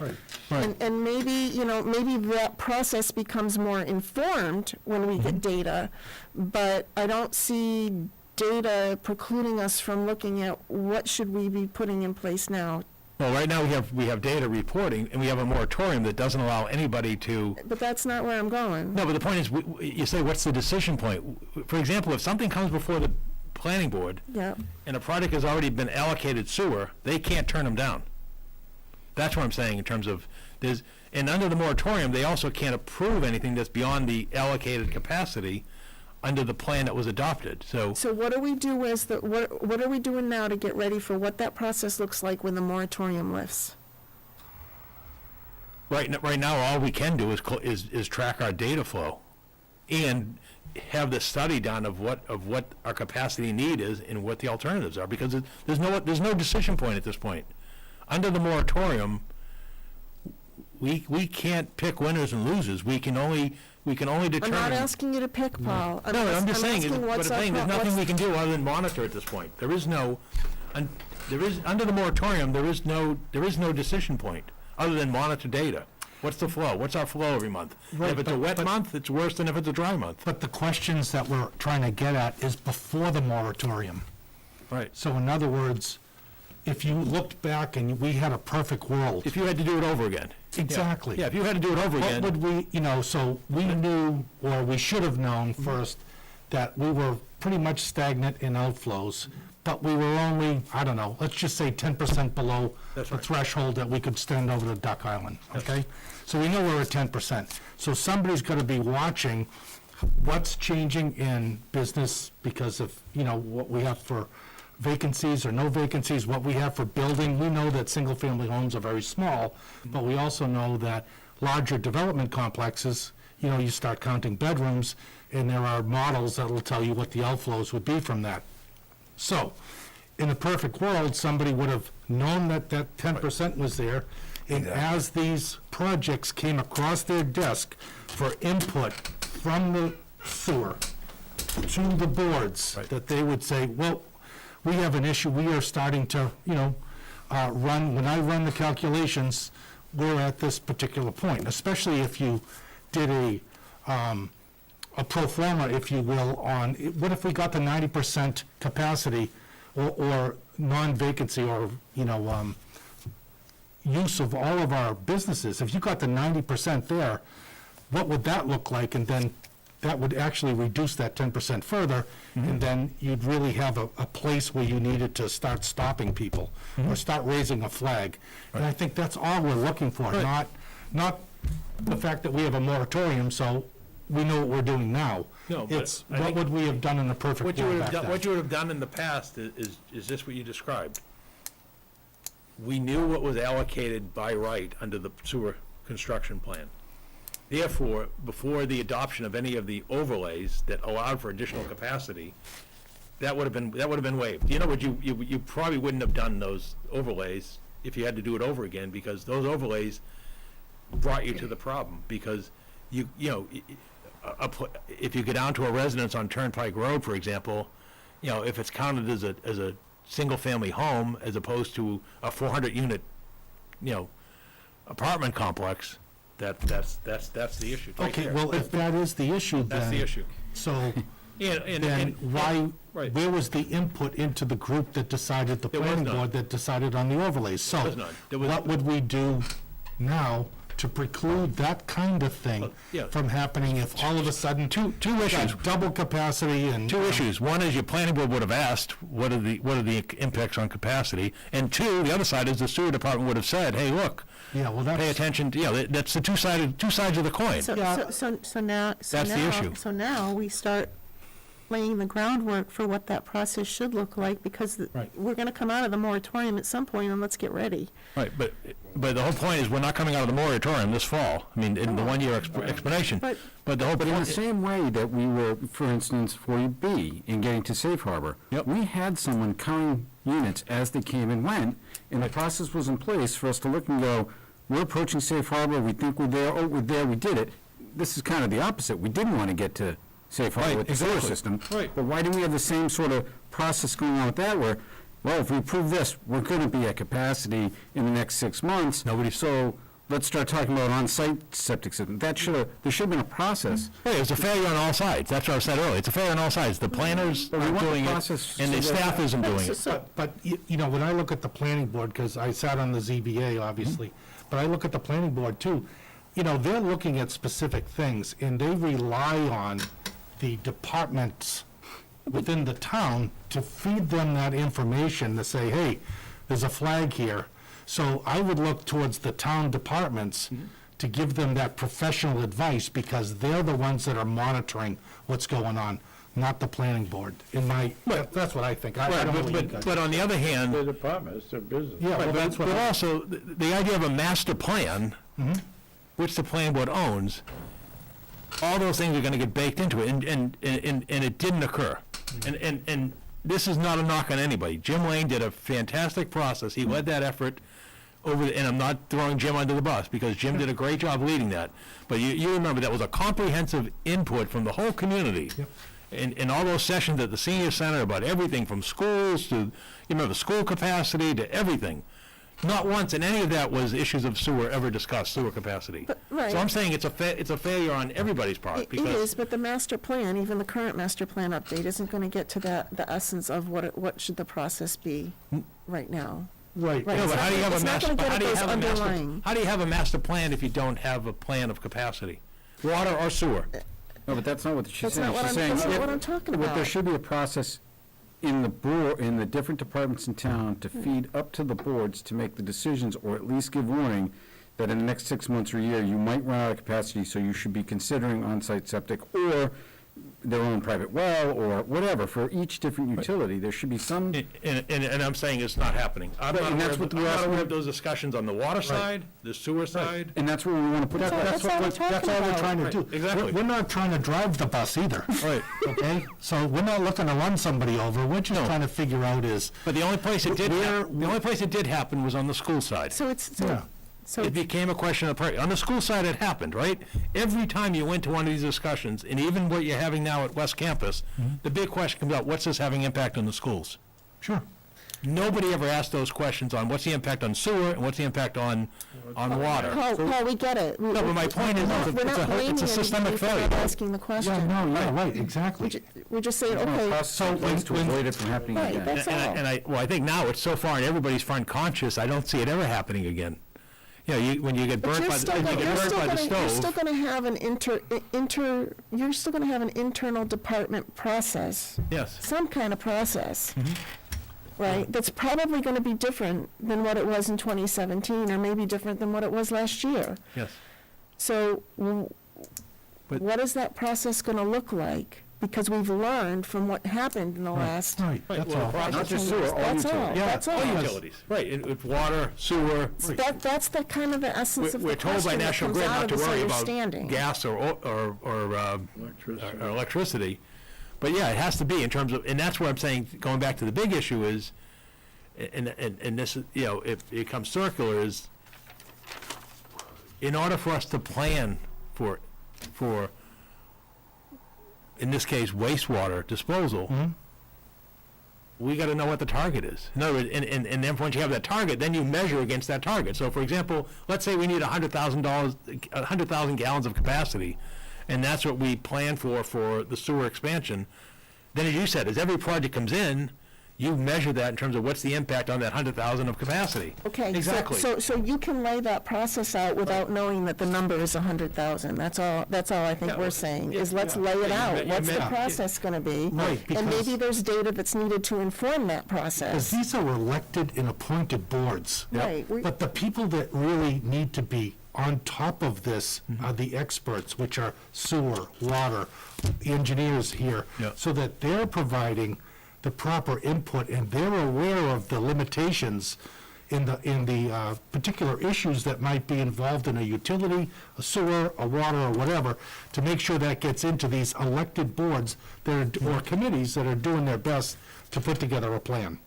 Right. And maybe, you know, maybe that process becomes more informed when we get data, but I don't see data precluding us from looking at what should we be putting in place now. Well, right now, we have data reporting, and we have a moratorium that doesn't allow anybody to... But that's not where I'm going. No, but the point is, you say, what's the decision point? For example, if something comes before the planning board, Yeah. and a project has already been allocated sewer, they can't turn them down. That's what I'm saying in terms of, and under the moratorium, they also can't approve anything that's beyond the allocated capacity under the plan that was adopted, so... So what do we do as what are we doing now to get ready for what that process looks like when the moratorium lifts? Right now, all we can do is track our data flow and have the study done of what our capacity need is and what the alternatives are, because there's no decision point at this point. Under the moratorium, we can't pick winners and losers. We can only determine. I'm not asking you to pick, Paul. No, I'm just saying, asking what's there's nothing we can do other than monitor at this point. Under the moratorium, there is no decision point other than monitor data. What's the flow? What's our flow every month? Right, If it's a wet month, it's worse than if it's a dry month. But the questions that we're trying to get at is before the moratorium. Right. So in other words, if you looked back and we had a perfect world. If you had to do it over again. Exactly. Yeah, if you had to do it over again. What would we, so we knew, or we should have known first, that we were pretty much stagnant in outflows, but we were only, I don't know, let's just say 10% below the threshold that we could stand over the Duck Island, okay? So we know we're at 10%. So somebody's gonna be watching what's changing in business because of, what we have for vacancies or no vacancies, what we have for building. We know that single-family homes are very small, but we also know that larger development complexes, you start counting bedrooms, and there are models that will tell you what the outflows would be from that. So, in a perfect world, somebody would have known that 10% was there, and as these projects came across their desk for input from the sewer to the boards, that they would say, well, we have an issue, we are starting to, when I run the calculations, we're at this particular point, especially if you did a pro forma, if you will, on, what if we got the 90% capacity or non-vacancy or, use of all of our businesses? If you got the 90% there, what would that look like? And then that would actually reduce that 10% further, and then you'd really have a place where you needed to start stopping people or start raising a flag. And I think that's all we're looking for, not the fact that we have a moratorium, so we know what we're doing now. No, but It's I what think would we have done in the perfect What you world would back have done, then? what you would have done in the past is this what you described. We knew what was allocated by right under the sewer construction plan. Therefore, before the adoption of any of the overlays that allowed for additional capacity, that would have been waived. You know what, you probably wouldn't have done those overlays if you had to do it over again, because those overlays brought you to the problem, because if you go down to a residence on Turnpike Road, for example, if it's counted as a single-family home as opposed to a 400-unit, apartment complex, that's the issue. Right Okay, there. well, if that is the issue, then. That's the issue. So, And then why, right. where was the input into the group that decided, the There was planning none. board that decided on the overlays? So, There was none. There was- what would we do now to preclude that kind of thing yeah. from happening if all of a sudden Two issues. double capacity and Two issues. One is your planning board would have asked, what are the impacts on capacity? And two, the other side is the sewer department would have said, hey, look, Yeah, well, that's. pay attention to, that's the two sides of the coin. So now, That's the issue. So now we start laying the groundwork for what that process should look like, because we're gonna come out of the moratorium at some point, and let's get ready. Right, but the whole point is, we're not coming out of the moratorium this fall. I mean, in the one-year explanation. But- But the whole But in the point, same way that we were, for instance, 40B, in getting to safe harbor, we had someone counting units as they came and went, and the process was in place for us to look and go, we're approaching safe harbor, we think we're there, oh, we're there, we did it. This is kind of the opposite. We didn't want to get to safe harbor Right, with the sewer exactly. system. Right. But why didn't we have the same sort of process going on with that, where, well, if we approve this, we're going to be at capacity in the next 6 months. So let's start talking about on-site septic system. There should have been a process. Hey, it's a failure on all sides. That's what I said earlier. It's a failure on all sides. The planners But we aren't want the doing it, process and the so that- staff isn't doing it. But, you know, when I look at the planning board, because I sat on the ZBA, obviously, but I look at the planning board too, you know, they're looking at specific things, and they rely on the departments within the town to feed them that information, to say, hey, there's a flag here. So I would look towards the town departments to give them that professional advice, because they're the ones that are monitoring what's going on, not the planning board. That's what I think. I don't know what you guys- But on the other hand, The department, it's their business. Yeah, well, that's what but I- also, the idea of a master plan, which the planning board owns, all those things are gonna get baked into it, and it didn't occur. And this is not a knock on anybody. Jim Lane did a fantastic process. He led that effort and I'm not throwing Jim under the bus, because Jim did a great job leading that. But you remember, that was a comprehensive input from the whole community. In all those sessions at the senior center, about everything from schools to, the school capacity to everything. Not once in any of that was issues of sewer ever discussed, sewer capacity. right. So I'm saying it's a failure on everybody's part, It because. is, but the master plan, even the current master plan update, isn't gonna get to the essence of what should the process be right now. Right. Right. No, but how do you have a It's not master, gonna but get how at do you those have a master, underlying- how do you have a master plan if you don't have a plan of capacity? Water or sewer? No, but that's not what she's That's saying. not what She's I'm- saying that's not if- what I'm talking There about. should be a process in the board, in the different departments in town, to feed up to the boards to make the decisions, or at least give warning that in the next 6 months or a year, you might run out of capacity, so you should be considering on-site septic or their own private well, or whatever. For each different utility, there should be some. And I'm saying it's not happening. I'm Right, not and aware that's of what the- we're I'm not asking- aware of those discussions on the water side, the sewer side. And that's where we want to put that. That's all we're talking That's all we're about. trying to Right, do. exactly. We're not trying to drive the bus either. Right. Okay? So we're not looking to run somebody over. We're just trying to figure out is, But the only place it did, Where- the only place it did happen was on the school side. So it's, yeah. so It became a question of, on the school side it happened, right? Every time you went to one of these discussions, and even what you're having now at West Campus, the big question comes out, what's this having impact on the schools? Sure. Nobody ever asked those questions on what's the impact on sewer and what's the impact on water. Paul, we get it. No, but my point is, We're not blaming it's a systemic anybody for not failure. asking the question. Yeah, no, yeah, right, exactly. We're just saying, okay, So ways to avoid it from happening Right, again. that's all. And I think now it's so far in everybody's front conscious, I don't see it ever happening again. When you get but burnt you're by still the, gonna, you you're get burnt still by the gonna, you're still stove. gonna have an you're still gonna have an internal department process, Yes. some kind of process. Mm-hmm. Right, that's probably gonna be different than what it was in 2017, or maybe different than what it was last year. Yes. So, But- what is that process gonna look like? Because we've learned from what happened in the last. Right, that's all. Not just sewer, all That's all, utilities. that's all. All utilities, right, it's water, sewer. That's the kind of the essence of We're the told by question that National comes Grid out not of to this worry about understanding. gas or electricity. But yeah, it has to be in terms of, and that's where I'm saying, going back to the big issue is, and this is, it comes circular, is in order for us to plan for, in this case, wastewater disposal, we got to know what the target is. In other words, and then once you have that target, then you measure against that target. So, for example, let's say we need 100,000 gallons of capacity, and that's what we plan for the sewer expansion. Then, as you said, as every project comes in, you measure that in terms of what's the impact on that 100,000 of capacity. Okay, Exactly. so you can lay that process out without knowing that the number is 100,000. That's all I think we're saying, is let's lay it Yeah, out. you What's the meant- process gonna be? Right, And because- maybe there's data that's needed to inform that Because process. these are elected and appointed boards. Right. But the people that really need to be on top of this are the experts, which are sewer, water, engineers here, Yeah. so that they're providing the proper input and they're aware of the limitations in the particular issues that might be involved in a utility, a sewer, a water, or whatever, to make sure that gets into these elected boards that are, or committees that are doing their best to put together a plan.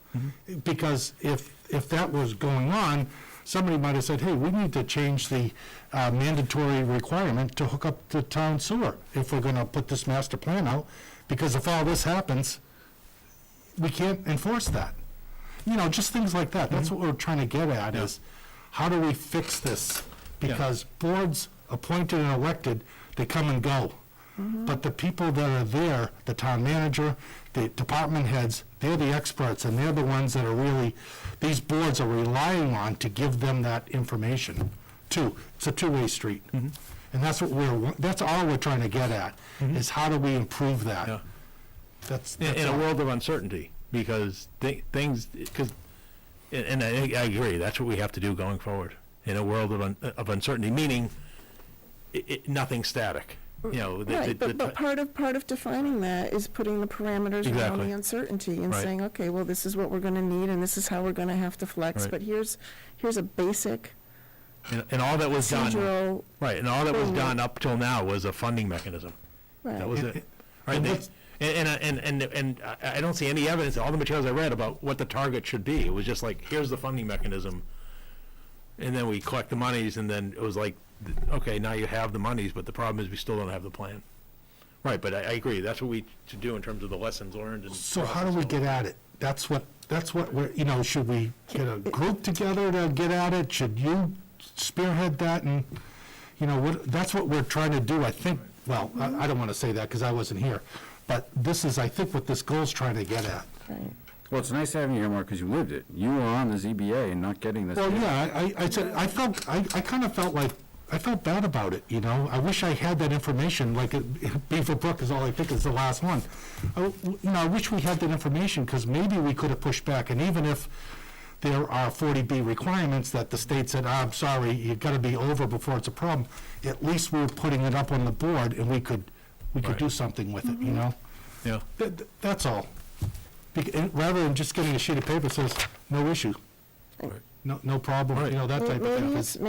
Because if that was going on, somebody might have said, hey, we need to change the mandatory requirement to hook up the town sewer if we're gonna put this master plan out, because if all this happens, we can't enforce that. You know, just things like that. That's what we're trying to get at, is how do we fix this? Because boards appointed and elected, they come and go. But the people that are there, the town manager, the department heads, they're the experts, and they're the ones that are really, these boards are relying on to give them that information, too. It's a two-way street. And that's what that's all we're trying to get at, is how do we improve that? Yeah. That's In a all. world of uncertainty, because and I agree, that's what we have to do going forward. In a world of uncertainty, meaning nothing's static. You know, Right, but part of defining that is putting the parameters around Exactly. the uncertainty and Right. saying, okay, well, this is what we're gonna need and this is how we're gonna have to flex, Right. but here's a basic and all that was done, procedural. right, and all that was thing done up till now was a funding mechanism. Right. That was it. Right, and they- what's- and I don't see any evidence, all the materials I read about what the target should be. It was just like, here's the funding mechanism, and then we collect the monies, and then it was like, okay, now you have the monies, but the problem is we still don't have the plan. Right, but I agree, that's what we should do in terms of the lessons learned and. So how do we get at it? That's what we're, you know, should we get a group together to get at it? Should you spearhead that? And, you know, that's what we're trying to do, I think. Well, I don't want to say that because I wasn't here, but this is, I think, what this goal's trying to get at. Right. Well, it's nice having you here, Mark, because you lived it. You were on the ZBA and not getting this. Well, data. yeah, I kind of felt like, I felt bad about it, you know? I wish I had that information, like Beaver Brook is all I think is the last one. I wish we had that information, because maybe we could have pushed back, and even if there are 40B requirements that the state said, I'm sorry, you've got to be over before it's a problem, at least we're putting it up on the board, and we could Right. do something with it, you know? Yeah. That's all. And rather than just getting a sheet of paper that says, no issue. Right. No problem, you know, that type of thing.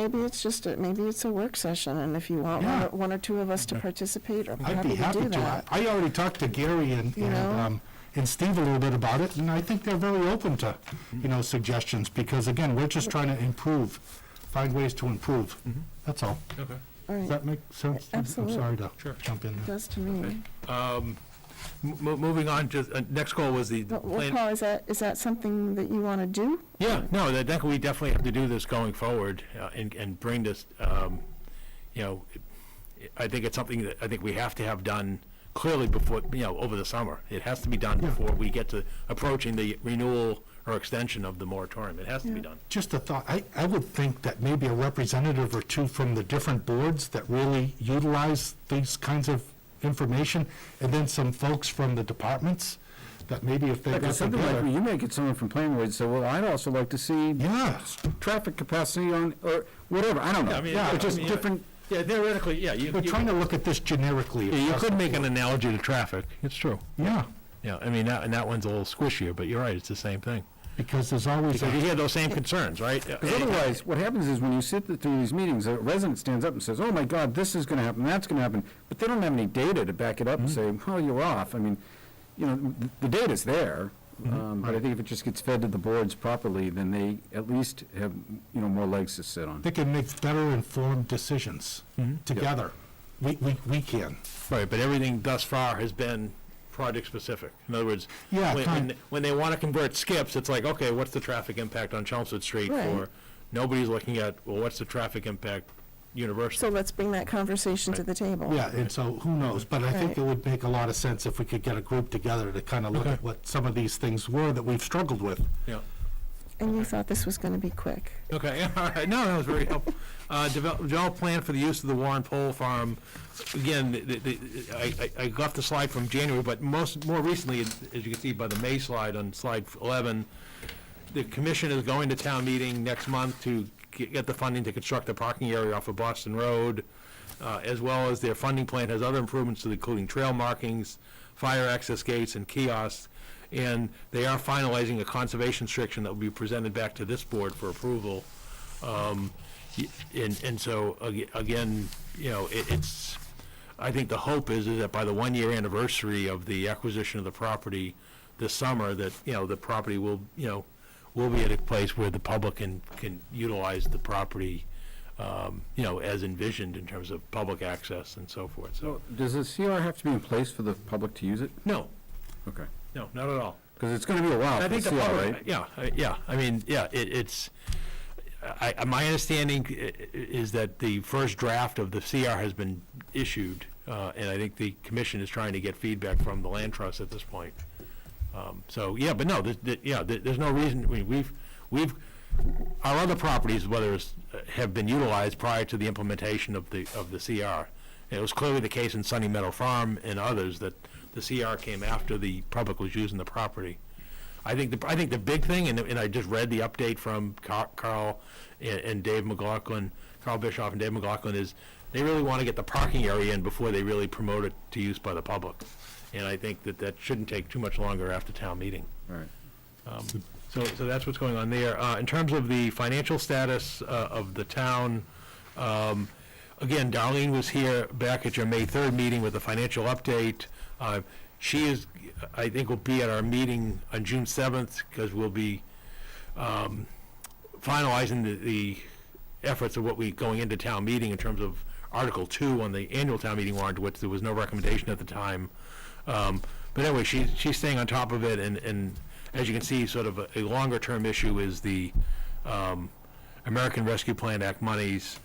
Maybe it's a work session, and if you want Yeah. one or two of us to participate, I'm I'd be happy to do to. that. I already talked to Gary and You know? Steve a little bit about it, and I think they're very open to, you know, suggestions, because again, we're just trying to improve, find ways to improve. That's all. Okay. All Does right, that make sense? Absolutely. I'm sorry to Sure. jump in it there. does to me. Moving on, just, next goal was the Well, plan. Paul, is that something that you want to do? Yeah, no, we definitely have to do this going forward, and bring this, you know, I think it's something that I think we have to have done clearly before, you know, over the summer. It has to be done before we get to approaching the renewal or extension of the moratorium. It has to be done. Just a thought, I would think that maybe a representative or two from the different boards that really utilize these kinds of information, and then some folks from the departments, that maybe if they Like, got something like, together. you may get someone from planning board and say, well, I'd also like to see Yeah. traffic capacity on, or whatever, I don't know. I mean, Or just yeah. different, Yeah, theoretically, yeah, We're trying to look at this generically. Yeah, you across could the make an board. analogy to traffic, it's true. Yeah, Yeah, I mean, that one's a little squishier, but you're right, it's the same thing. because there's always. Because you hear those same concerns, right? because otherwise, what happens is when you sit through these meetings, a resident stands up and says, oh my God, this is gonna happen, that's gonna happen, but they don't have any data to back it up and say, oh, you're off. I mean, you know, the data's there, but I think if it just gets fed to the boards properly, then they at least have, you know, more legs to sit on. They can make better informed decisions together. We can. Right, but everything thus far has been project-specific. In other words, Yeah, when they want to convert skips, it's like, okay, what's the traffic impact on Chelmsford Street? Right. Or nobody's looking at, well, what's the traffic impact universally? So let's bring that conversation to the table. Yeah, and so who knows? But I think Right. it would make a lot of sense if we could get a group together to kind of look Okay. at what some of these things were that we've struggled with. Yeah. And you thought this was going to be quick. Okay, all right, no, that was very helpful. Develop plan for the use of the Warren Pole Farm. Again, I got the slide from January, but more recently, as you can see by the May slide on slide 11, the commission is going to town meeting next month to get the funding to construct the parking area off of Boston Road, as well as their funding plan has other improvements, including trail markings, fire access gates, and kiosks. And they are finalizing a conservation restriction that will be presented back to this board for approval. And so, again, you know, it's, I think the hope is that by the 1-year anniversary of the acquisition of the property this summer, that, you know, the property will, you know, will be at a place where the public can utilize the property, you know, as envisioned in terms of public access and so forth. So, Does the CR have to be in place for the public to use it? no, Okay. no, not at all. Because it's going to be a while I for the think the CR, public, right? yeah, I mean, yeah, it's, my understanding is that the first draft of the CR has been issued, and I think the commission is trying to get feedback from the land trust at this point. So, yeah, but no, there's no reason, I mean, our other properties, whether it's, have been utilized prior to the implementation of the CR. And it was clearly the case in Sunny Meadow Farm and others that the CR came after the public was using the property. I think the big thing, and I just read the update from Carl and Dave McLaughlin, Carl Bischoff and Dave McLaughlin, is they really want to get the parking area in before they really promote it to use by the public. And I think that shouldn't take too much longer after town meeting. All right. So that's what's going on there. In terms of the financial status of the town, again, Darlene was here back at your May 3rd meeting with a financial update. She is, I think, will be at our meeting on June 7th, because we'll be finalizing the efforts of what we, going into town meeting in terms of Article 2 on the annual town meeting warrant, which there was no recommendation at the time. But anyway, she's staying on top of it, and as you can see, sort of a longer-term issue is the American Rescue Plan Act monies,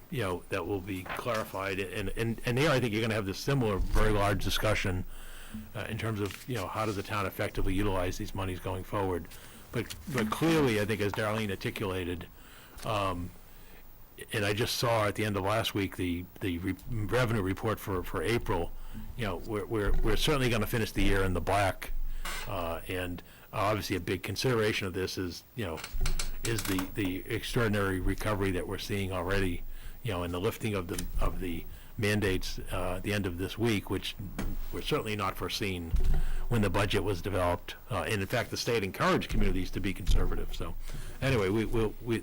you know, that will be clarified. And there, I think you're going to have this similar, very large discussion in terms of, you know, how does the town effectively utilize these monies going forward. But clearly, I think, as Darlene articulated, and I just saw at the end of last week the revenue report for April, you know, we're certainly going to finish the year in the black. And obviously a big consideration of this is, you know, is the extraordinary recovery that we're seeing already, you know, and the lifting of the mandates at the end of this week, which were certainly not foreseen when the budget was developed. And in fact, the state encouraged communities to be conservative. So anyway,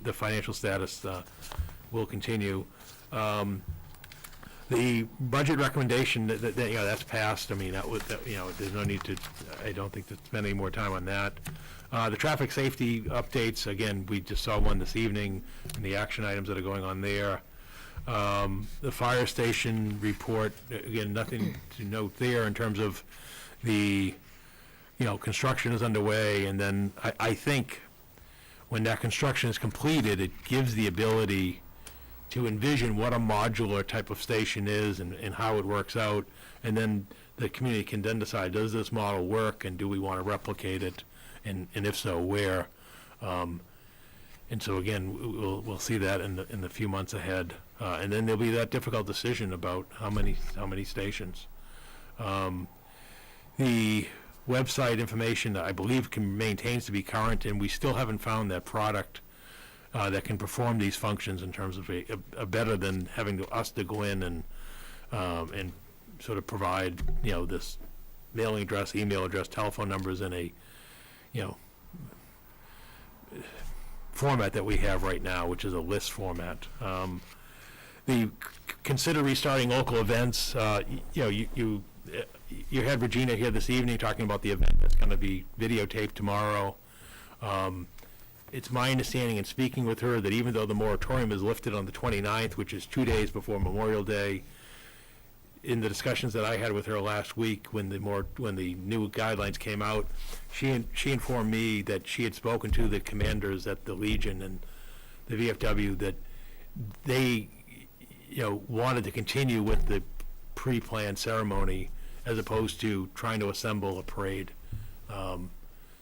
the financial status will continue. The budget recommendation that you know, that's passed. I mean, that you know, there's no need to, I don't think, to spend any more time on that. The traffic safety updates, again, we just saw one this evening, and the action items that are going on there. The fire station report, again, nothing to note there in terms of the, you know, construction is underway, and then I think when that construction is completed, it gives the ability to envision what a modular type of station is and how it works out, and then the community can then decide, does this model work, and do we want to replicate it, and if so, where? And so again, we'll see that in the few months ahead, and then there'll be that difficult decision about how many stations. The website information, I believe, maintains to be current, and we still haven't found that product that can perform these functions in terms of a better than having us to go in and sort of provide, you know, this mailing address, email address, telephone numbers in a, you know, format that we have right now, which is a list format. The consider restarting local events. You know, you had Regina here this evening talking about the event that's going to be videotaped tomorrow. It's my understanding in speaking with her that even though the moratorium is lifted on the 29th, which is 2 days before Memorial Day, in the discussions that I had with her last week when the new guidelines came out, she informed me that she had spoken to the commanders at the Legion and the VFW that they, you know, wanted to continue with the pre-planned ceremony as opposed to trying to assemble a parade.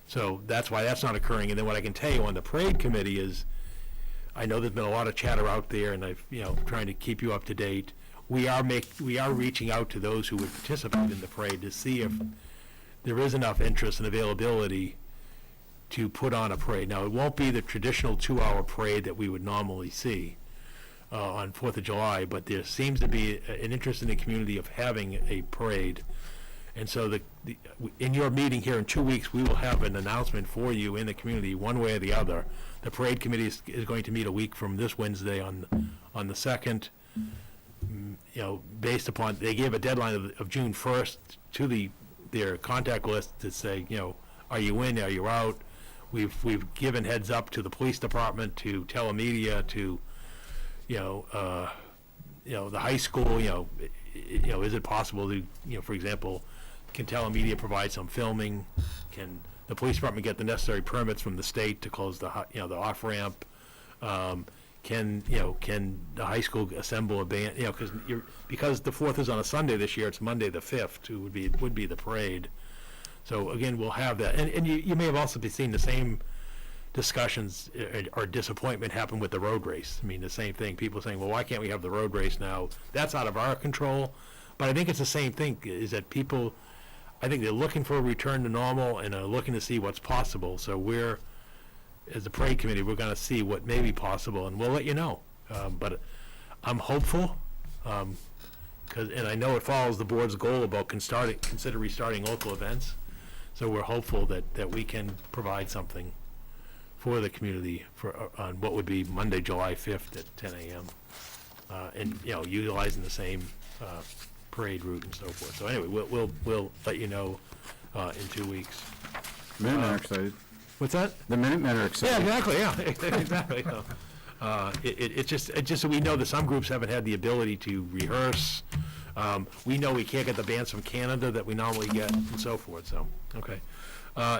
So that's why that's not occurring. And then what I can tell you on the parade committee is, I know there's been a lot of chatter out there, and I've, you know, trying to keep you up to date. We are reaching out to those who would participate in the parade to see if there is enough interest and availability to put on a parade. Now, it won't be the traditional 2-hour parade that we would normally see on 4th of July, but there seems to be an interest in the community of having a parade. And so in your meeting here in 2 weeks, we will have an announcement for you in the community, one way or the other. The parade committee is going to meet a week from this Wednesday on the 2nd. Based upon, they gave a deadline of June 1st to their contact list to say, are you in, are you out? We've given heads up to the police department, to telemedia, to, the high school, is it possible to, for example, can telemedia provide some filming? Can the police department get the necessary permits from the state to close the off-ramp? Can the high school assemble a band? Because the 4th is on a Sunday this year, it's Monday the 5th, would be the parade. So again, we'll have that. And you may have also seen the same discussions or disappointment happen with the road race. I mean, the same thing. People saying, well, why can't we have the road race now? That's out of our control. But I think it's the same thing, is that people, I think they're looking for a return to normal and are looking to see what's possible. So we're, as the parade committee, we're going to see what may be possible, and we'll let you know. But I'm hopeful, and I know it follows the board's goal about consider restarting local events. So we're hopeful that we can provide something for the community on what would be Monday, July 5th at 10 a.m. And utilizing the same parade route and so forth. So anyway, we'll let you know in 2 weeks. Minutemen are excited. What's that? The Minutemen are excited. Yeah, exactly. Yeah, exactly. It's just so we know that some groups haven't had the ability to rehearse. We know we can't get the bands from Canada that we normally get, and so forth. So, okay.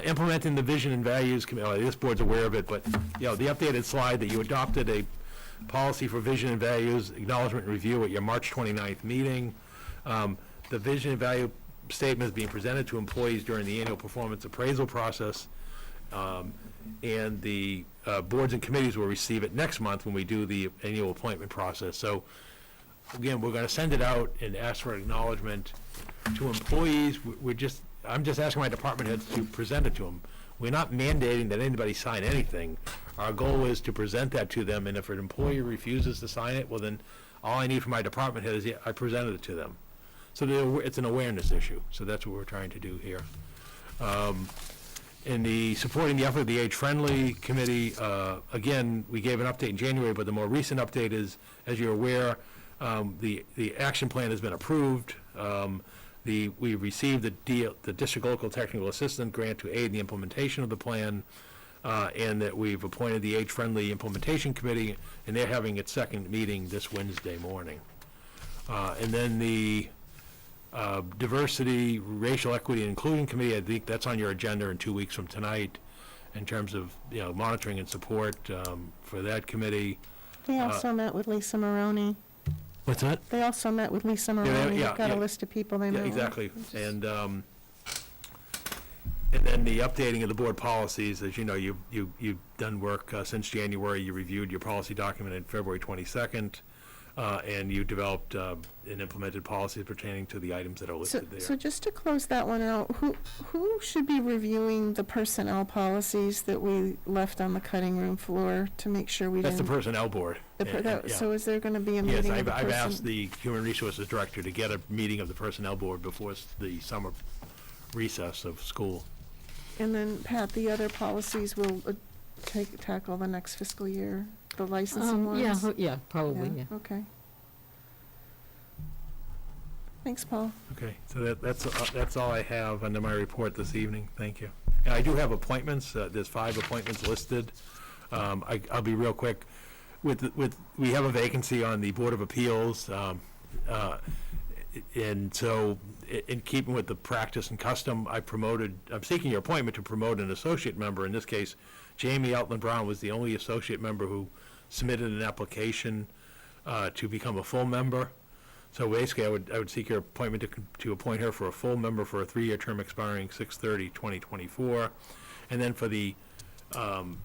Implementing the vision and values committee. This board's aware of it, but the updated slide that you adopted a policy for vision and values acknowledgement and review at your March 29th meeting. The vision and value statement is being presented to employees during the annual performance appraisal process. And the boards and committees will receive it next month when we do the annual appointment process. So, again, we're going to send it out and ask for acknowledgement to employees. I'm just asking my department heads to present it to them. We're not mandating that anybody sign anything. Our goal is to present that to them, and if an employee refuses to sign it, well, then all I need from my department head is I presented it to them. So it's an awareness issue. So that's what we're trying to do here. In the supporting the effort of the Age-Friendly Committee, again, we gave an update in January, but the more recent update is, as you're aware, the action plan has been approved. We received the District Local Technical Assistant Grant to aid in the implementation of the plan, and that we've appointed the Age-Friendly Implementation Committee, and they're having its second meeting this Wednesday morning. And then the Diversity, Racial Equity, and Inclusion Committee, I think that's on your agenda in 2 weeks from tonight, in terms of monitoring and support for that committee. They also met with Lisa Maroney. What's that? They also met with Lisa Maroney. yeah, They've got yeah. a list of people they met Yeah, with. exactly. And then the updating of the board policies, as you know, you've done work since January. You reviewed your policy document on February 22nd, and you developed and implemented policies pertaining to the items that are listed there. So just to close that one out, who should be reviewing the personnel policies that we left on the cutting room floor to make sure we That's didn't? the personnel board. Yeah. So is there going to be a Yes, meeting of the I've asked the Human Resources Director to get a meeting of the personnel board before the summer recess of school. And then, Pat, the other policies will tackle the next fiscal year, the licensing ones? Yeah, probably, yeah. Okay. Thanks, Paul. Okay, so that's all I have under my report this evening. Thank you. And I do have appointments. There's 5 appointments listed. I'll be real quick. We have a vacancy on the Board of Appeals, and so in keeping with the practice and custom, I'm seeking your appointment to promote an associate member. In this case, Jamie Altman Brown was the only associate member who submitted an application to become a full member. So basically, I would seek your appointment to appoint her for a full member for a 3-year term expiring 6/30/2024. And then for the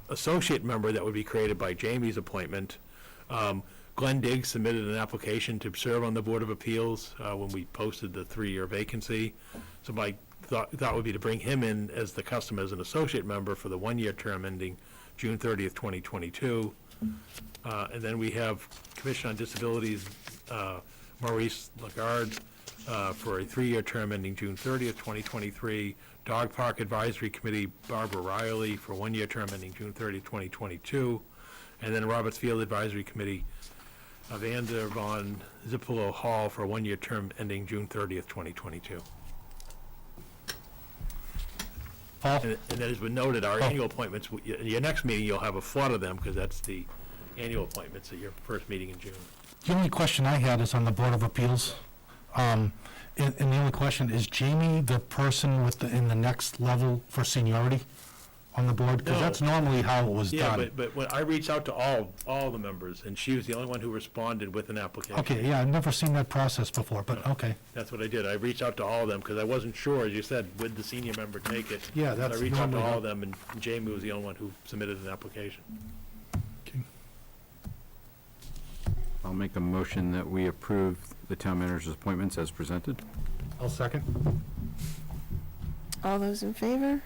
associate member that would be created by Jamie's appointment, Glenn Diggs submitted an application to serve on the Board of Appeals when we posted the 3-year vacancy. So by thought would be to bring him in as the custom as an associate member for the one-year term ending June 30th, 2022. And then we have Commission on Disabilities, Maurice Lagarde, for a 3-year term ending June 30th, 2023. Dog Park Advisory Committee, Barbara Riley, for a 1-year term ending June 30th, 2022. And then Roberts Field Advisory Committee, Evander von Zippolo Hall, for a 1-year term ending June 30th, 2022. Paul? And that has been noted, our annual appointments, your next meeting, you'll have a flood of them, because that's the annual appointments at your first meeting in June. The only question I had is on the Board of Appeals. And the only question, is Jamie the person in the next level for seniority on the board? Because No. that's normally how it was Yeah, done. but when I reached out to all the members, and she was the only one who responded with an application. Okay, yeah, I've never seen that process before, but okay. That's what I did. I reached out to all of them, because I wasn't sure, as you said, would the senior member take it? Yeah, So that's I reached out to normally all how- of them, and Jamie was the only one who submitted an application. I'll make a motion that we approve the town manager's appointments as presented. I'll second. All those in favor?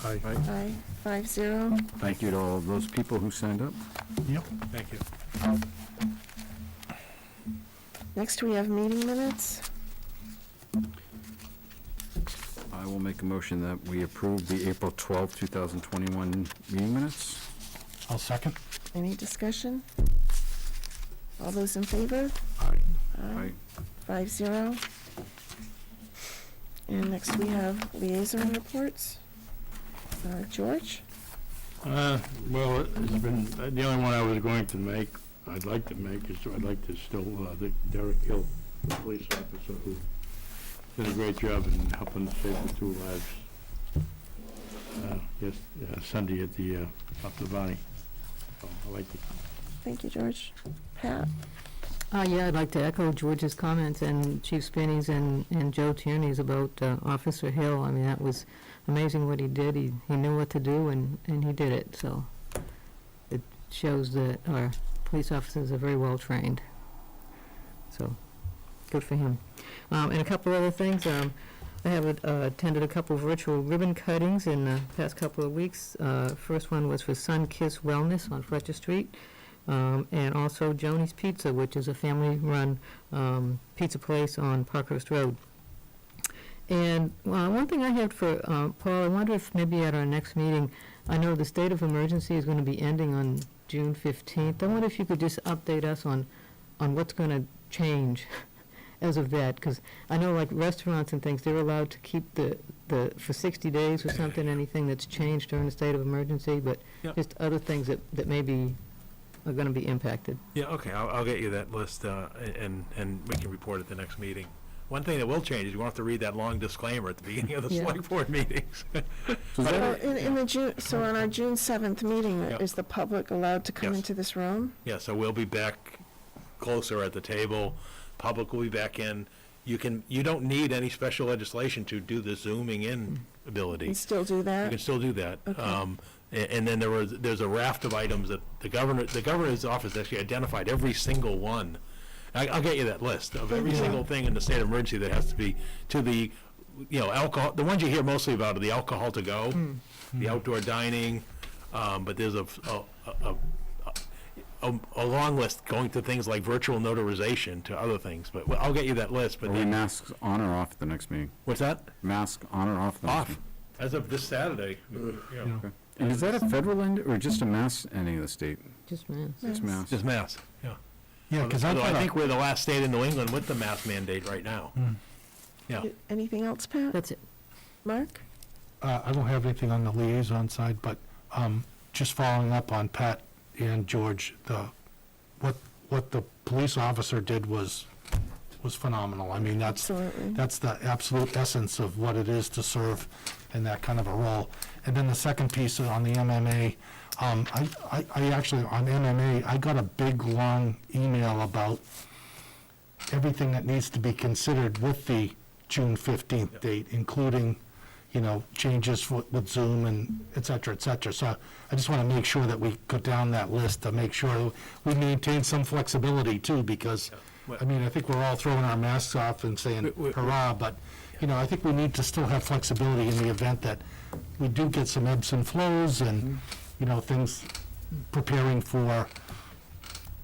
Aye. Aye, 5-0. Thank you to all of those people who signed up. Yep. Thank you. Next, we have meeting minutes. I will make a motion that we approve the April 12th, 2021 meeting minutes. I'll second. Any discussion? All those in favor? Aye. 5-0. And next we have liaison reports. George? Well, it's been, the only one I was going to make, I'd like to make, is I'd like to still, the Derek Hill, the police officer who did a great job in helping save the 2 lives. Sunday at the, up the valley. So I like to. Thank you, George. Pat? Yeah, I'd like to echo George's comments and Chief Spinney's and Joe Tierney's about Officer Hill. I mean, that was amazing what he did. He knew what to do, and he did it. So it shows that our police officers are very well trained. So good for him. And a couple other things. I have attended a couple virtual ribbon cuttings in the past couple of weeks. First one was for Sun Kiss Wellness on Fletcher Street. And also Joni's Pizza, which is a family-run pizza place on Parkhurst Road. And one thing I had for Paul, I wonder if maybe at our next meeting, I know the state of emergency is going to be ending on June 15th. I wonder if you could just update us on what's going to change as of that, because I know like restaurants and things, they're allowed to keep the for 60 days or something, anything that's changed during the state of emergency, but Yep. just other things that maybe are going to be impacted. Yeah, okay, I'll get you that list, and we can report at the next meeting. One thing that will change is you won't have to read that long disclaimer at the beginning of the Yeah. select board meetings. So in the June, so on our June 7th meeting, Yep. is the public allowed to come Yes. into this room? Yeah, so we'll be back closer at the table, public will be back in. You don't need any special legislation to do the zooming in ability. And still do that? You can still do that. Okay. And then there's a raft of items that the governor's office actually identified every single one. I'll get you that list of every single thing in the state of emergency that has to be to the, alcohol. The ones you hear mostly about are the alcohol to go, the outdoor dining, but there's a long list going to things like virtual notarization to other things. But I'll get you that list. But Are we masks on or off at the next meeting? What's that? Mask on or off the next Off. meeting? As of this Saturday. Okay. And is that a federal end or just a mass ending of the state? Just man. It's mass. Just mass, yeah. Yeah, because Although I think we're the last state in New England with the mask mandate right now. Yeah. Anything else, Pat? That's it. Mark? I don't have anything on the liaison side, but just following up on Pat and George, what the police officer did was phenomenal. I mean, that's the absolute essence of what it is to serve in that kind of a role. And then the second piece on the MMA, I actually, on MMA, I got a big, long email about everything that needs to be considered with the June 15th date, including, changes with Zoom and et cetera, et cetera. So I just want to make sure that we go down that list to make sure we maintain some flexibility too, because, I mean, I think we're all throwing our masks off and saying hurrah, but you know, I think we need to still have flexibility in the event that we do get some ebbs and flows and, you know, things preparing for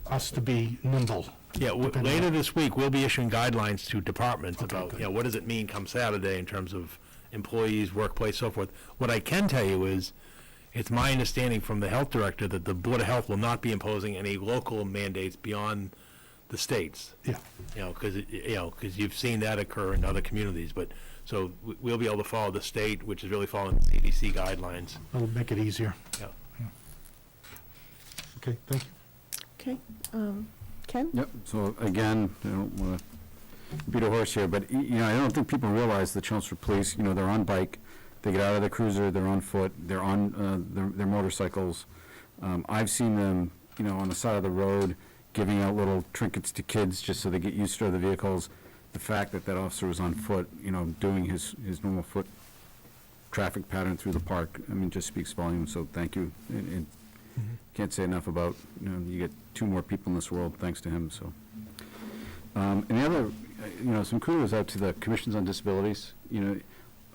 us to be nimble. Yeah, depending later on- this week, we'll be issuing guidelines to departments about, you know, what does it mean come Saturday in terms of employees, workplace, so forth. What I can tell you is, it's my understanding from the health director that the Board of Health will not be imposing any local mandates beyond the states. Yeah. You know, because you've seen that occur in other communities, but, so we'll be able to follow the state, which is really following the CDC guidelines. It'll make it easier. Yeah. Okay, thank you. Okay, Ken? Yep, so again, I don't want to beat a horse here, but, you know, I don't think people realize the Chelmsford Police, you know, they're on bike, they get out of their cruiser, they're on foot, they're on their motorcycles. I've seen them, you know, on the side of the road, giving out little trinkets to kids just so they get used to the vehicles. The fact that that officer was on foot, you know, doing his normal foot traffic pattern through the park, I mean, just speaks volumes, so thank you. And can't say enough about, you know, you get 2 more people in this world thanks to him, so. And the other, you know, some kudos out to the Commissions on Disabilities. You know,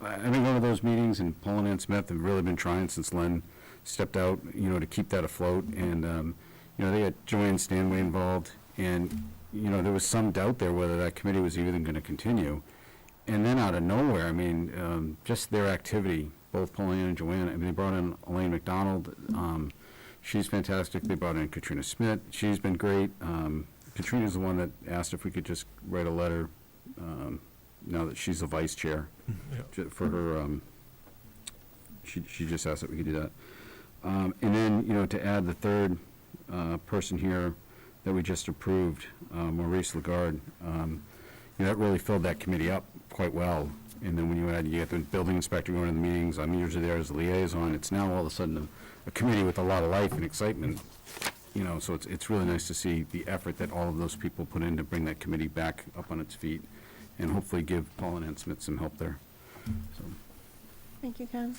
I think one of those meetings, and Paul and Ann Smith have really been trying since Len stepped out, you know, to keep that afloat. And, you know, they had Joanne Stanway involved, and, you know, there was some doubt there whether that committee was even going to continue. And then out of nowhere, I mean, just their activity, both Paul and Joanne, I mean, they brought in Elaine McDonald. She's fantastic. They brought in Katrina Smith. She's been great. Katrina's the one that asked if we could just write a letter, now that she's the vice chair, for her, she just asked that we could do that. And then, you know, to add the third person here that we just approved, Maurice Lagarde, you know, that really filled that committee up quite well. And then when you get the building inspector going to the meetings, I'm usually there as a liaison. It's now all of a sudden a committee with a lot of life and excitement. You know, so it's really nice to see the effort that all of those people put in to bring that committee back up on its feet, and hopefully give Paul and Ann Smith some help there. So. Thank you, Ken.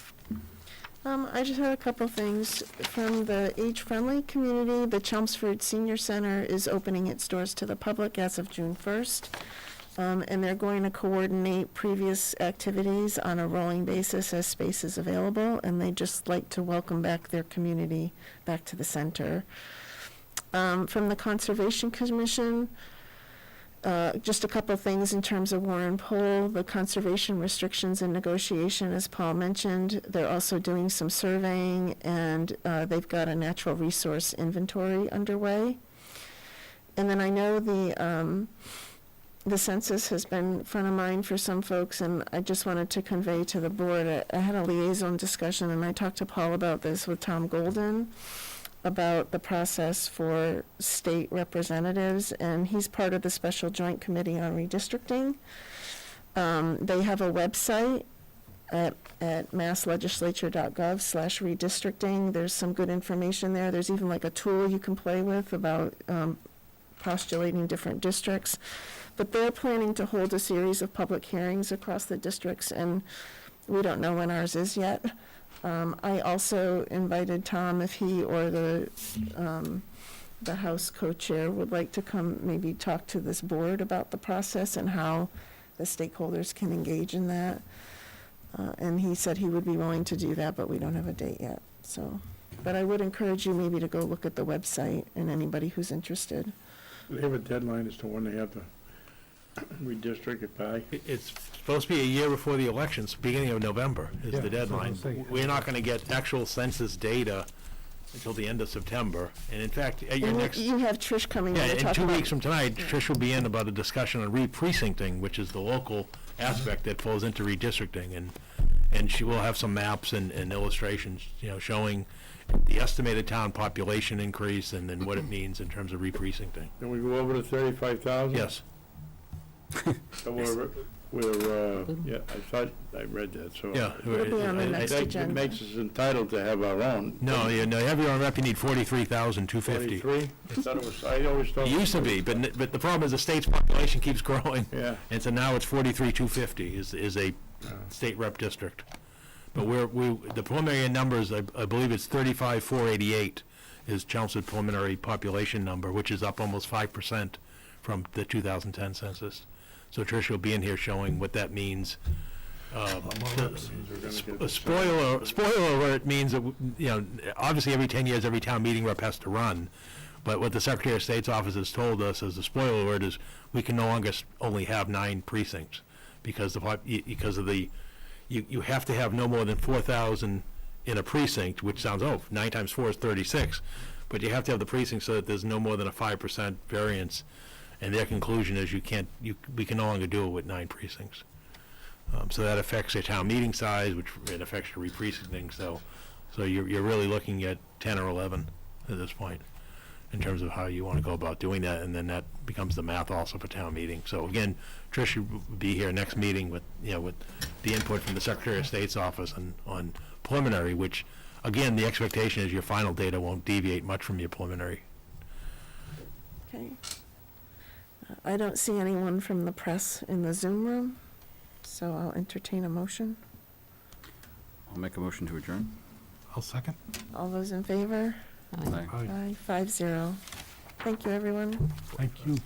I just had a couple things from the age-friendly community. The Chelmsford Senior Center is opening its doors to the public as of June 1st. And they're going to coordinate previous activities on a rolling basis as space is available, and they just like to welcome back their community back to the center. From the Conservation Commission, just a couple things in terms of Warren Poll, the conservation restrictions and negotiation, as Paul mentioned. They're also doing some surveying, and they've got a natural resource inventory underway. And then I know the census has been front of mind for some folks, and I just wanted to convey to the board, I had a liaison discussion, and I talked to Paul about this with Tom Golden, about the process for state representatives, and he's part of the Special Joint Committee on Redistricting. They have a website at masslegislature.gov/redistricting. There's some good information there. There's even like a tool you can play with about postulating different districts. But they're planning to hold a series of public hearings across the districts, and we don't know when ours is yet. I also invited Tom, if he or the House co-chair would like to come maybe talk to this board about the process and how the stakeholders can engage in that. And he said he would be willing to do that, but we don't have a date yet. So, but I would encourage you maybe to go look at the website, and anybody who's interested. Do they have a deadline as to when they have to redistrict it by? It's supposed to be a year before the elections, beginning of November is Yeah, the deadline. that's what I'm saying. We're not going to get actual census data until the end of September. And in fact, at your And next... you have Trish coming in Yeah, to in talk 2 about. weeks from tonight, Trish will be in about a discussion on re-precincting, which is the local aspect that falls into redistricting. And she will have some maps and illustrations, you know, showing the estimated town population increase and then what it means in terms of re-precincting. Can we go over to 35,000? Yes. So yeah, I thought I read that, so. Yeah. It'll be on the next That agenda. makes us entitled to have our own. No, you have your own rep, you need 43,250. 43? I thought it was, I always thought. It used to be, but the problem is the state's population keeps growing. Yeah. And so now it's 43,250 is a state rep district. But the preliminary numbers, I believe it's 35,488 is Chelmsford preliminary population number, which is up almost 5% from the 2010 census. So Tricia will be in here showing what that means. A spoiler alert means that, obviously every 10 years, every town meeting rep has to run. But what the Secretary of State's office has told us as a spoiler alert is we can no longer only have 9 precincts because you have to have no more than 4,000 in a precinct, which sounds, 9 times 4 is 36. But you have to have the precinct so that there's no more than a 5% variance. And their conclusion is we can no longer do it with 9 precincts. So that affects your town meeting size, which it affects your re-precincting. So you're really looking at 10 or 11 at this point in terms of how you want to go about doing that, and then that becomes the math also for town meeting. So again, Trish will be here next meeting with the input from the Secretary of State's office on preliminary, which again, the expectation is your final data won't deviate much from your preliminary. Okay. I don't see anyone from the press in the Zoom room, so I'll entertain a motion. I'll make a motion to adjourn. I'll second. All those in favor? Aye. Aye, 5-0. Thank you, everyone. Thank you.